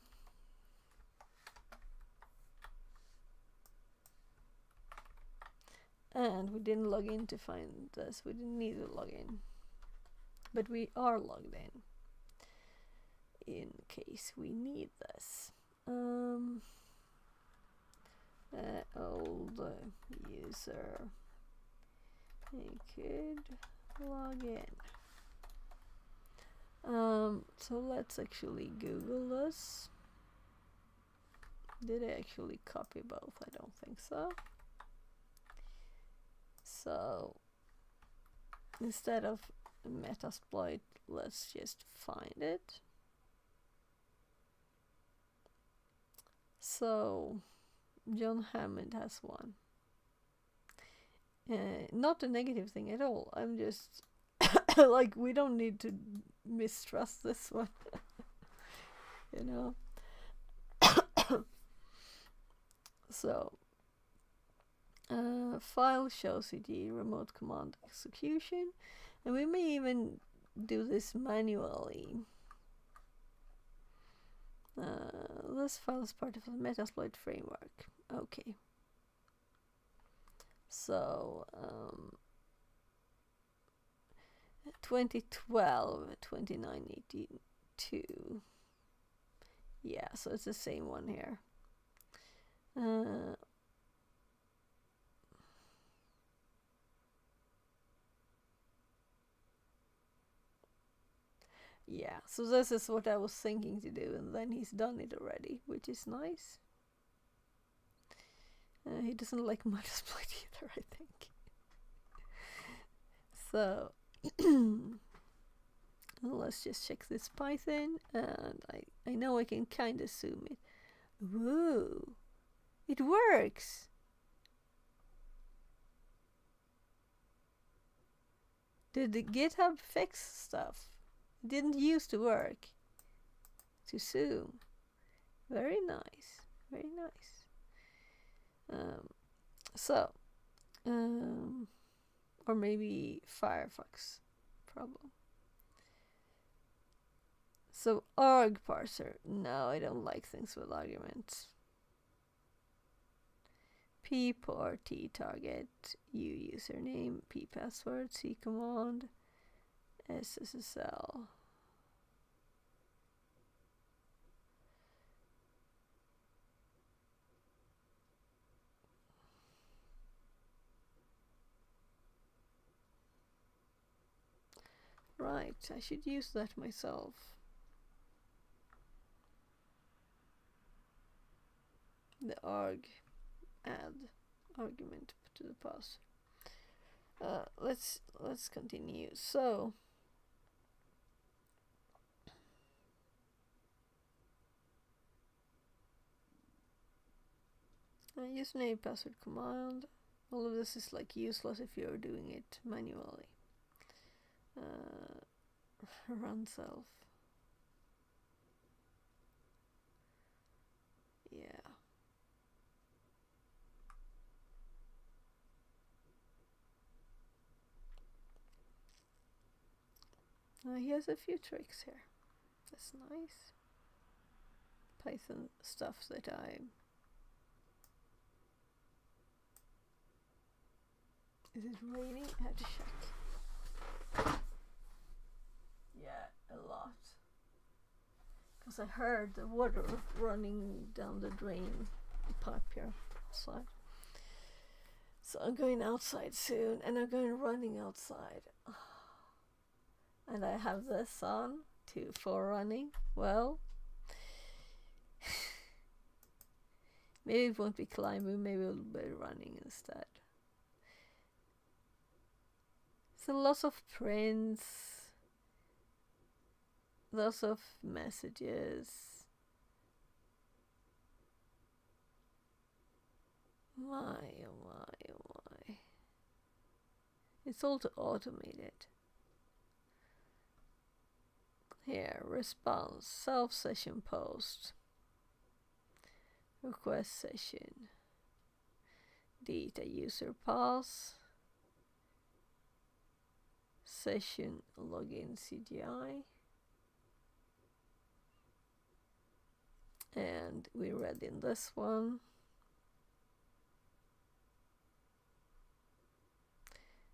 and we didn't log in to find this. We didn't need to log in, but we are logged in case we need this. Old user, he could log in. So let's actually Google this. Did I actually copy both? I don't think so. So instead of Metasploit, let's just find it. So John Hammond has one. Not a negative thing at all. I'm just like, we don't need to mistrust this one. You know. So file shows cd remote command execution, and we may even do this manually. This file is part of the Metasploit framework. Okay. So 2012 2982. Yeah, so it's the same one here. Yeah, so this is what I was thinking to do, and then he's done it already, which is nice. He doesn't like Metasploit either, I think. So let's just check this Python, and I know I can kind of zoom it. Whoa, it works! Did the GitHub fix stuff? It didn't used to work to zoom. Very nice, very nice. Or maybe Firefox problem. So arg parser. No, I don't like things with arguments. P port, T target, U username, P password, C command, SSL. Right, I should use that myself. The arg add argument to the pass. Let's continue. So username password command. All of this is like useless if you're doing it manually. Run self. Yeah. He has a few tricks here. That's nice. Python stuff that Is it raining? I have to check. Yeah, a lot. Because I heard the water running down the drain pipe here outside. So I'm going outside soon, and I'm going running outside. And I have this on for running. Well, maybe it won't be climbing, maybe it'll be running instead. So lots of prints, lots of messages. My, oh my, oh my. It's all to automate it. Here, response, self session post, request session, data user pass, session login CGI, and we read in this one.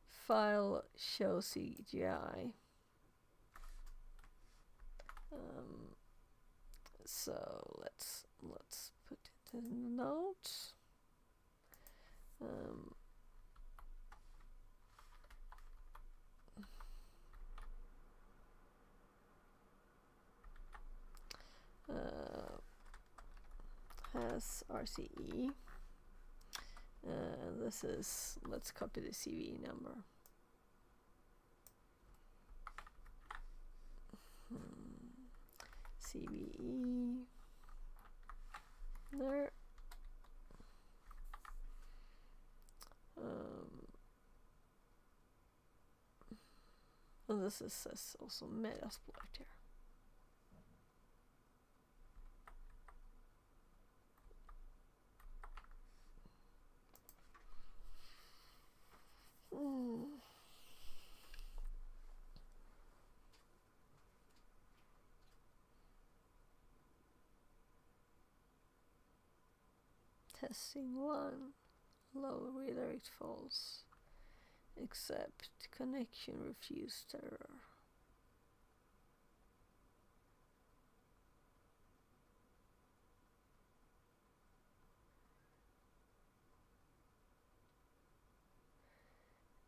File show CGI. So let's put it in the notes. Has RCE. This is, let's copy the CVE number. CVE there. And this is also Metasploit here. Testing 1. Low redirect false. Accept. Connection refused error.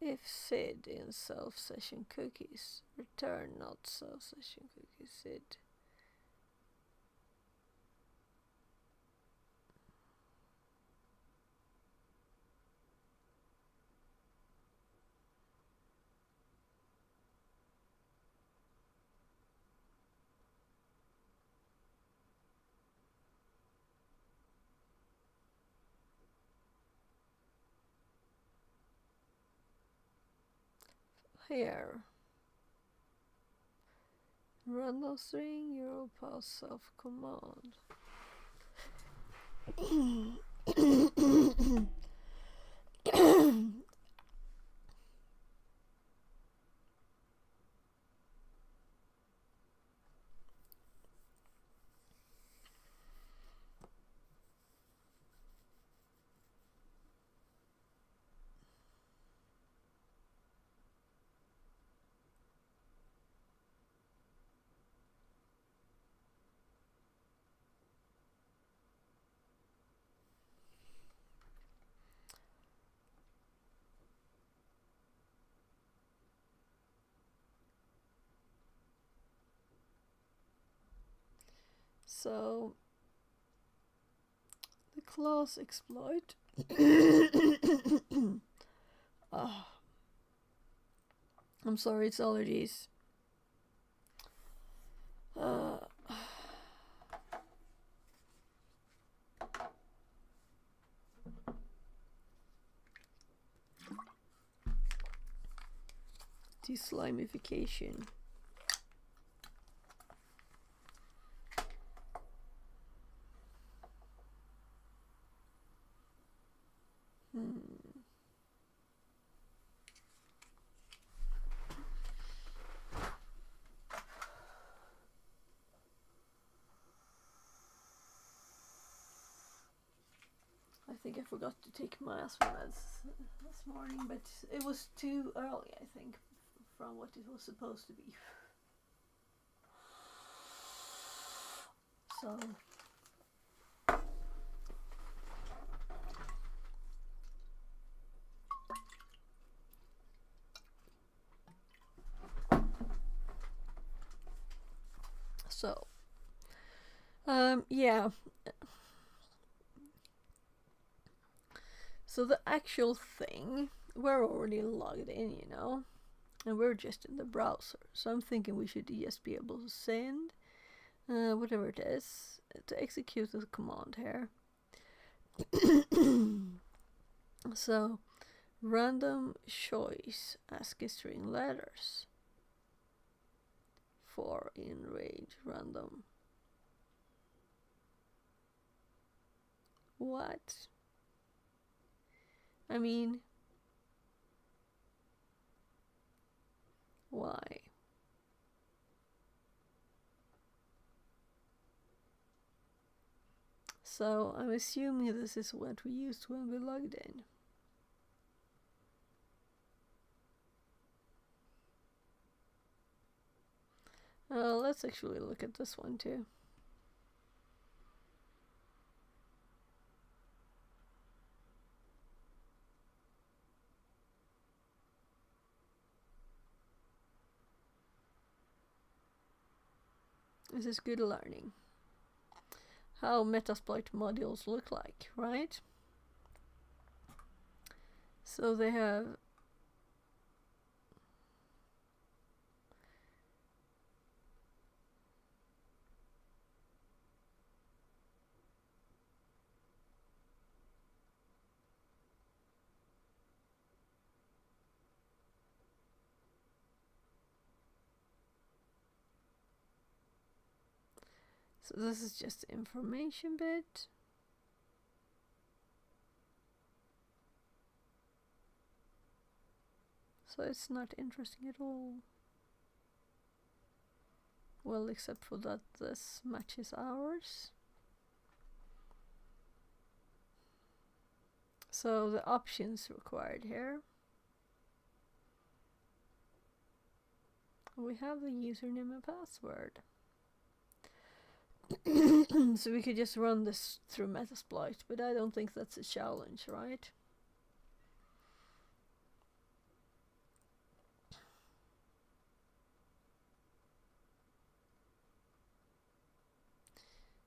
If SID in self-session cookies, return not self-session cookies SID. Here. Random string, Europass self command. So the class exploit oh, I'm sorry, it's allergies. Deslimification. I think I forgot to take my asthma meds this morning, but it was too early, I think, from what it was supposed to be. So yeah. So the actual thing, we're already logged in, you know, and we're just in the browser. So I'm thinking we should just be able to send whatever it is to execute the command here. So random choice ASCII string letters for in range random. What? I mean, why? So I'm assuming this is what we used when we logged in. Let's actually look at this one too. This is good learning. How Metasploit modules look like, right? So they have so this is just the information bit. So it's not interesting at all. Well, except for that this matches ours. So the options required here. We have the username and password. So we could just run this through Metasploit, but I don't think that's a challenge, right?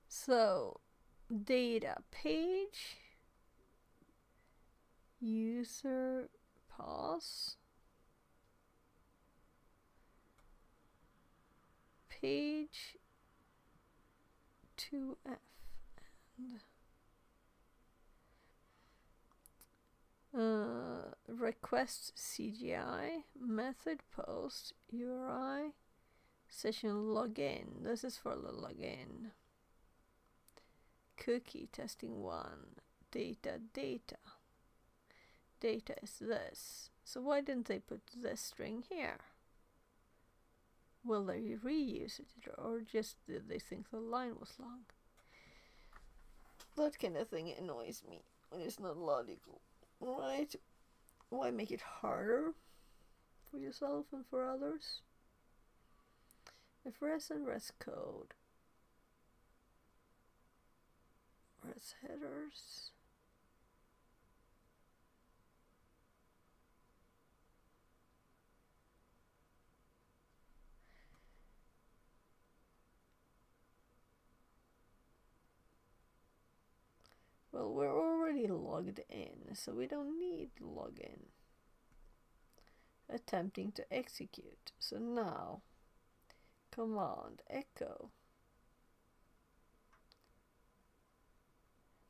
So, data page, user pass, page 2F, and request CGI, method post, URI, session login. This is for the login. Cookie testing 1, data. Data is this. So why didn't they put this string here? Will they reuse it, or just did they think the line was long? That kind of thing annoys me when it's not logical, right? Why make it harder for yourself and for others? If res and res code, res headers. Well, we're already logged in, so we don't need login. Attempting to execute. So now, command echo.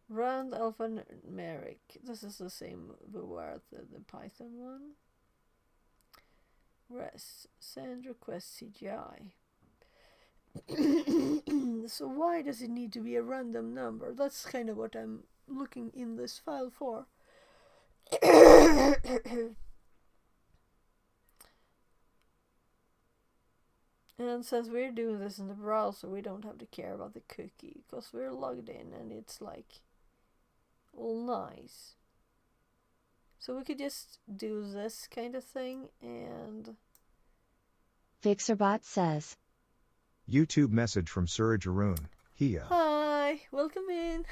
Round alphanumeric. This is the same word as the Python one. Res. Send request CGI. So why does it need to be a random number? That's kind of what I'm looking in this file for. And since we're doing this in the browser, we don't have to care about the cookie because we're logged in and it's like all nice. So we could just do this kind of thing. And Fixerbot says, YouTube message from Suraj Arun. Hiya. hi, welcome in.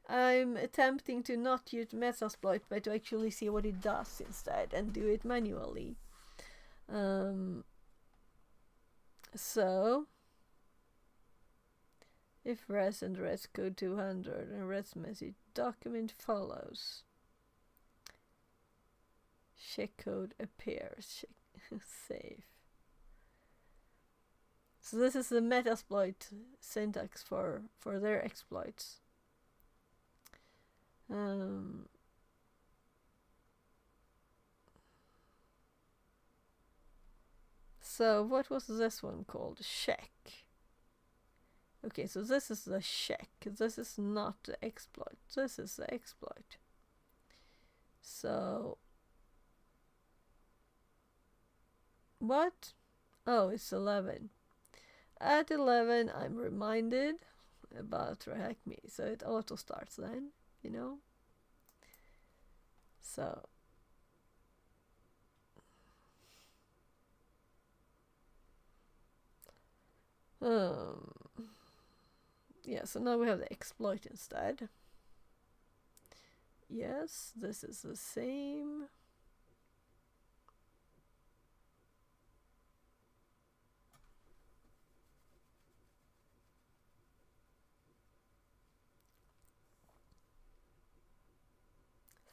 I'm attempting to not use Metasploit, but to actually see what it does instead and do it manually. So, if res and res code 200 and res message document follows, check code appears, save. So this is the Metasploit syntax for their exploits. So what was this one called? Check. Okay, so this is the check. This is not the exploit. This is the exploit. So what? Oh, it's 11. At 11, I'm reminded about TryHackMe, so it auto starts then, you know. So yeah, so now we have the exploit instead. Yes, this is the same.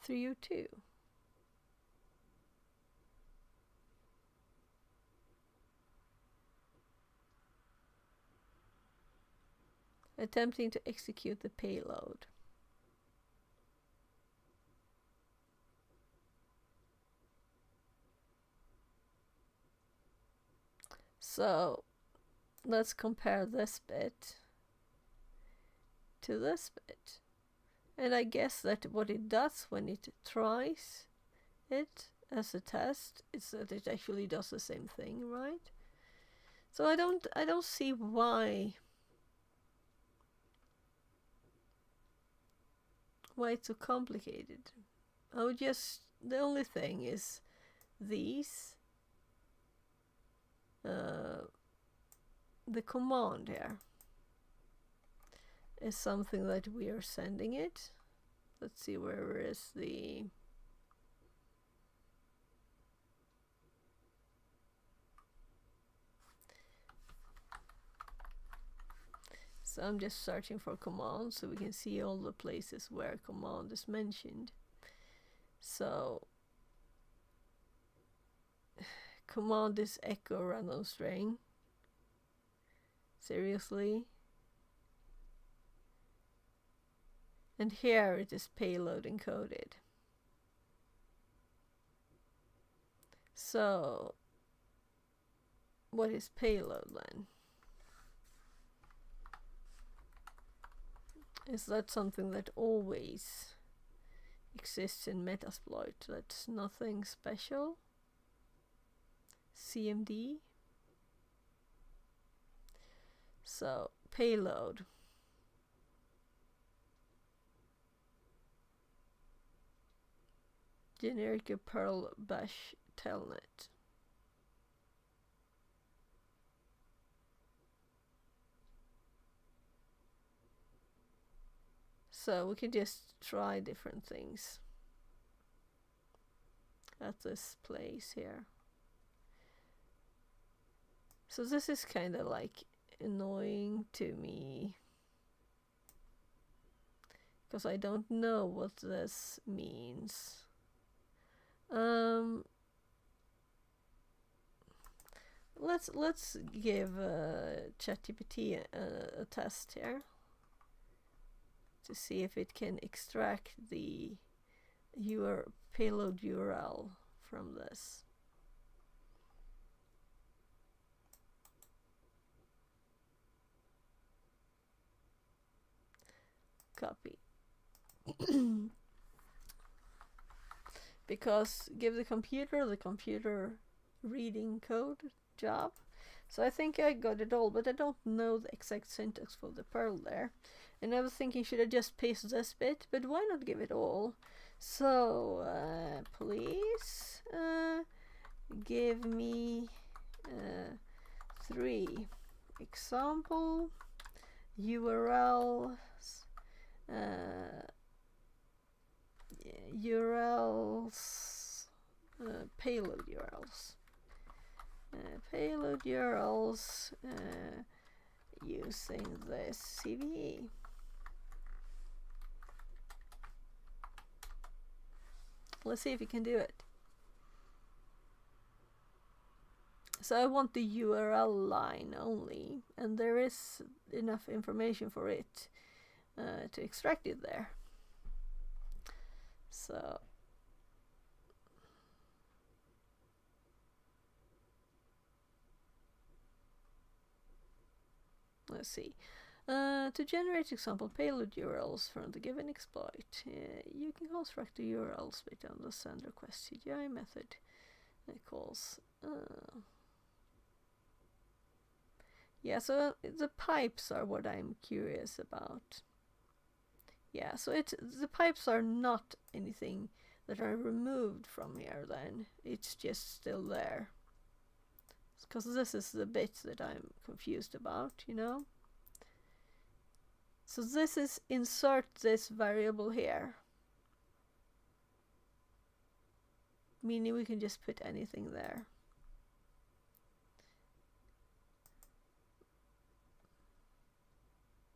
Through 2. Attempting to execute the payload. So let's compare this bit to this bit. And I guess that what it does when it tries it as a test is that it actually does the same thing, right? So I don't see why Why it's so complicated? I would just, the only thing is these, the command here is something that we are sending it. Let's see, where is the... So I'm just searching for command so we can see all the places where command is mentioned. So command is echo random string. Seriously? And here it is payload encoded. So what is payload then? Is that something that always exists in Metasploit? That's nothing special? CMD? So, payload. Generic Perl bash telnet. So we can just try different things at this place here. So this is kind of like annoying to me because I don't know what this means. Let's give ChatGPT a test here to see if it can extract the payload URL from this. Copy. Because give the computer reading code job. So I think I got it all, but I don't know the exact syntax for the Perl there. And I was thinking, should I just paste this bit? But why not give it all? So, please give me 3 example URLs, payload URLs. Payload URLs using this CVE. Let's see if you can do it. So I want the URL line only, and there is enough information for it to extract it there. So let's see. To generate example payload URLs from the given exploit, you can construct the URLs based on the send request CGI method. It calls. Yeah, so the pipes are what I'm curious about. Yeah, so the pipes are not anything that are removed from here then. It's just still there. Because this is the bit that I'm confused about, you know? So this is insert this variable here. Meaning we can just put anything there.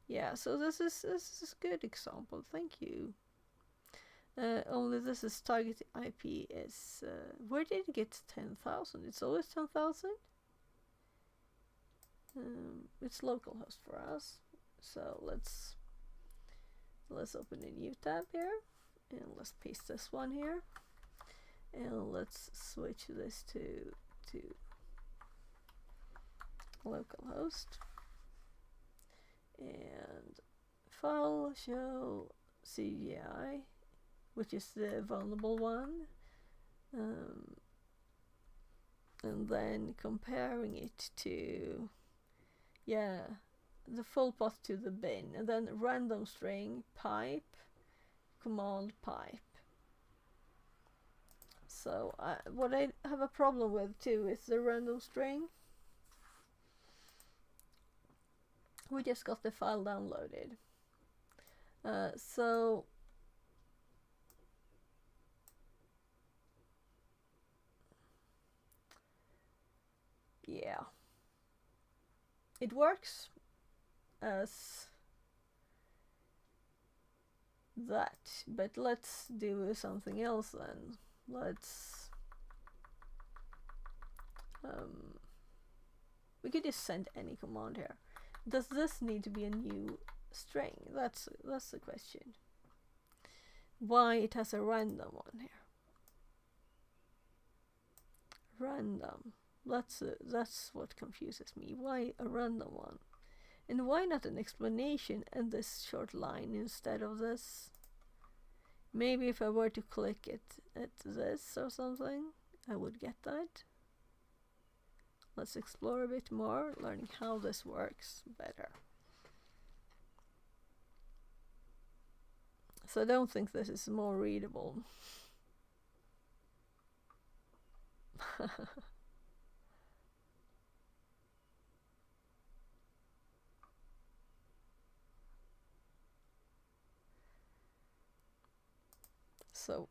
Yeah, so this is a good example. Thank you. Only this is target IP is where did it get 10,000? It's always 10,000. It's localhost for us. So let's open a new tab here and let's paste this one here and let's switch this to localhost and file show CGI, which is the vulnerable one, and then comparing it to the full path to the bin, and then random string pipe command pipe. So what I have a problem with too is the random string. We just got the file downloaded. So yeah, it works as that, but let's do something else then. Let's we could just send any command here. Does this need to be a new string? That's the question. Why it has a random one here? Random. That's what confuses me. Why a random one? And why not an explanation and this short line instead of this? Maybe if I were to click it at this or something, I would get that. Let's explore a bit more, learning how this works better. So I don't think this is more readable. So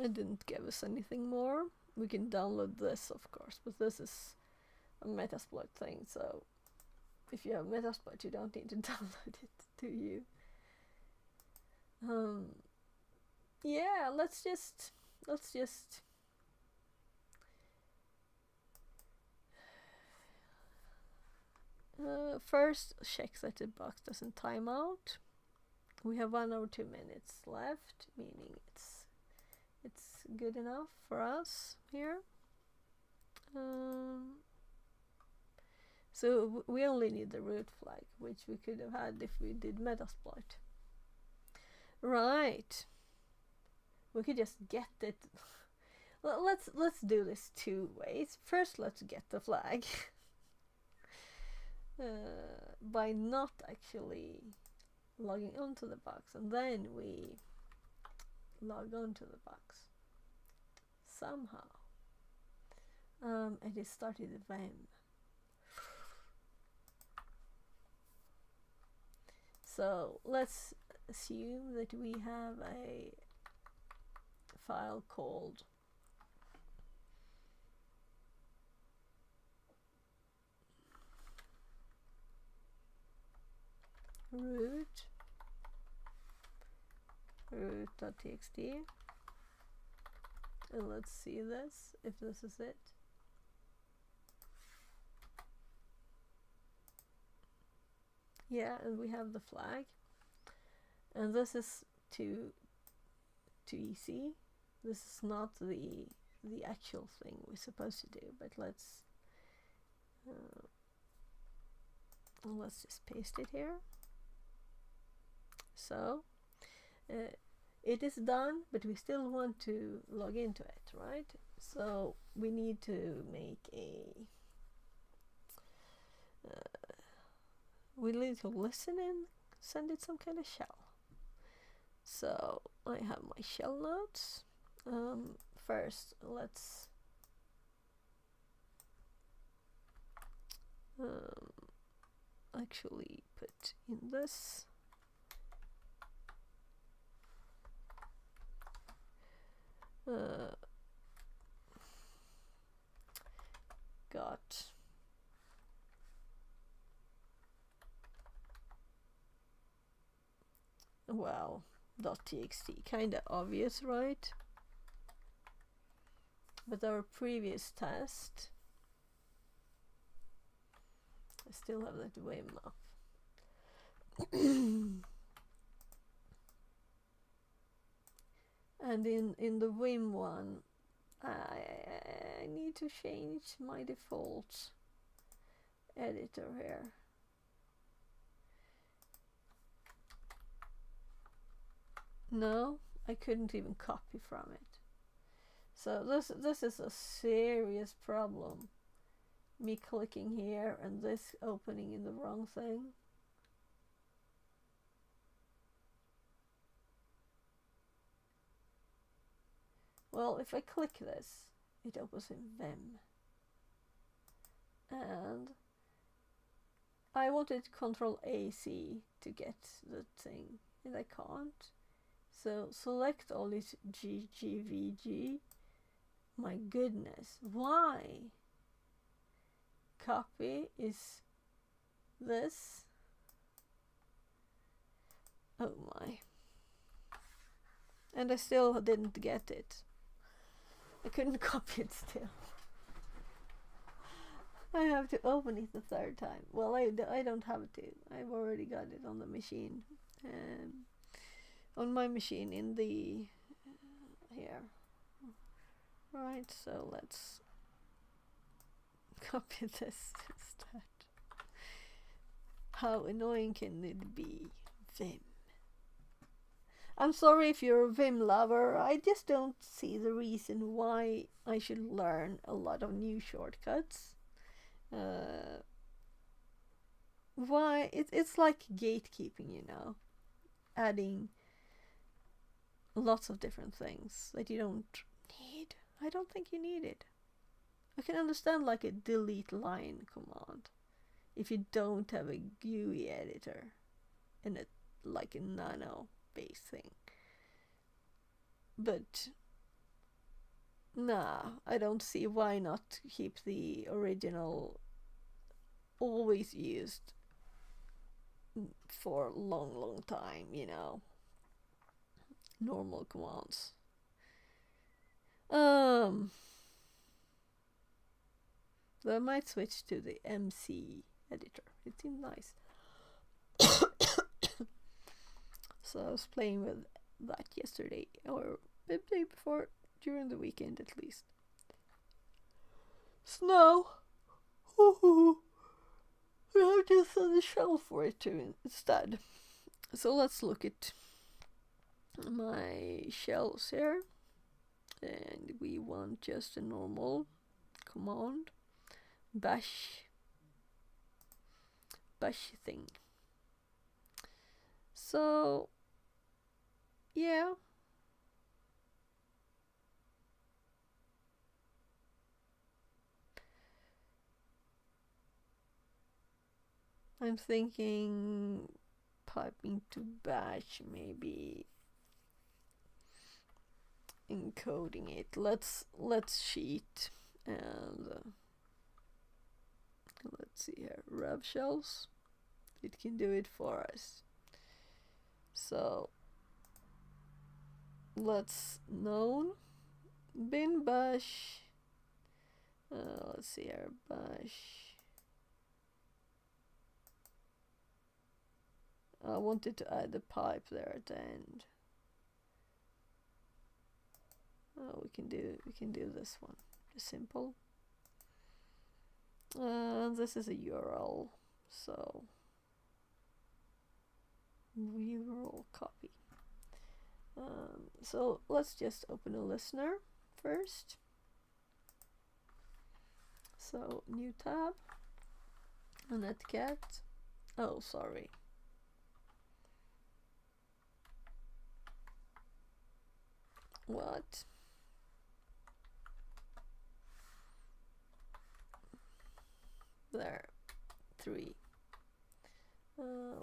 it didn't give us anything more. We can download this, of course, but this is a Metasploit thing, so if you have Metasploit you don't need to download it, do you? Yeah, let's just first check that the box doesn't time out. We have 1 hour 2 minutes left, meaning it's good enough for us here. So we only need the root flag, which we could have had if we did Metasploit. Right. We could just get it. Let's do this 2 ways. First, let's get the flag by not actually logging onto the box, and then we log onto the box somehow. It is started the VM. So let's assume that we have a file called root.txt, and let's see this, if this is it. Yeah, and we have the flag, and this is to EC. This is not the actual thing we're supposed to do, but let's just paste it here. So it is done, but we still want to log into it, right? So we need to make we need to listen and send it some kind of shell. So I have my shell notes. First, let's actually put in this. Got well, .txt, kinda obvious, right? But our previous test, I still have that Vim up. And in the Vim one, I need to change my default editor here. No, I couldn't even copy from it. So this is a serious problem. Me clicking here and this opening in the wrong thing. Well, if I click this, it opens in Vim. And I wanted Control AC to get the thing, and I can't. So select all this GGVG. My goodness, why? Copy is this. Oh my. And I still didn't get it. I couldn't copy it still. I have to open it the third time. Well, I don't have to. I've already got it on the machine. On my machine in the... here. Right, so let's copy this instead. How annoying can it be? Vim. I'm sorry if you're a Vim lover. I just don't see the reason why I should learn a lot of new shortcuts. Why? It's like gatekeeping, you know, adding lots of different things that you don't need. I don't think you need it. I can understand like a delete line command if you don't have a GUI editor and it like a nano based thing. But nah, I don't see why not keep the original always used for a long time, you know. Normal commands. So I might switch to the MC editor. It seems nice. So I was playing with that yesterday, or the day before, during the weekend at least. Snow! We have to send a shell for it too instead. So let's look at my shells here. And we want just a normal command. Bash thing. So yeah, I'm thinking piping to bash, maybe encoding it. Let's sheet and let's see here, rev shells. It can do it for us. So let's known bin bash. Let's see here, bash. I wanted to add the pipe there at the end. Oh, we can do this one. Just simple. This is a URL, so we will copy. So let's just open a listener first. So new tab, netcat. Oh, sorry. What? There, 3.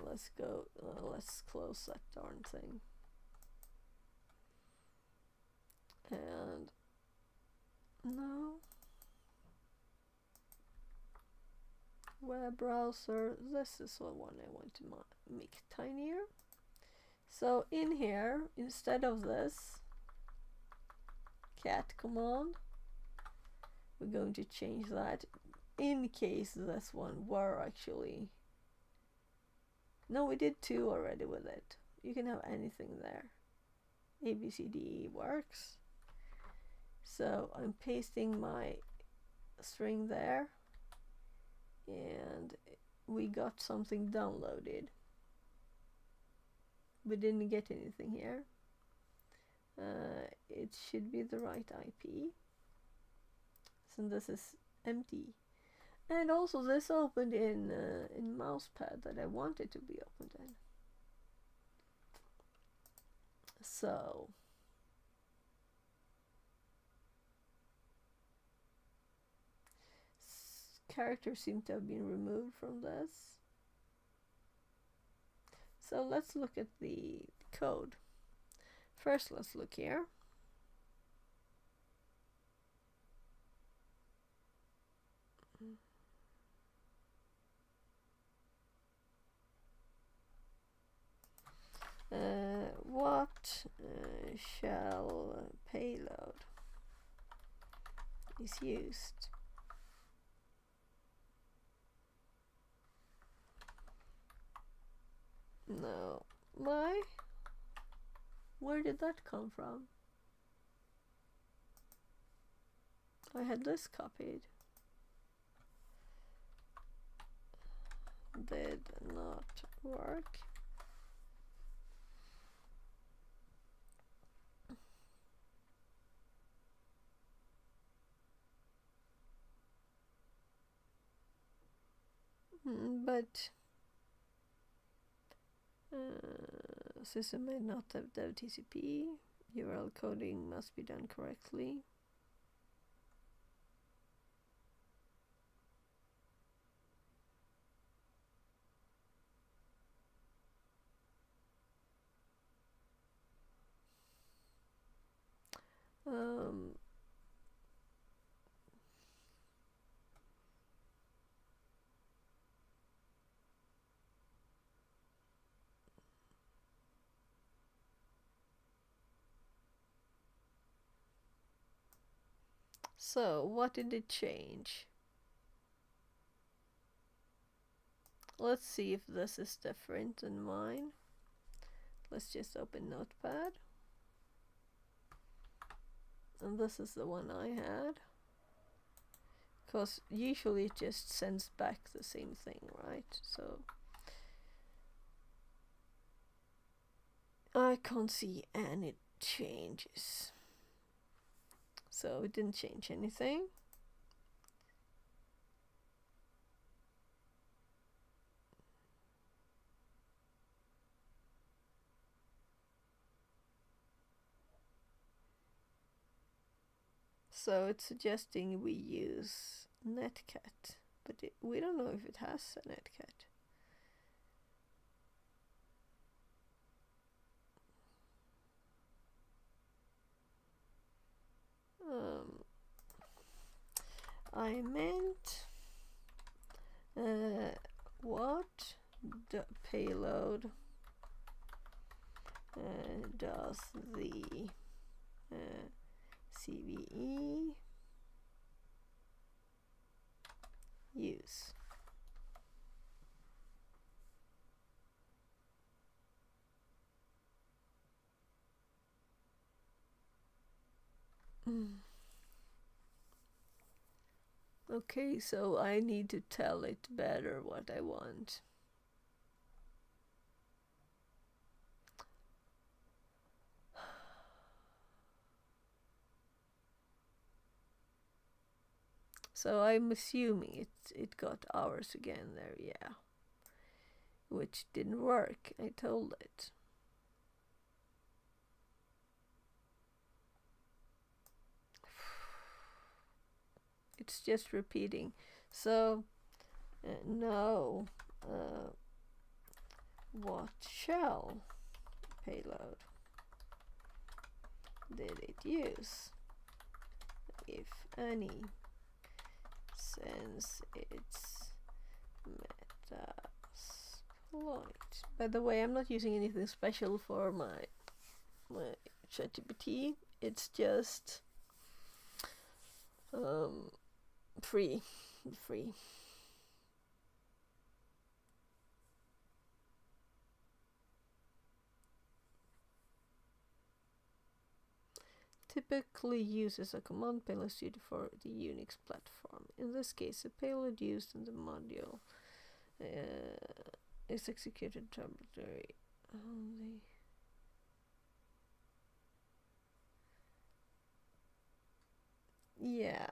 Let's go. Let's close that darn thing. And no. Web browser. This is the one I want to make tinier. So in here, instead of this cat command, we're going to change that in case this one were actually... No, we did 2 already with it. You can have anything there. ABCDE works. So I'm pasting my string there, and we got something downloaded. We didn't get anything here. It should be the right IP. So this is empty. And also this opened in Mousepad that I wanted to be opened in. So characters seem to have been removed from this. So let's look at the code. First, let's look here. What shell payload is used? No. Why? Where did that come from? I had this copied. Did not work. But system may not have dev TCP. URL coding must be done correctly. So, what did it change? Let's see if this is different than mine. Let's just open Notepad. And this is the one I had. Because usually it just sends back the same thing, right? So I can't see any changes. So it didn't change anything. So it's suggesting we use Netcat, but we don't know if it has a Netcat. I meant what the payload does the CVE use? Okay, so I need to tell it better what I want. So I'm assuming it got ours again there, yeah. Which didn't work, I told it. It's just repeating. So, no. What shell payload did it use? If any, since it's Metasploit. By the way, I'm not using anything special for my ChatGPT. It's just free. Typically uses a command payload suited for the Unix platform. In this case, the payload used in the module is executed arbitrarily only. Yeah.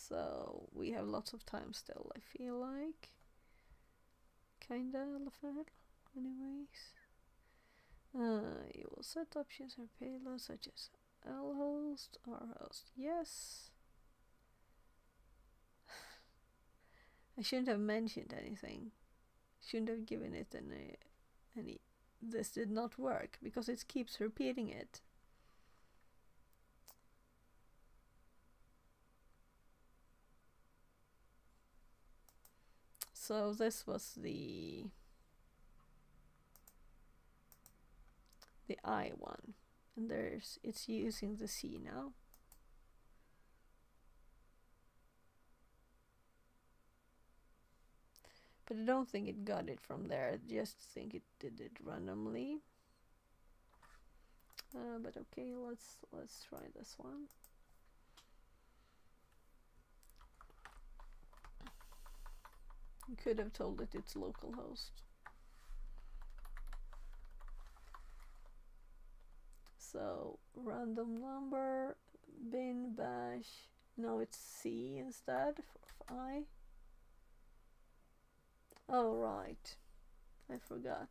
So we have lots of time still, I feel like. Kinda, Lafayette. Anyways. You will set options for payloads such as lhost, rhost. Yes. I shouldn't have mentioned anything. Shouldn't have given it any. This did not work because it keeps repeating it. So this was the I one, and it's using the C now. But I don't think it got it from there. I just think it did it randomly. But okay, let's try this one. You could have told it it's localhost. So random number, bin bash. No, it's C instead for I. Oh right, I forgot.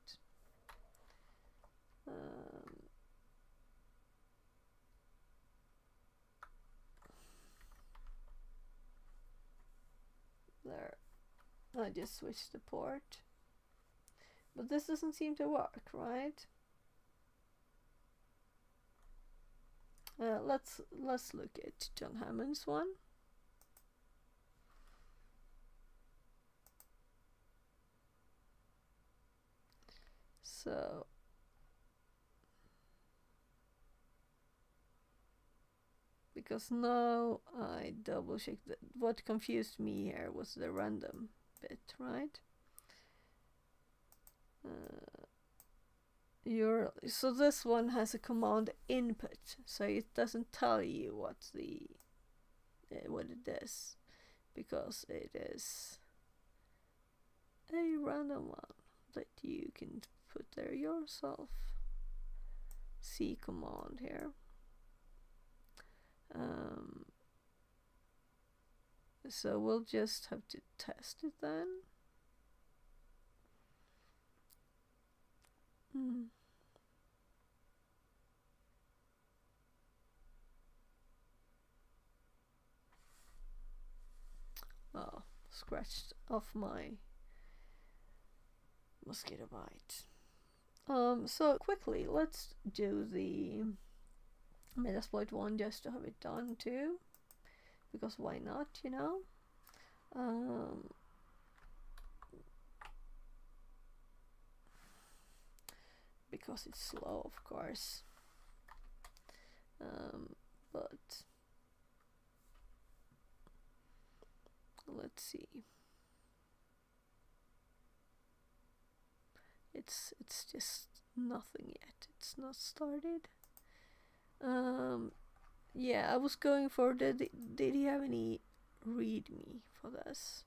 There, I just switched the port, but this doesn't seem to work, right? Let's look at John Hammond's one. So because now I double check that what confused me here was the random bit, right? So this one has a command input, so it doesn't tell you what it is, because it is a random one that you can put there yourself. C command here. So we'll just have to test it then. Oh, scratched off my mosquito bite. So quickly, let's do the Metasploit one just to have it done too, because why not, you know? Because it's slow, of course. But let's see. It's just nothing yet. It's not started. Yeah, I was going for did he have any readme for this?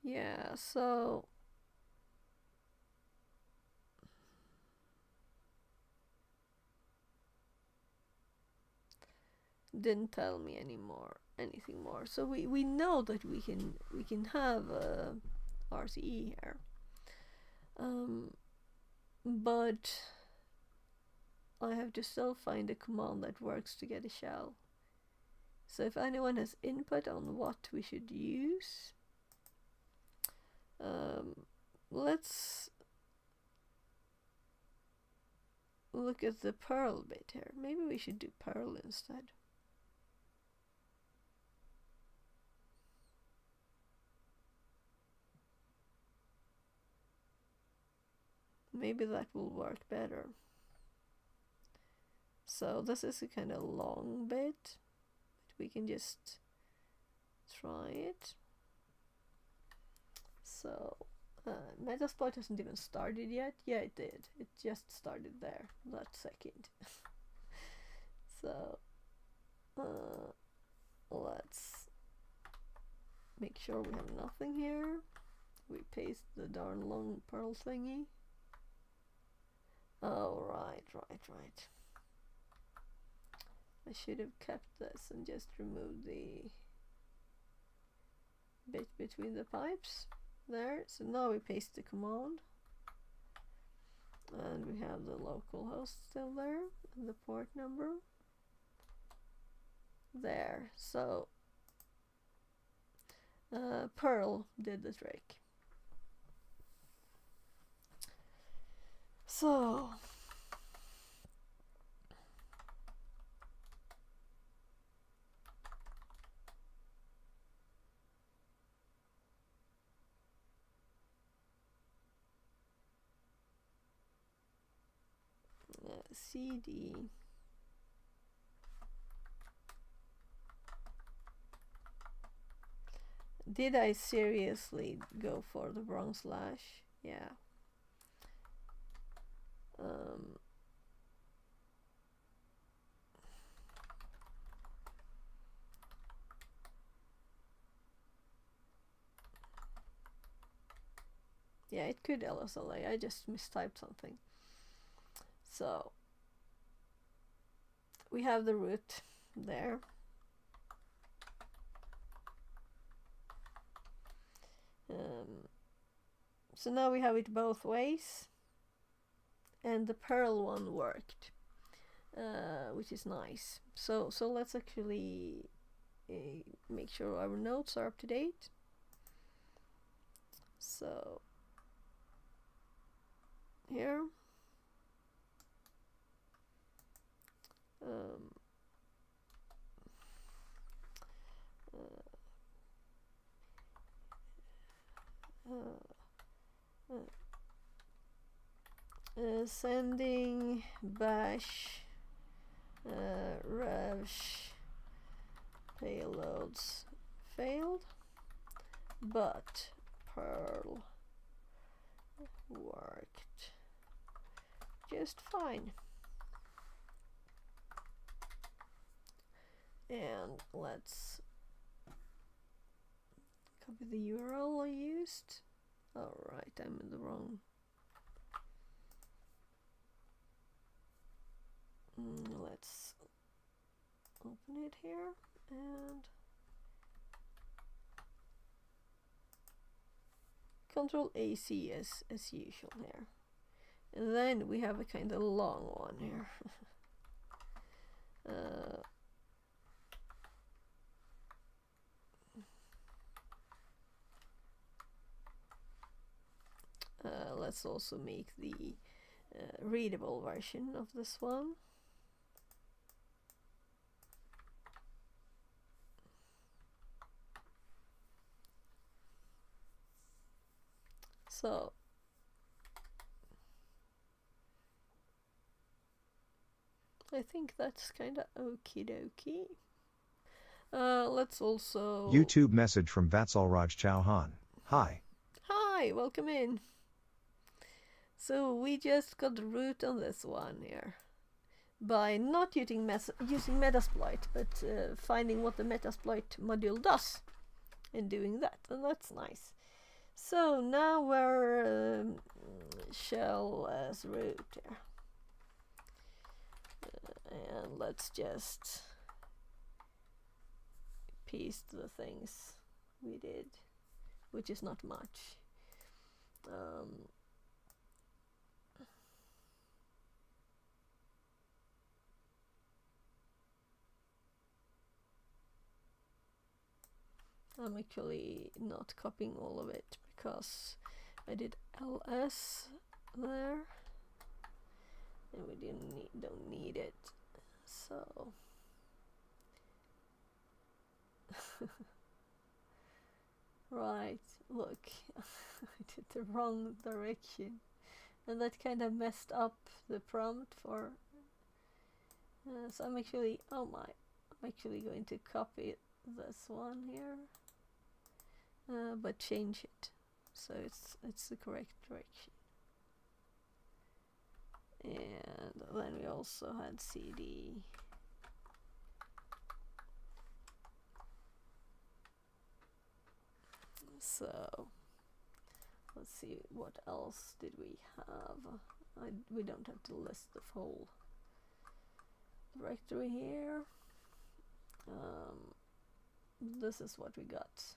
Yeah, so didn't tell me anything more. So we know that we can have RCE here, but I have to still find a command that works to get a shell. So if anyone has input on what we should use, let's look at the Perl bit here. Maybe we should do Perl instead. Maybe that will work better. So this is a kind of long bit, but we can just try it. So Metasploit hasn't even started yet. Yeah, it did. It just started there that second. So let's make sure we have nothing here. We paste the darn long pearl thingy. Oh, right. I should have kept this and just removed the bit between the pipes there. So now we paste the command, and we have the local host still there and the port number there. So Perl did the trick. So CD. Did I seriously go for the wrong slash? Yeah. Yeah, it could LSLA. I just mistyped something. So we have the root there. So now we have it both ways, and the Perl one worked, which is nice. So let's actually make sure our notes are up to date. So here sending bash revsh payloads failed, but Perl worked just fine. And let's copy the URL I used. Alright, I'm in the wrong. Let's open it here and Control AC as usual here. And then we have a kind of long one here. Let's also make the readable version of this one. So I think that's kind of okie dokie. Let's also... YouTube message from Vatsalraj Chauhan. Hi. Hi, welcome in. So we just got the root on this one here by not using Metasploit, but finding what the Metasploit module does and doing that, and that's nice. So now we're shell as root here. And let's just paste the things we did, which is not much. I'm actually not copying all of it because I did ls there and we don't need it. So right, look, I did the wrong direction, and that kind of messed up the prompt for. So I'm actually I'm actually going to copy this one here, but change it so it's the correct direction. And then we also had CD So let's see, what else did we have? We don't have to list the whole directory here. This is what we got.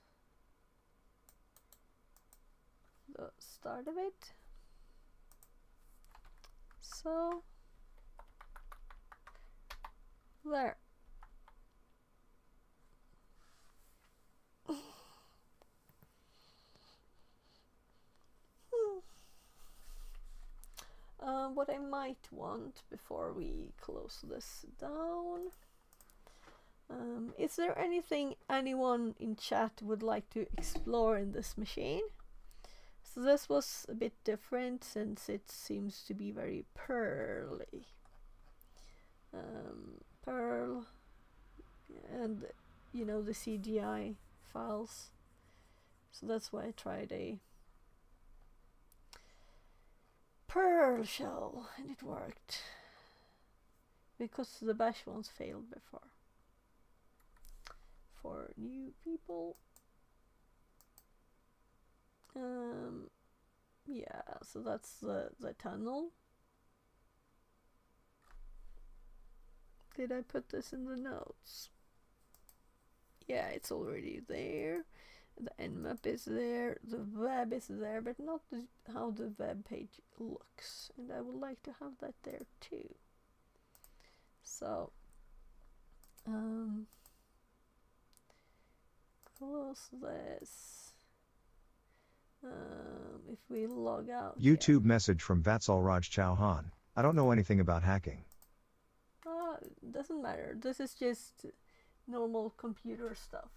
The start of it. So there. What I might want before we close this down, is there anything anyone in chat would like to explore in this machine? So this was a bit different since it seems to be very Perl-y. Perl, and you know, the CGI files. So that's why I tried a Perl shell, and it worked. Because the bash ones failed before. For new people. Yeah, so that's the tunnel. Did I put this in the notes? Yeah, it's already there. The nmap is there, the web is there, but not how the web page looks. And I would like to have that there too. So, close this. If we log out. YouTube message from Vatsalraj Chauhan. I don't know anything about hacking. Doesn't matter. This is just normal computer stuff.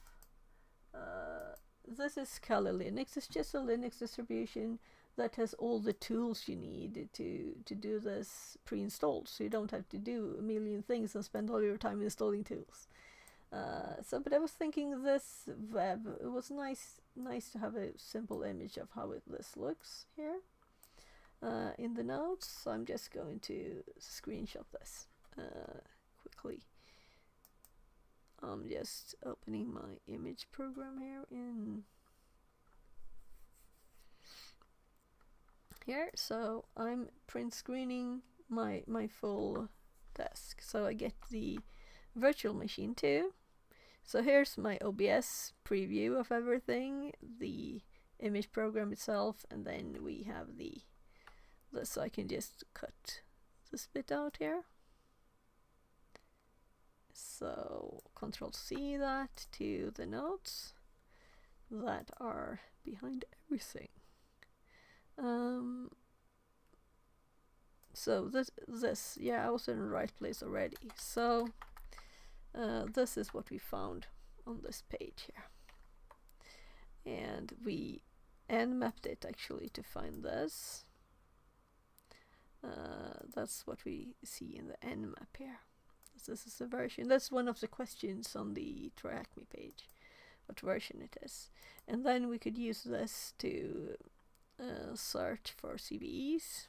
This is Kali Linux. It's just a Linux distribution that has all the tools you need to do this pre-installed, so you don't have to do a million things and spend all your time installing tools. But I was thinking this web, it was nice to have a simple image of how this looks here in the notes. So I'm just going to screenshot this quickly. I'm just opening my image program here in here. So I'm print screening my full desk. So I get the virtual machine too. So here's my OBS preview of everything, the image program itself, and then we have this. So I can just cut this bit out here. So Control C that to the notes that are behind everything. So this, yeah, I was in the right place already. So this is what we found on this page here, and we nmapped it actually to find this. That's what we see in the nmap here. This is the version. That's one of the questions on the TryHackMe page, what version it is. And then we could use this to search for CVEs.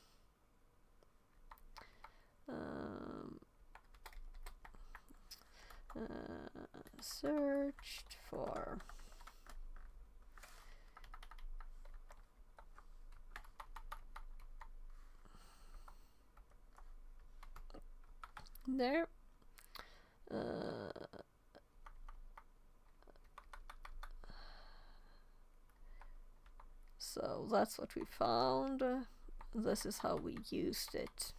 Searched for there. So that's what we found. This is how we used it.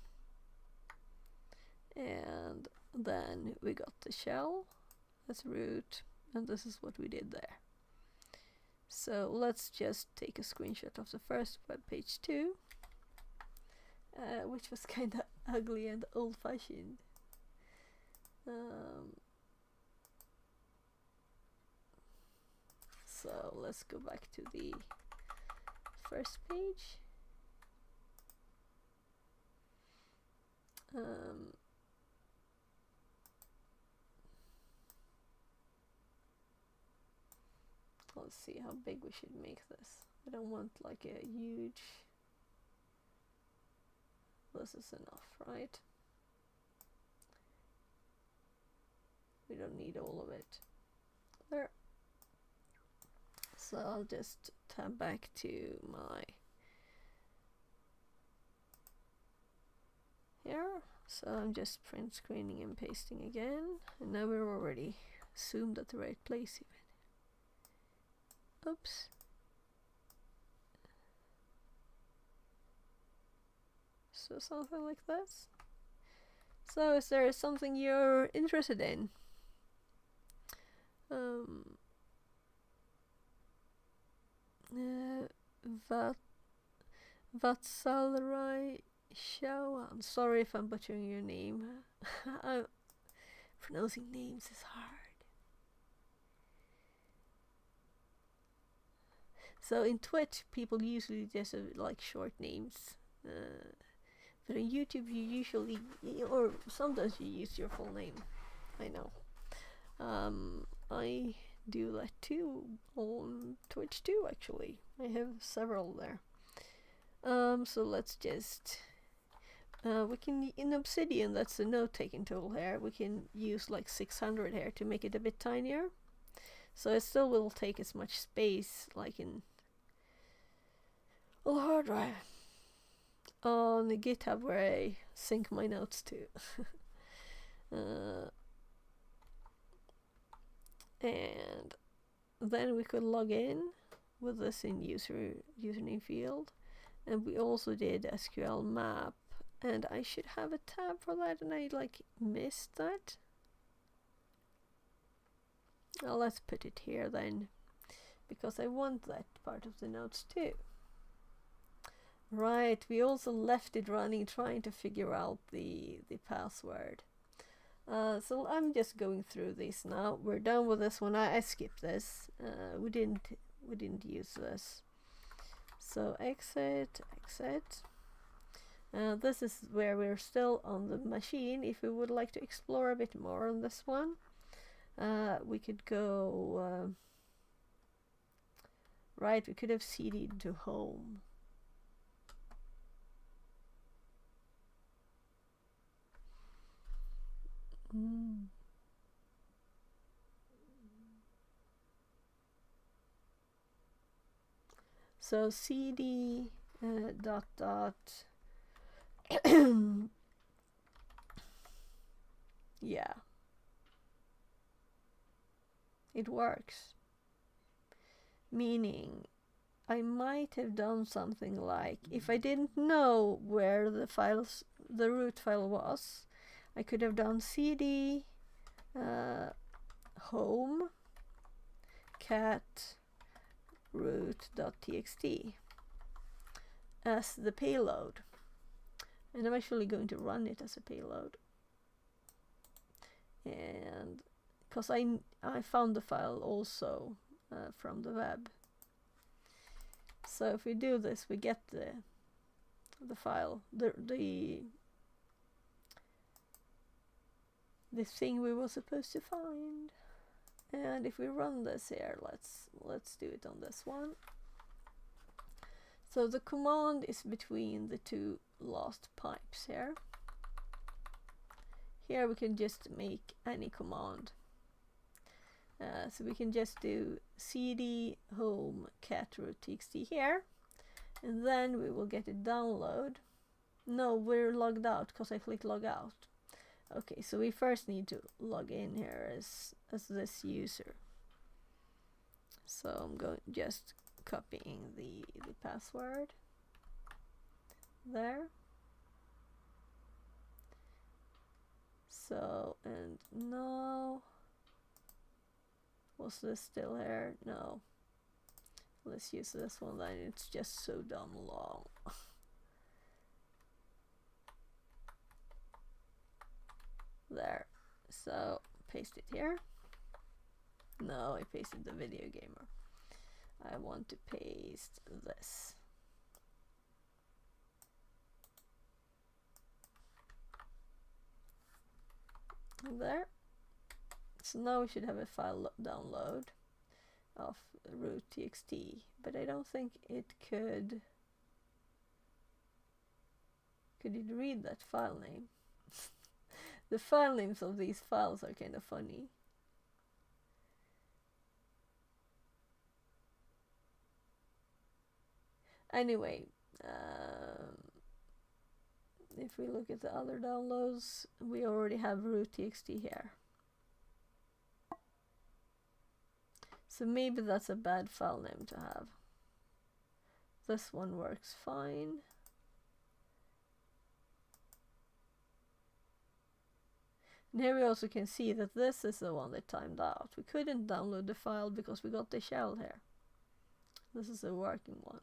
And then we got the shell as root, and this is what we did there. So let's just take a screenshot of the first web page too, which was kind of ugly and old-fashioned. So let's go back to the first page. Let's see how big we should make this. I don't want like a huge... This is enough, right? We don't need all of it. There. So I'll just tab back to my here. So I'm just print screening and pasting again, and now we're already zoomed at the right place even. Oops. So something like this. So is there something you're interested in? Vatsalrai Shao. I'm sorry if I'm butchering your name. Pronouncing names is hard. So in Twitch, people usually just have like short names. But on YouTube, you usually, or sometimes you use your full name. I know. I do that too on Twitch too, actually. I have several there. So let's just, we can, in Obsidian, that's the note-taking tool here, we can use like 600 here to make it a bit tinier. So it still will take as much space like in a hard drive on the GitHub where I sync my notes to. And then we could log in with this in username field, and we also did SQL map, and I should have a tab for that, and I like missed that. Well, let's put it here then, because I want that part of the notes too. Right, we also left it running trying to figure out the password. So I'm just going through this now. We're done with this one. I skipped this. We didn't use this. So exit. This is where we're still on the machine. If we would like to explore a bit more on this one, we could go. Right, we could have cd'd to home. So cd dot yeah, it works, meaning I might have done something like, if I didn't know where the root file was, I could have done cd home cat root.txt as the payload, and I'm actually going to run it as a payload, and because I found the file also from the web. So if we do this, we get the file, the thing we were supposed to find. And if we run this here, let's do it on this one. So the command is between the two last pipes here. Here we can just make any command. So we can just do cd home cat root.txt here, and then we will get a download. No, we're logged out because I clicked log out. Okay, so we first need to log in here as this user. So I'm just copying the password there. So, and now, was this still here? No. Let's use this one then, it's just so dumb long. There. So paste it here. No, I pasted the video gamer. I want to paste this. There. So now we should have a file download of root.txt, but I don't think it could. Could it read that file name? The file names of these files are kind of funny. Anyway, if we look at the other downloads, we already have root.txt here. So maybe that's a bad file name to have. This one works fine. And here we also can see that this is the one that timed out. We couldn't download the file because we got the shell here. This is a working one.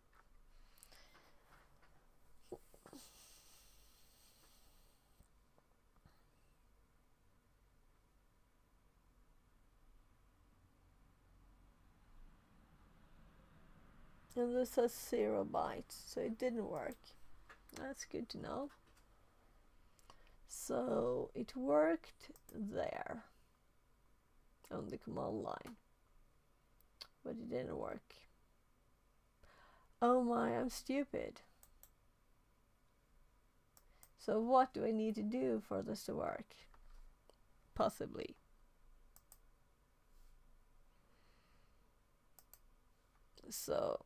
And this has 0 bytes, so it didn't work. That's good to know. So it worked there on the command line, but it didn't work. Oh my, I'm stupid. So what do I need to do for this to work? Possibly. So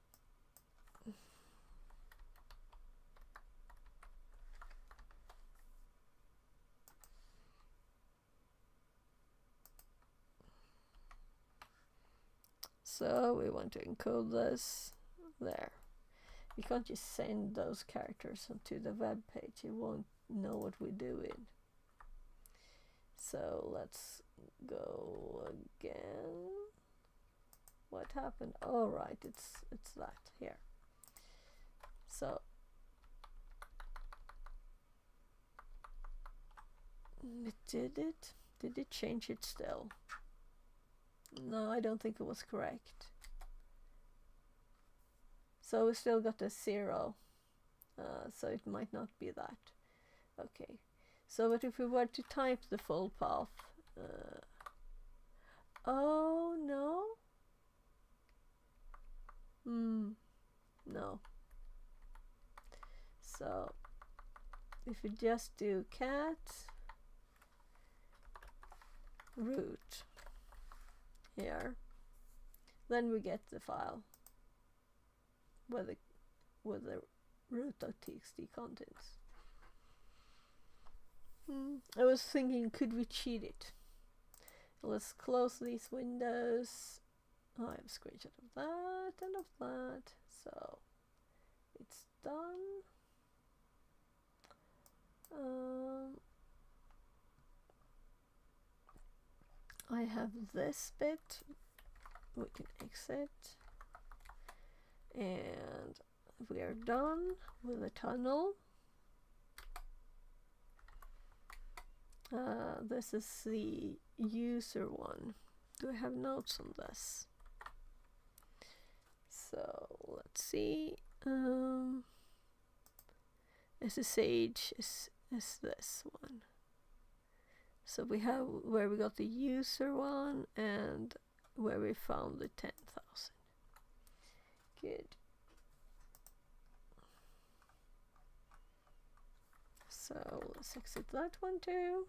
we want to encode this there. You can't just send those characters onto the web page. You won't know what we're doing. So let's go again. What happened? Oh right, it's that here. So did it change it still? No, I don't think it was correct. So we still got a 0, so it might not be that. Okay, so but if we were to type the full path, oh no, no. So if we just do cat root here, then we get the file with the root.txt contents. I was thinking, could we cheat it? Let's close these windows. Oh, I have a screenshot of that and of that. So it's done. I have this bit. We can exit. And we are done with the tunnel. This is the user one. Do I have notes on this? So let's see. SSH is this one. So we have where we got the user one and where we found the 10,000. Good. So let's exit that one too.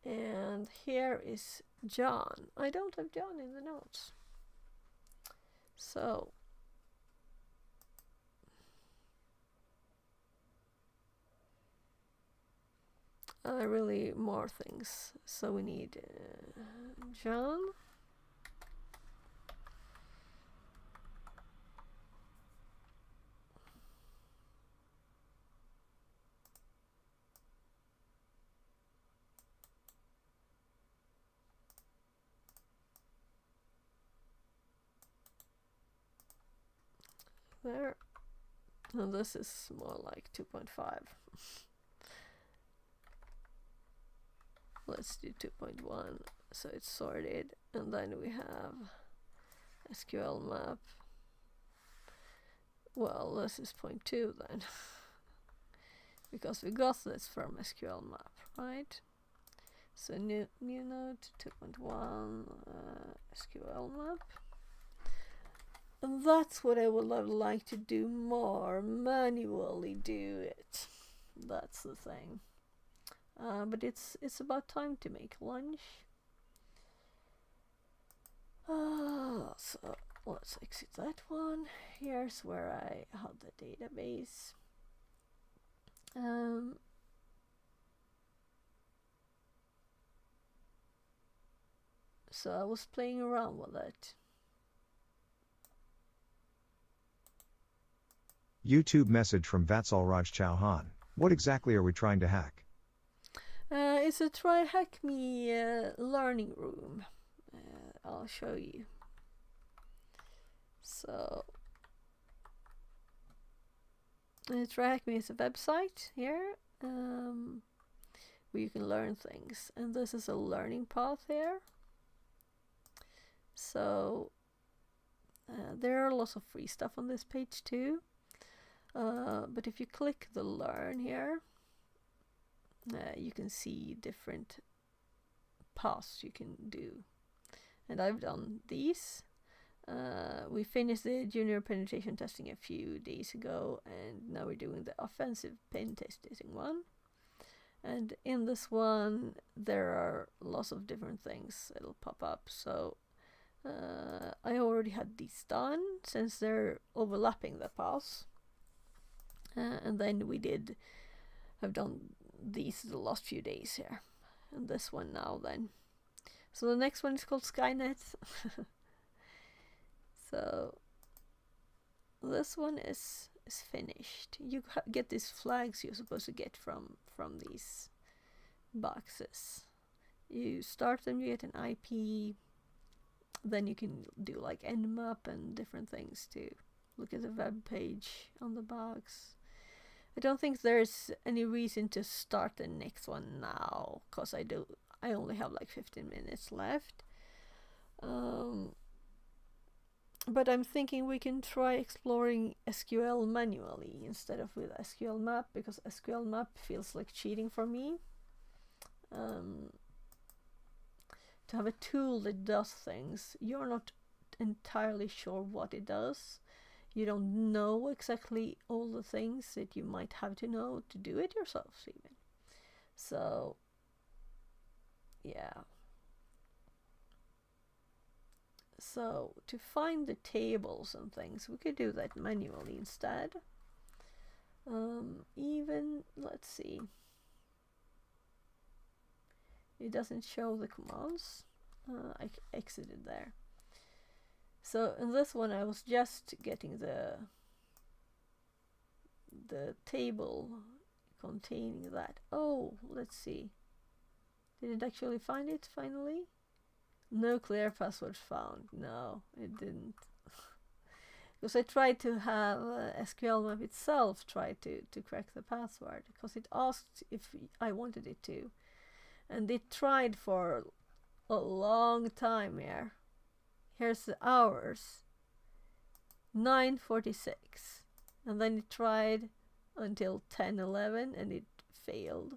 And here is John. I don't have John in the notes. So really more things. So we need John. There. And this is more like 2.5. Let's do 2.1 so it's sorted, and then we have SQL map. Well, this is 0.2 then because we got this from SQL map, right? So new node 2.1 SQL map. And that's what I would have liked to do more, manually do it. That's the thing. But it's about time to make lunch. So let's exit that one. Here's where I had the database. So I was playing around with it. YouTube message from Vatsalraj Chauhan. What exactly are we trying to hack? It's a Try Hack Me learning room. I'll show you. So, Try Hack Me is a website here where you can learn things, and this is a learning path here. So, there are lots of free stuff on this page too. But if you click the learn here, you can see different paths you can do. And I've done these. We finished the junior penetration testing a few days ago, and now we're doing the offensive pen testing one. And in this one, there are lots of different things that'll pop up. So I already had these done since they're overlapping the paths. And then I've done these the last few days here, and this one now then. So the next one is called Skynet. So this one is finished. You get these flags you're supposed to get from these boxes. You start them, you get an IP, then you can do like Nmap and different things to look at the web page on the box. I don't think there's any reason to start the next one now, because I only have like 15 minutes left. But I'm thinking we can try exploring SQL manually instead of with SQL Map, because SQL Map feels like cheating for me. To have a tool that does things, you're not entirely sure what it does. You don't know exactly all the things that you might have to know to do it yourself even. So, yeah. So, to find the tables and things, we could do that manually instead. Even, let's see. It doesn't show the commands. I exited there. So in this one I was just getting the table containing that. Oh, let's see. Did it actually find it finally? No clear password found. No, it didn't. Because I tried to have SQL Map itself try to crack the password, because it asked if I wanted it to. And it tried for a long time here. Here's the hours. 9:46. And then it tried until 10:11 and it failed.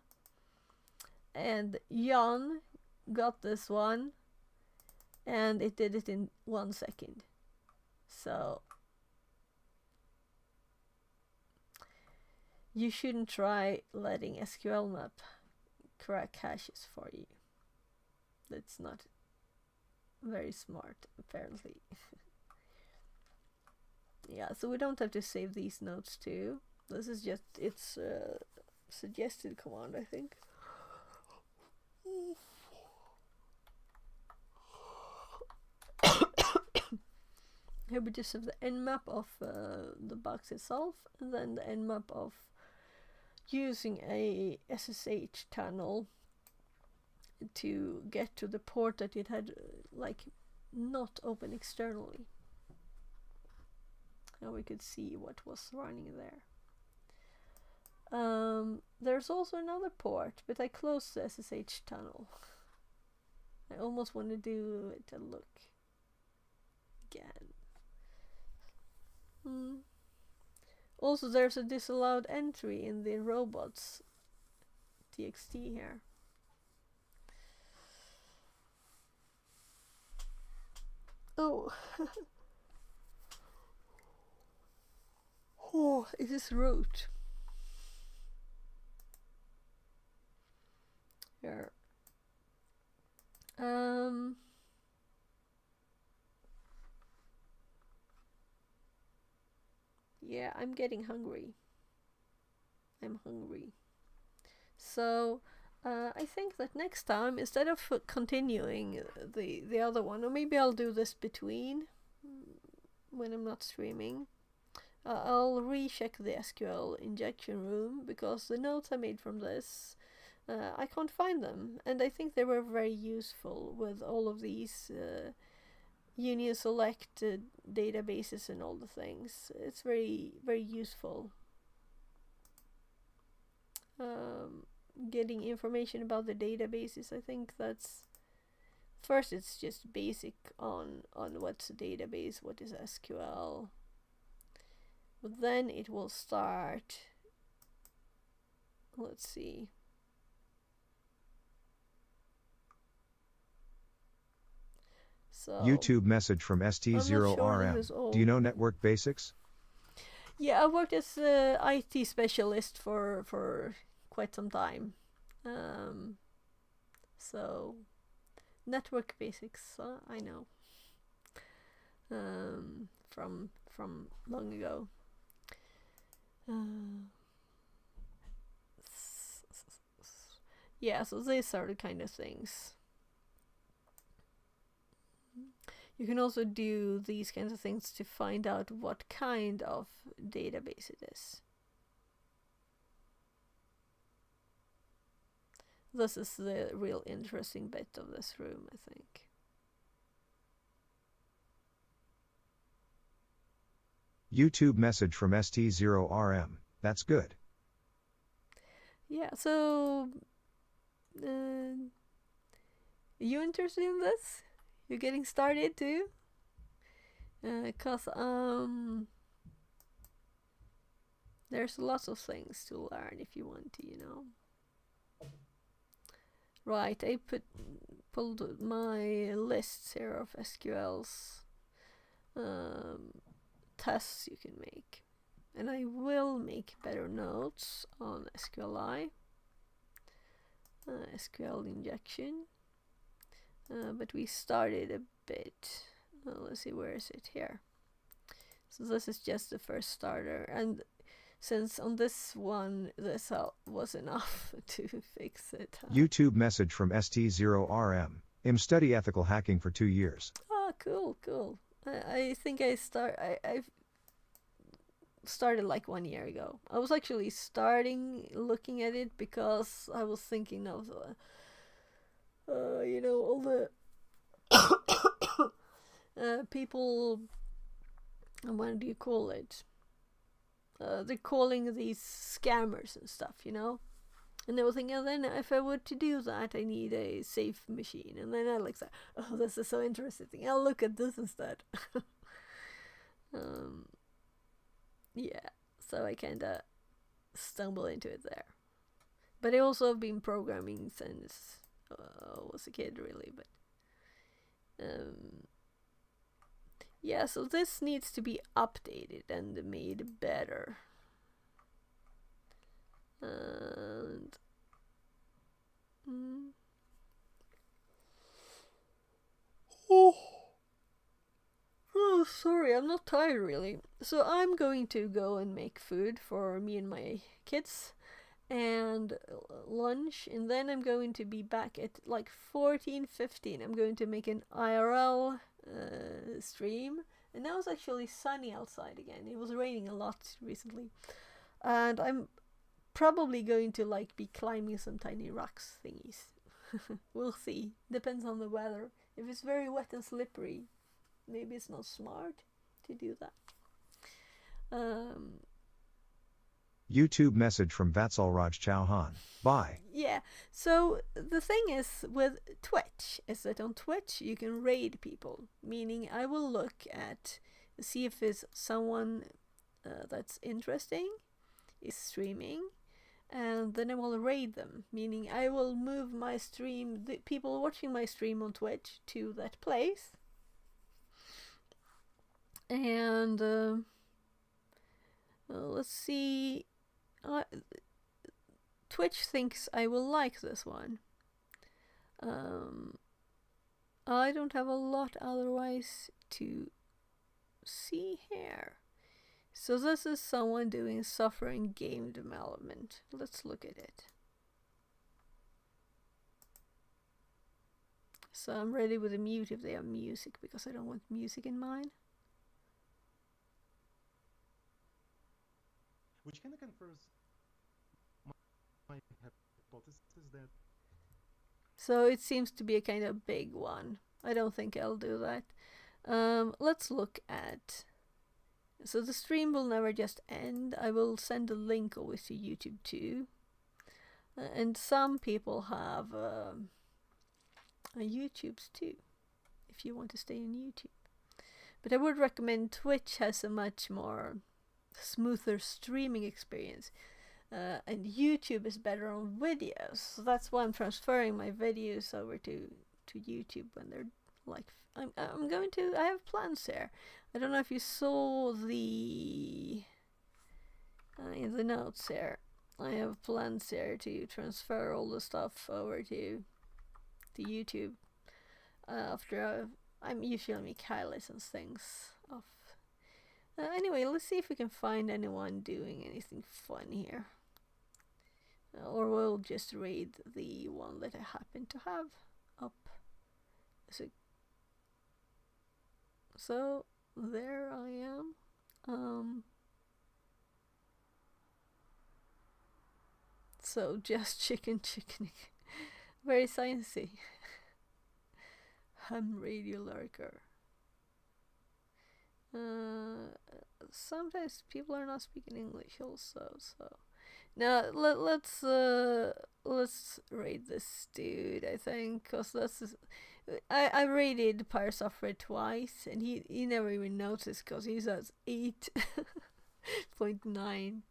And Jan got this one and it did it in 1 second. So you shouldn't try letting SQL Map crack hashes for you. That's not very smart, apparently. Yeah, so we don't have to save these notes too. This is just its suggested command, I think. Here we just have the nmap of the box itself, and then the nmap of using a SSH tunnel to get to the port that it had like not open externally. And we could see what was running there. There's also another port, but I closed the SSH tunnel. I almost want to do it and look again. Also, there's a disallowed entry in the robots txt here. Oh, oh, it is root. Here. Yeah, I'm getting hungry. I'm hungry. So I think that next time, instead of continuing the other one, or maybe I'll do this between when I'm not streaming. I'll recheck the SQL injection room because the notes I made from this, I can't find them, and I think they were very useful with all of these union select databases and all the things. It's very, very useful. Getting information about the databases, I think that's first it's just basic on what's a database, what is SQL, but then it will start, let's see, so YouTube message from ST0RM. Do you know network basics? Yeah, I worked as a IT specialist for quite some time. So network basics, I know from long ago. Yeah, so these are the kind of things. You can also do these kinds of things to find out what kind of database it is. This is the real interesting bit of this room, I think. YouTube message from ST0RM. That's good. Yeah, so you interested in this? You're getting started too? Cause there's lots of things to learn if you want to, you know. Right, I pulled my lists here of SQL's tests you can make, and I will make better notes on SQLi, SQL injection, but we started a bit. Let's see, where is it here? So this is just the first starter, and since on this one this was enough to fix it. YouTube message from ST0RM. I'm study ethical hacking for 2 years. Oh, cool. I think I started like 1 year ago. I was actually looking at it because I was thinking of you know, all the people, what do you call it? They're calling these scammers and stuff, you know. And I was thinking, oh, then if I were to do that, I need a safe machine. And then I like said, oh, this is so interesting. I'll look at this instead. Yeah, so I kind of stumbled into it there. But I also have been programming since I was a kid, really. But yeah, so this needs to be updated and made better. And oh, sorry, I'm not tired really. So I'm going to go and make food for me and my kids and lunch, and then I'm going to be back at like 14:15. I'm going to make an IRL stream, and now it's actually sunny outside again. It was raining a lot recently, and I'm probably going to like be climbing some tiny rocks thingies. We'll see. Depends on the weather. If it's very wet and slippery, maybe it's not smart to do that. YouTube message from Vatsalraj Chauhan. Bye. Yeah, so the thing is with Twitch is that on Twitch you can raid people, meaning I will look at, see if it's someone that's interesting is streaming, and then I will raid them, meaning I will move my stream, the people watching my stream on Twitch, to that place. And let's see, Twitch thinks I will like this one. I don't have a lot otherwise to see here. So this is someone doing software and game development. Let's look at it. So I'm ready with a mute if they have music, because I don't want music in mine. Which kind of confirms my hypothesis that So it seems to be a kind of big one. I don't think I'll do that. Let's look at... So the stream will never just end. I will send a link always to YouTube too. And some people have YouTubes too, if you want to stay on YouTube. But I would recommend Twitch has a much more smoother streaming experience. And YouTube is better on videos. So that's why I'm transferring my videos over to YouTube when they're like... I have plans here. I don't know if you saw the... in the notes here. I have plans here to transfer all the stuff over to YouTube. After I'm usually make highlights and things off. Anyway, let's see if we can find anyone doing anything fun here. Or we'll just read the one that I happen to have up. So there I am. So just chicken. Very sciencey. Ham radio lurker. Sometimes people are not speaking English also, so now let's rate this dude, I think, because that's I rated Pyre Software twice and he never even noticed, because he has 8.9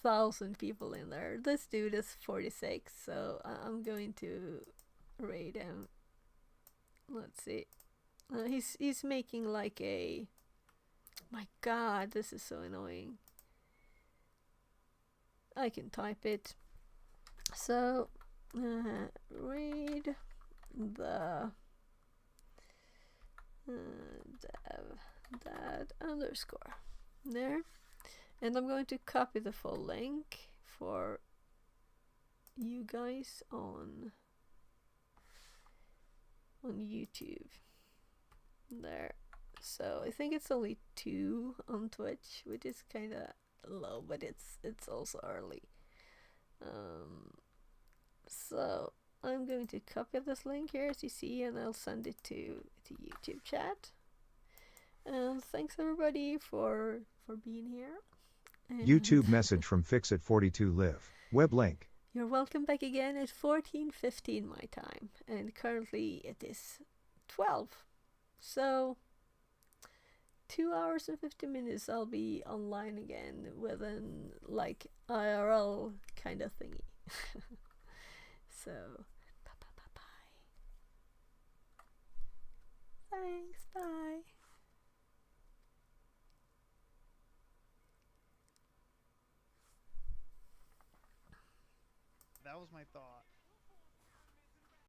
thousand people in there. This dude is 46, so I'm going to rate him. Let's see. He's making like a... My god, this is so annoying. I can type it. So, read the dad underscore there, and I'm going to copy the full link for you guys on YouTube there. So I think it's only 2 on Twitch, which is kind of low, but it's also early. So I'm going to copy this link here, as you see, and I'll send it to YouTube chat. And thanks everybody for being here. And YouTube message from Fixit42Live. Web link. You're welcome back again at 14:15 my time, and currently it is 12. So 2 hours and 50 minutes I'll be online again with an like IRL kind of thingy. So bye. Thanks, bye. That was my thought.